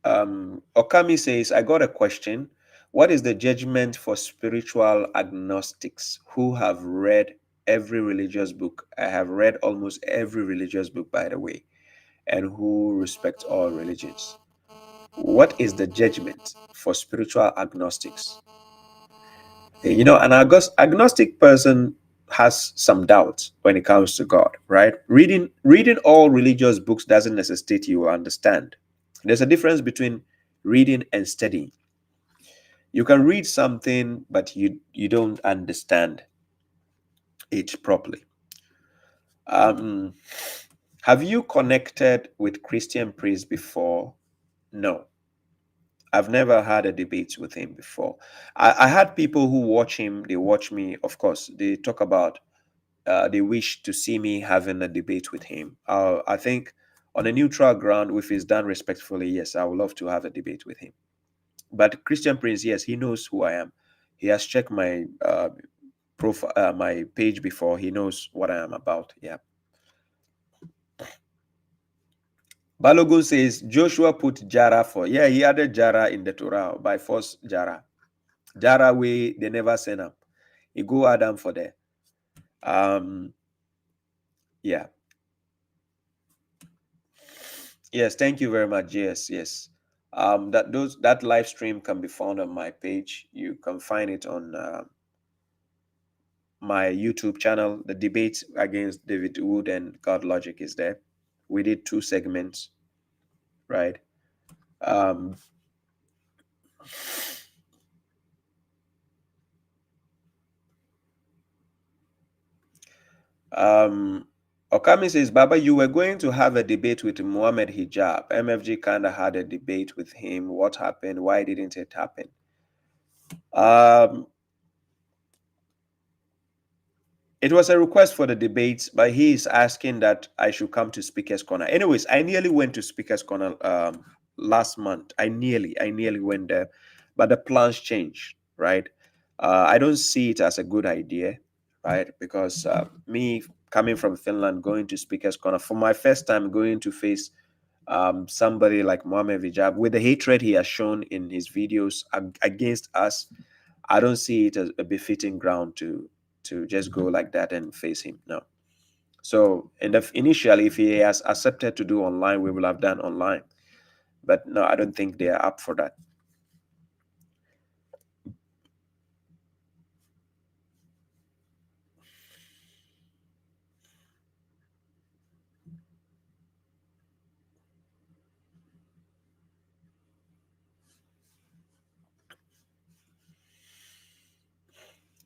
Okami says, I got a question. What is the judgment for spiritual agnostics who have read every religious book? I have read almost every religious book, by the way, and who respect all religions. What is the judgment for spiritual agnostics? You know, an agnostic person has some doubts when it comes to God, right? Reading all religious books doesn't necessitate you understand. There's a difference between reading and studying. You can read something, but you don't understand it properly. Have you connected with Christian priests before? No. I've never had a debate with him before. I had people who watch him, they watch me, of course, they talk about, they wish to see me having a debate with him. I think on a neutral ground, if it's done respectfully, yes, I would love to have a debate with him. But Christian Prince, yes, he knows who I am. He has checked my profile, my page before. He knows what I am about. Yeah. Balogun says Joshua put Jara for. Yeah, he added Jara in the Torah by force. Jara way they never send up. You go Adam for there. Yeah. Yes, thank you very much. Yes. That live stream can be found on my page. You can find it on my YouTube channel. The debate against David Wood and God Logic is there. We did 2 segments, right? Okami says, Baba, you were going to have a debate with Muhammad Hijab. MFG kind of had a debate with him. What happened? Why didn't it happen? It was a request for the debates, but he is asking that I should come to Speaker's Corner. Anyways, I nearly went to Speaker's Corner last month. I nearly went there, but the plans changed, right? I don't see it as a good idea, right? Because me coming from Finland, going to Speaker's Corner for my first time, going to face somebody like Mohammed Vijab with the hatred he has shown in his videos against us, I don't see it as a befitting ground to just go like that and face him. No. So, initially, if he has accepted to do online, we will have done online. But no, I don't think they are up for that.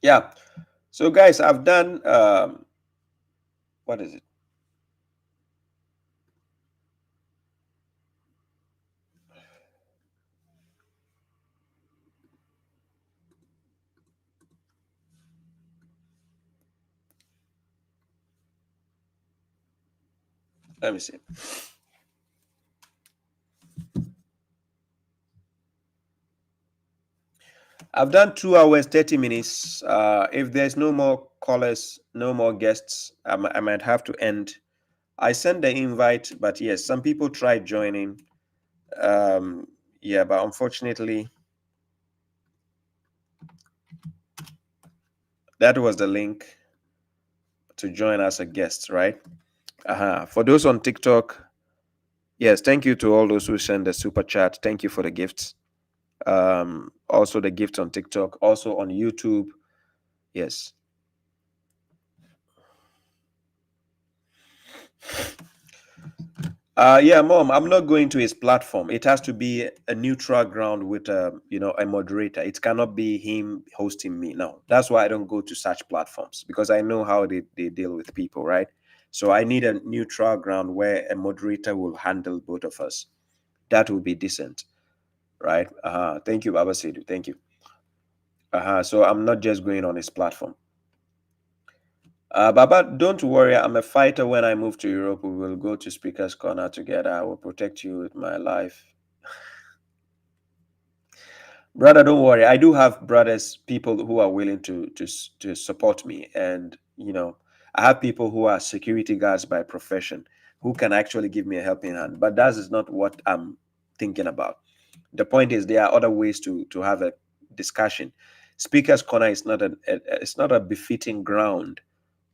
Yeah. So guys, I've done what is it? Let me see. I've done 2 hours, 30 minutes. If there's no more callers, no more guests, I might have to end. I sent the invite, but yes, some people tried joining. Yeah, but unfortunately, that was the link to join as a guest, right? For those on TikTok, yes, thank you to all those who sent the super chat. Thank you for the gifts. Also the gifts on TikTok, also on YouTube. Yes. Yeah, Mom, I'm not going to his platform. It has to be a neutral ground with a moderator. It cannot be him hosting me. No, that's why I don't go to such platforms, because I know how they deal with people, right? So I need a neutral ground where a moderator will handle both of us. That will be decent, right? Thank you, Baba Sidhu. Thank you. So I'm not just going on his platform. Baba, don't worry. I'm a fighter. When I move to Europe, we will go to Speaker's Corner together. I will protect you with my life. Brother, don't worry. I do have brothers, people who are willing to support me. And, I have people who are security guards by profession who can actually give me a helping hand. But that is not what I'm thinking about. The point is there are other ways to have a discussion. Speaker's Corner is it's not a befitting ground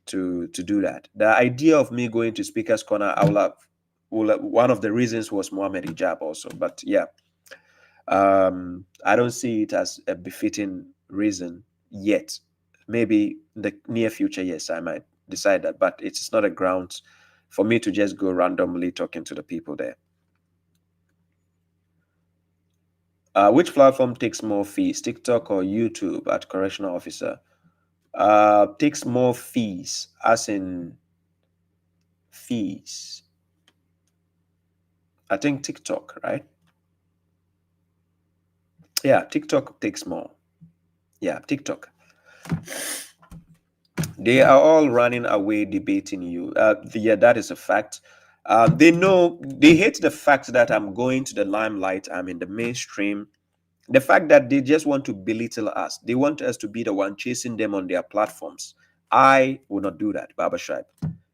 to do that. The idea of me going to Speaker's Corner, one of the reasons was Mohammed Hijab also. But yeah, I don't see it as a befitting reason yet. Maybe in the near future, yes, I might decide that, but it's not a ground for me to just go randomly talking to the people there. Which platform takes more fees, TikTok or YouTube at correctional officer? Takes more fees, as in fees. I think TikTok, right? Yeah, TikTok takes more. Yeah, TikTok. They are all running away debating you. Yeah, that is a fact. They hate the fact that I'm going to the limelight, I'm in the mainstream. The fact that they just want to belittle us. They want us to be the one chasing them on their platforms. I will not do that, Baba Shuaib.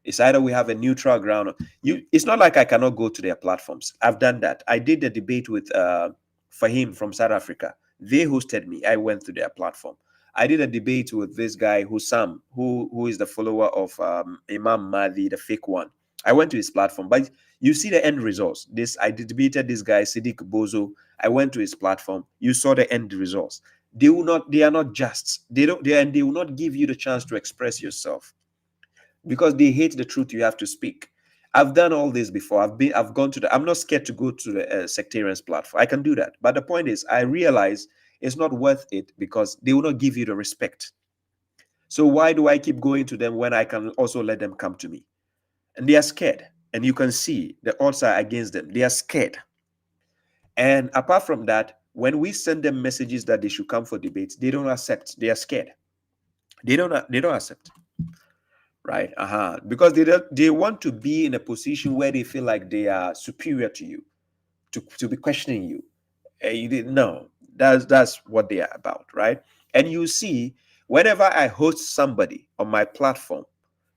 It's either we have a neutral ground. It's not like I cannot go to their platforms. I've done that. I did a debate with Fahim from South Africa. They hosted me. I went to their platform. I did a debate with this guy, Hussam, who is the follower of Imam Mahdi, the fake one. I went to his platform, but you see the end results. I debated this guy, Siddiq Bozo. I went to his platform. You saw the end results. They are not just. They will not give you the chance to express yourself because they hate the truth you have to speak. I've done all this before. I've gone to I'm not scared to go to the Sectarian's platform. I can do that. But the point is, I realize it's not worth it because they will not give you the respect. So why do I keep going to them when I can also let them come to me? And they are scared. And you can see the odds are against them. They are scared. And apart from that, when we send them messages that they should come for debates, they don't accept. They are scared. They don't accept. Right? Because they want to be in a position where they feel like they are superior to you, to be questioning you. You didn't know. That's what they are about, right? And you see, whenever I host somebody on my platform,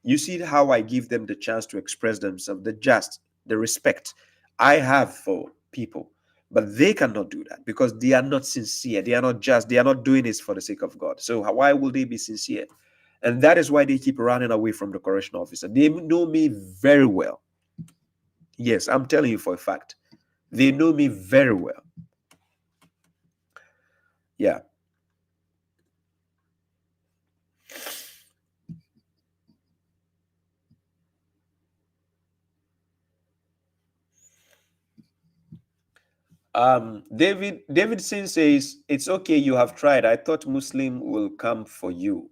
you see how I give them the chance to express themselves, the respect I have for people. But they cannot do that because they are not sincere. They are not just. They are not doing this for the sake of God. So why will they be sincere? And that is why they keep running away from the correctional officer. They know me very well. Yes, I'm telling you for a fact. They know me very well. Yeah. Davidson says, it's okay, you have tried. I thought Muslim will come for you.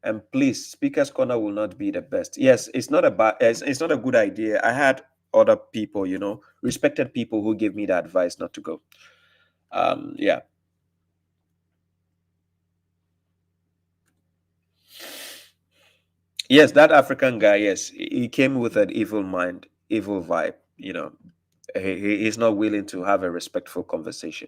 And please, Speaker's Corner will not be the best. Yes, it's not a it's not a good idea. I had other people, respected people who gave me the advice not to go. Yeah. Yes, that African guy, yes, he came with an evil mind, evil vibe, he's not willing to have a respectful conversation.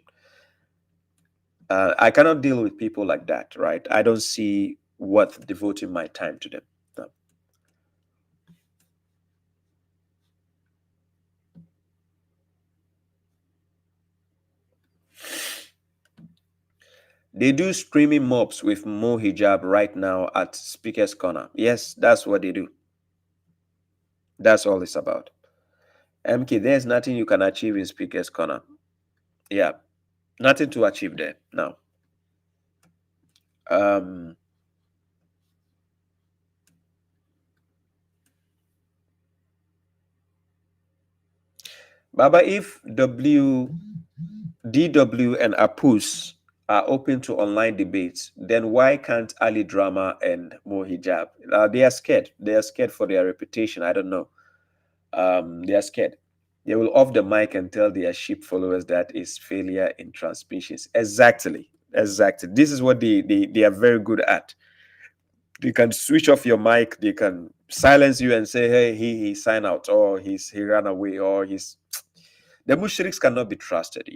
I cannot deal with people like that, right? I don't see worth devoting my time to them. No. They do streaming mobs with Mo Hijab right now at Speaker's Corner. Yes, that's what they do. That's all it's about. MK, there's nothing you can achieve in Speaker's Corner. Yeah, nothing to achieve there now. Baba, if DW and Apus are open to online debates, then why can't Ali Drama and Mo Hijab? They are scared. They are scared for their reputation. I don't know. They are scared. They will off the mic and tell their sheep followers that is failure in transmissions. Exactly. This is what they are very good at. They can switch off your mic. They can silence you and say, "Hey, he signed out, or he ran away, or he's." The mushriks cannot be trusted,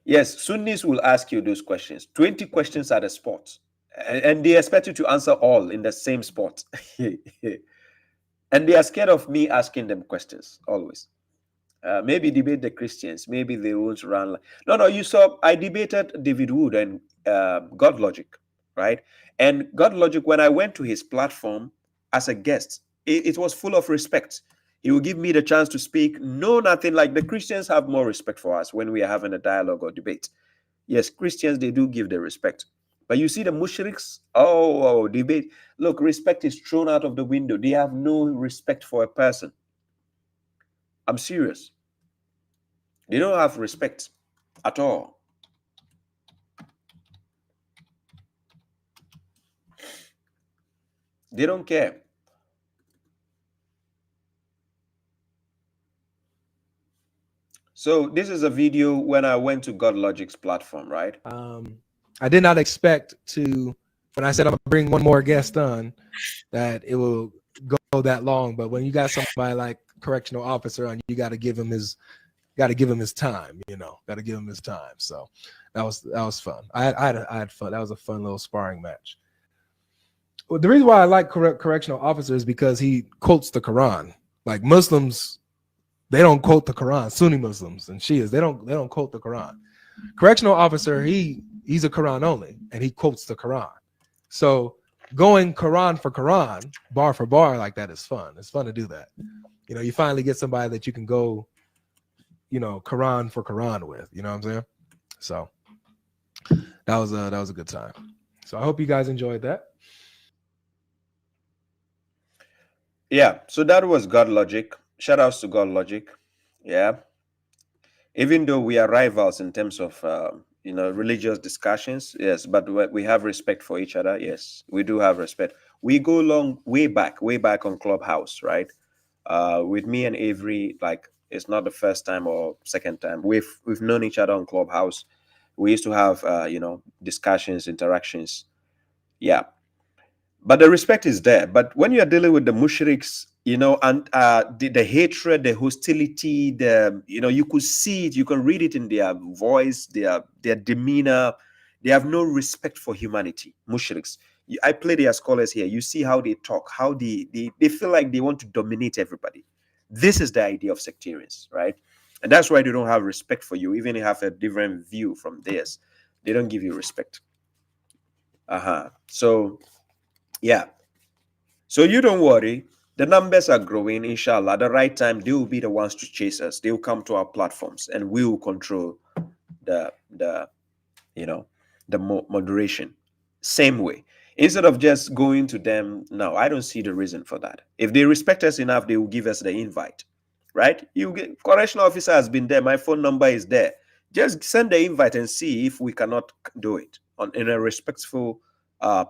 Yes, Sunnis will ask you those questions. 20 questions at a spot. And they expect you to answer all in the same spot. And they are scared of me asking them questions, always. Maybe debate the Christians. Maybe they won't run. No, you saw, I debated David Wood and God Logic, right? And God Logic, when I went to his platform as a guest, it was full of respect. He will give me the chance to speak. No, nothing like the Christians have more respect for us when we are having a dialogue or debate. Yes, Christians, they do give the respect. But you see the mushriks, debate. Look, respect is thrown out of the window. They have no respect for a person. I'm serious. They don't have respect at all. They don't care. So this is a video when I went to God Logic's platform, right? I did not expect to, when I said I'm gonna bring one more guest on, that it will go that long. But when you got somebody like correctional officer on, you got to give him his time. Got to give him his time. So that was fun. I had fun. That was a fun little sparring match. Well, the reason why I like correctional officer is because he quotes the Quran. Like Muslims, they don't quote the Quran. Sunni Muslims and Shias, they don't quote the Quran. Correctional officer, he's a Quran only, and he quotes the Quran. So going Quran for Quran, bar for bar like that is fun. It's fun to do that. You finally get somebody that you can go, Quran for Quran with. You know what I'm saying? So that was a good time. So I hope you guys enjoyed that. Yeah, so that was God Logic. Shout outs to God Logic. Yeah. Even though we are rivals in terms of religious discussions, yes, but we have respect for each other. Yes, we do have respect. We go way back on Clubhouse, right? With me and Avery, like it's not the first time or second time. We've known each other on Clubhouse. We used to have discussions, interactions. Yeah. But the respect is there. But when you are dealing with the mushriks, and the hatred, the hostility, you could see it, you can read it in their voice, their demeanor. They have no respect for humanity. Mushriks. I play their scholars here. You see how they talk, how they feel like they want to dominate everybody. This is the idea of sectarians, right? And that's why they don't have respect for you, even if you have a different view from theirs. They don't give you respect. So yeah. So you don't worry. The numbers are growing, inshallah. At the right time, they will be the ones to chase us. They will come to our platforms and we will control the moderation. Same way. Instead of just going to them, no, I don't see the reason for that. If they respect us enough, they will give us the invite, right? You get correctional officer has been there. My phone number is there. Just send the invite and see if we cannot do it in a respectful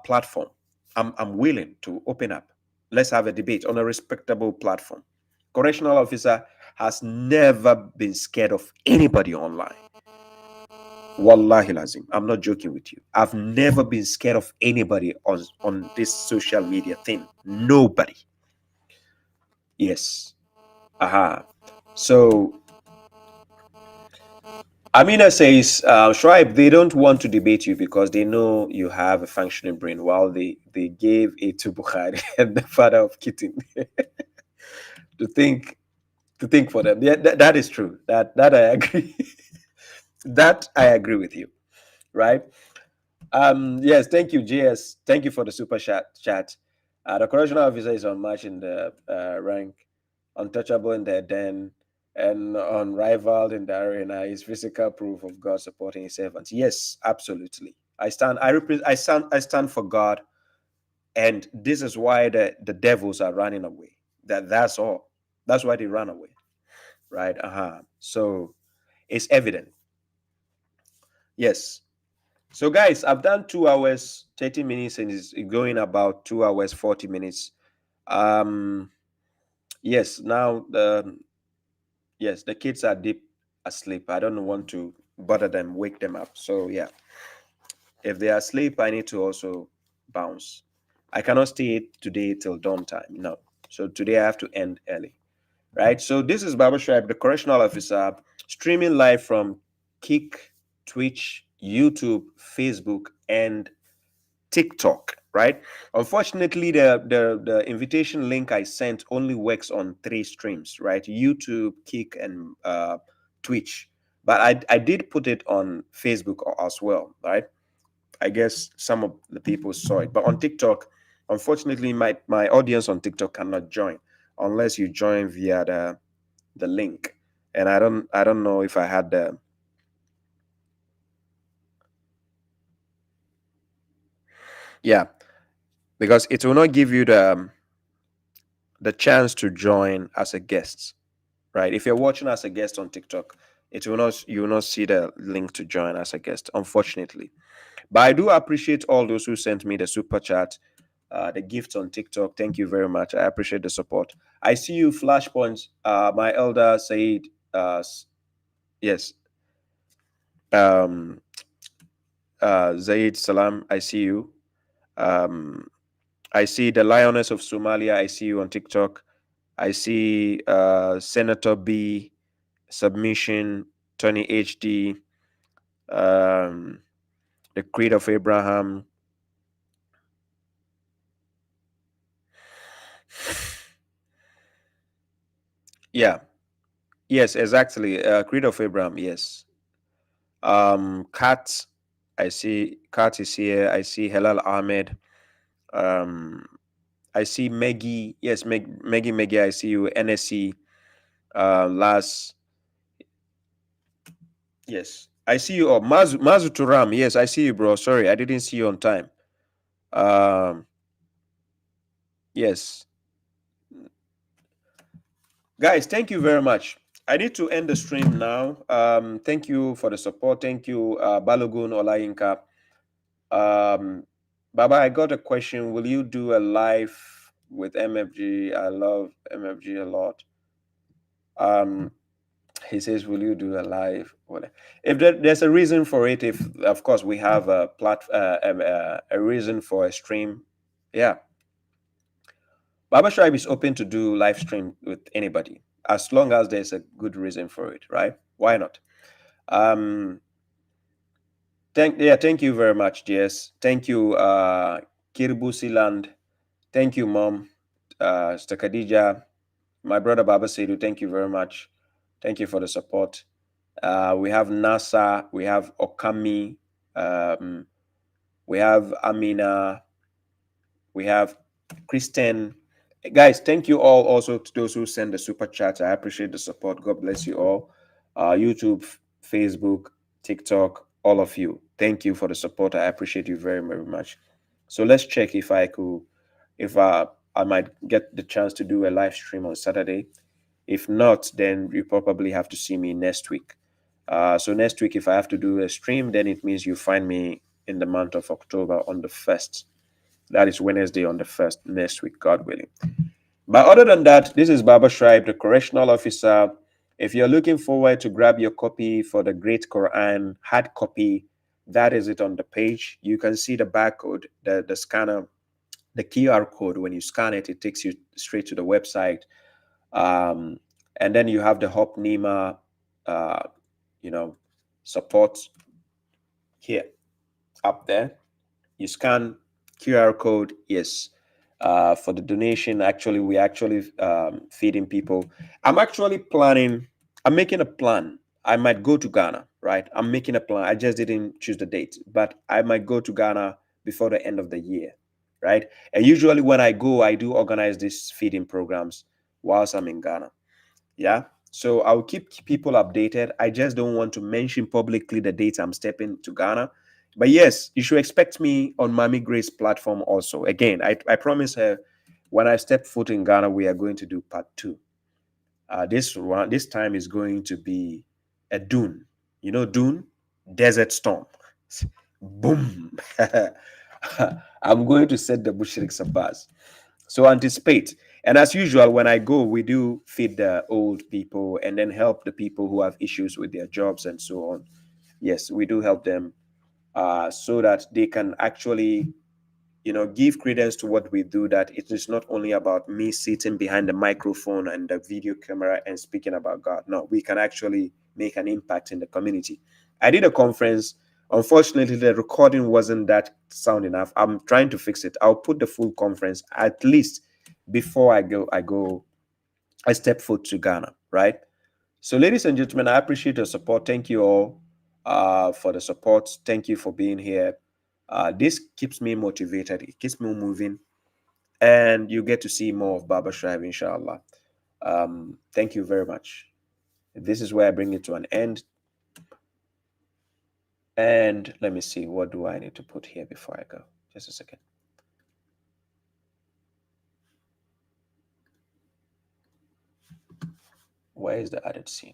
platform. I'm willing to open up. Let's have a debate on a respectable platform. Correctional officer has never been scared of anybody online. Wallahi lazim, I'm not joking with you. I've never been scared of anybody on this social media thing. Nobody. Yes. Aha. So Amina says, Shuaib, they don't want to debate you because they know you have a functioning brain, while they gave it to Bukhari and the father of Kitten to think for them. Yeah, that is true. That I agree. That I agree with you. Right? Yes, thank you, JS. Thank you for the super chat. The correctional officer is unmatched in the rank, untouchable in the den, and unrivaled in the arena. Is physical proof of God supporting his servants. Yes, absolutely. I stand for God, and this is why the devils are running away. That's all. That's why they run away. Right? So it's evident. Yes. So guys, I've done 2 hours, 30 minutes, and it's going about 2 hours, 40 minutes. Yes, now the kids are deep asleep. I don't want to bother them, wake them up. So yeah, if they are asleep, I need to also bounce. I cannot stay today till dawn time. No. So today I have to end early. Right? So this is Baba Shuaib, the correctional officer, streaming live from Kick, Twitch, YouTube, Facebook, and TikTok. Right? Unfortunately, the invitation link I sent only works on 3 streams. Right? YouTube, Kick, and Twitch. But I did put it on Facebook as well. Right? I guess some of the people saw it, but on TikTok, unfortunately, my audience on TikTok cannot join unless you join via the link. And I don't know if I had the because it will not give you the chance to join as a guest, right? If you're watching as a guest on TikTok, you will not see the link to join as a guest, unfortunately. But I do appreciate all those who sent me the super chat, the gifts on TikTok. Thank you very much. I appreciate the support. I see you, Flashpoints. My elder Said, yes. Zaid Salam, I see you. I see the Lioness of Somalia. I see you on TikTok. I see Senator B, Submission, Tony HD, the Creed of Abraham. Yeah. Yes, exactly. Creed of Abraham, yes. Kat, I see Kat is here. I see Helal Ahmed. I see Maggie. Yes, Maggie, I see you. NSC. Last. Yes. I see you. Oh, Mazu Turam. Yes, I see you, bro. Sorry, I didn't see you on time. Yes. Guys, thank you very much. I need to end the stream now. Thank you for the support. Thank you, Balogun Olayinka. Baba, I got a question. Will you do a live with MFG? I love MFG a lot. He says, will you do a live? If there's a reason for it, if of course we have a reason for a stream, yeah. Baba Shuaib is open to do live stream with anybody as long as there's a good reason for it, right? Why not? Thank you very much, JS. Thank you, Kirbusiland. Thank you, Mom. Sister Khadija, my brother Baba Seidu, thank you very much. Thank you for the support. We have NASA, we have Okami, we have Amina, we have Kristen. Guys, thank you all also to those who send the super chat. I appreciate the support. God bless you all. YouTube, Facebook, TikTok, all of you. Thank you for the support. I appreciate you very, very much. So let's check if I might get the chance to do a live stream on Saturday. If not, then you probably have to see me next week. So next week, if I have to do a stream, then it means you find me in the month of October on the 1st. That is Wednesday on the 1st, next week, God willing. But other than that, this is Baba Shuaib, the correctional officer. If you're looking forward to grab your copy for the Great Quran, hard copy, that is it on the page. You can see the barcode, the scanner, the QR code. When you scan it, it takes you straight to the website. And then you have the Hop Nima, support here, up there. You scan QR code, yes. For the donation, actually, we actually feeding people. I'm making a plan. I might go to Ghana, right? I'm making a plan. I just didn't choose the date, but I might go to Ghana before the end of the year, right? And usually when I go, I do organize these feeding programs whilst I'm in Ghana. Yeah. So I'll keep people updated. I just don't want to mention publicly the date I'm stepping to Ghana. But yes, you should expect me on Mami Grace platform also. Again, I promise her when I step foot in Ghana, we are going to do part 2. This time is going to be a dune. You know dune? Desert storm. Boom. I'm going to set the Bushriks abuzz. So anticipate. And as usual, when I go, we do feed the old people and then help the people who have issues with their jobs and so on. Yes, we do help them so that they can actually, give credence to what we do, that it is not only about me sitting behind the microphone and the video camera and speaking about God. No, we can actually make an impact in the community. I did a conference. Unfortunately, the recording wasn't that sound enough. I'm trying to fix it. I'll put the full conference at least before I step foot to Ghana, right? So ladies and gentlemen, I appreciate your support. Thank you all for the support. Thank you for being here. This keeps me motivated. It keeps me moving. And you get to see more of Baba Shuaib, inshallah. Thank you very much. This is where I bring it to an end. And let me see, what do I need to put here before I go? Just a second. Where is the added scene?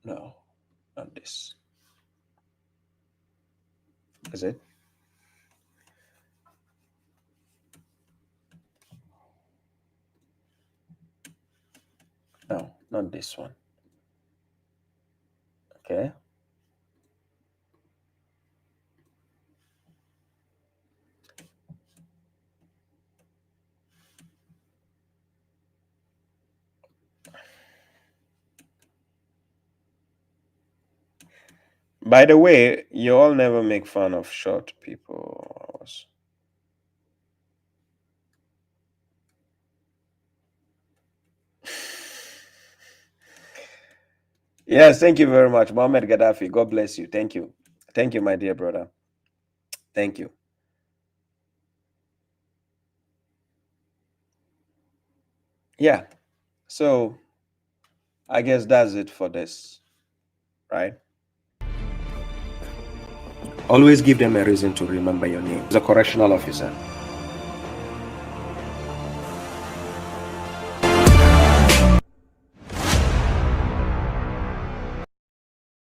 No, not this. Is it? No, not this one. Okay. By the way, you all never make fun of short people. Yes, thank you very much, Mohammed Gaddafi. God bless you. Thank you. Thank you, my dear brother. Thank you. Yeah. So I guess that's it for this, right? Always give them a reason to remember your name. As a correctional officer,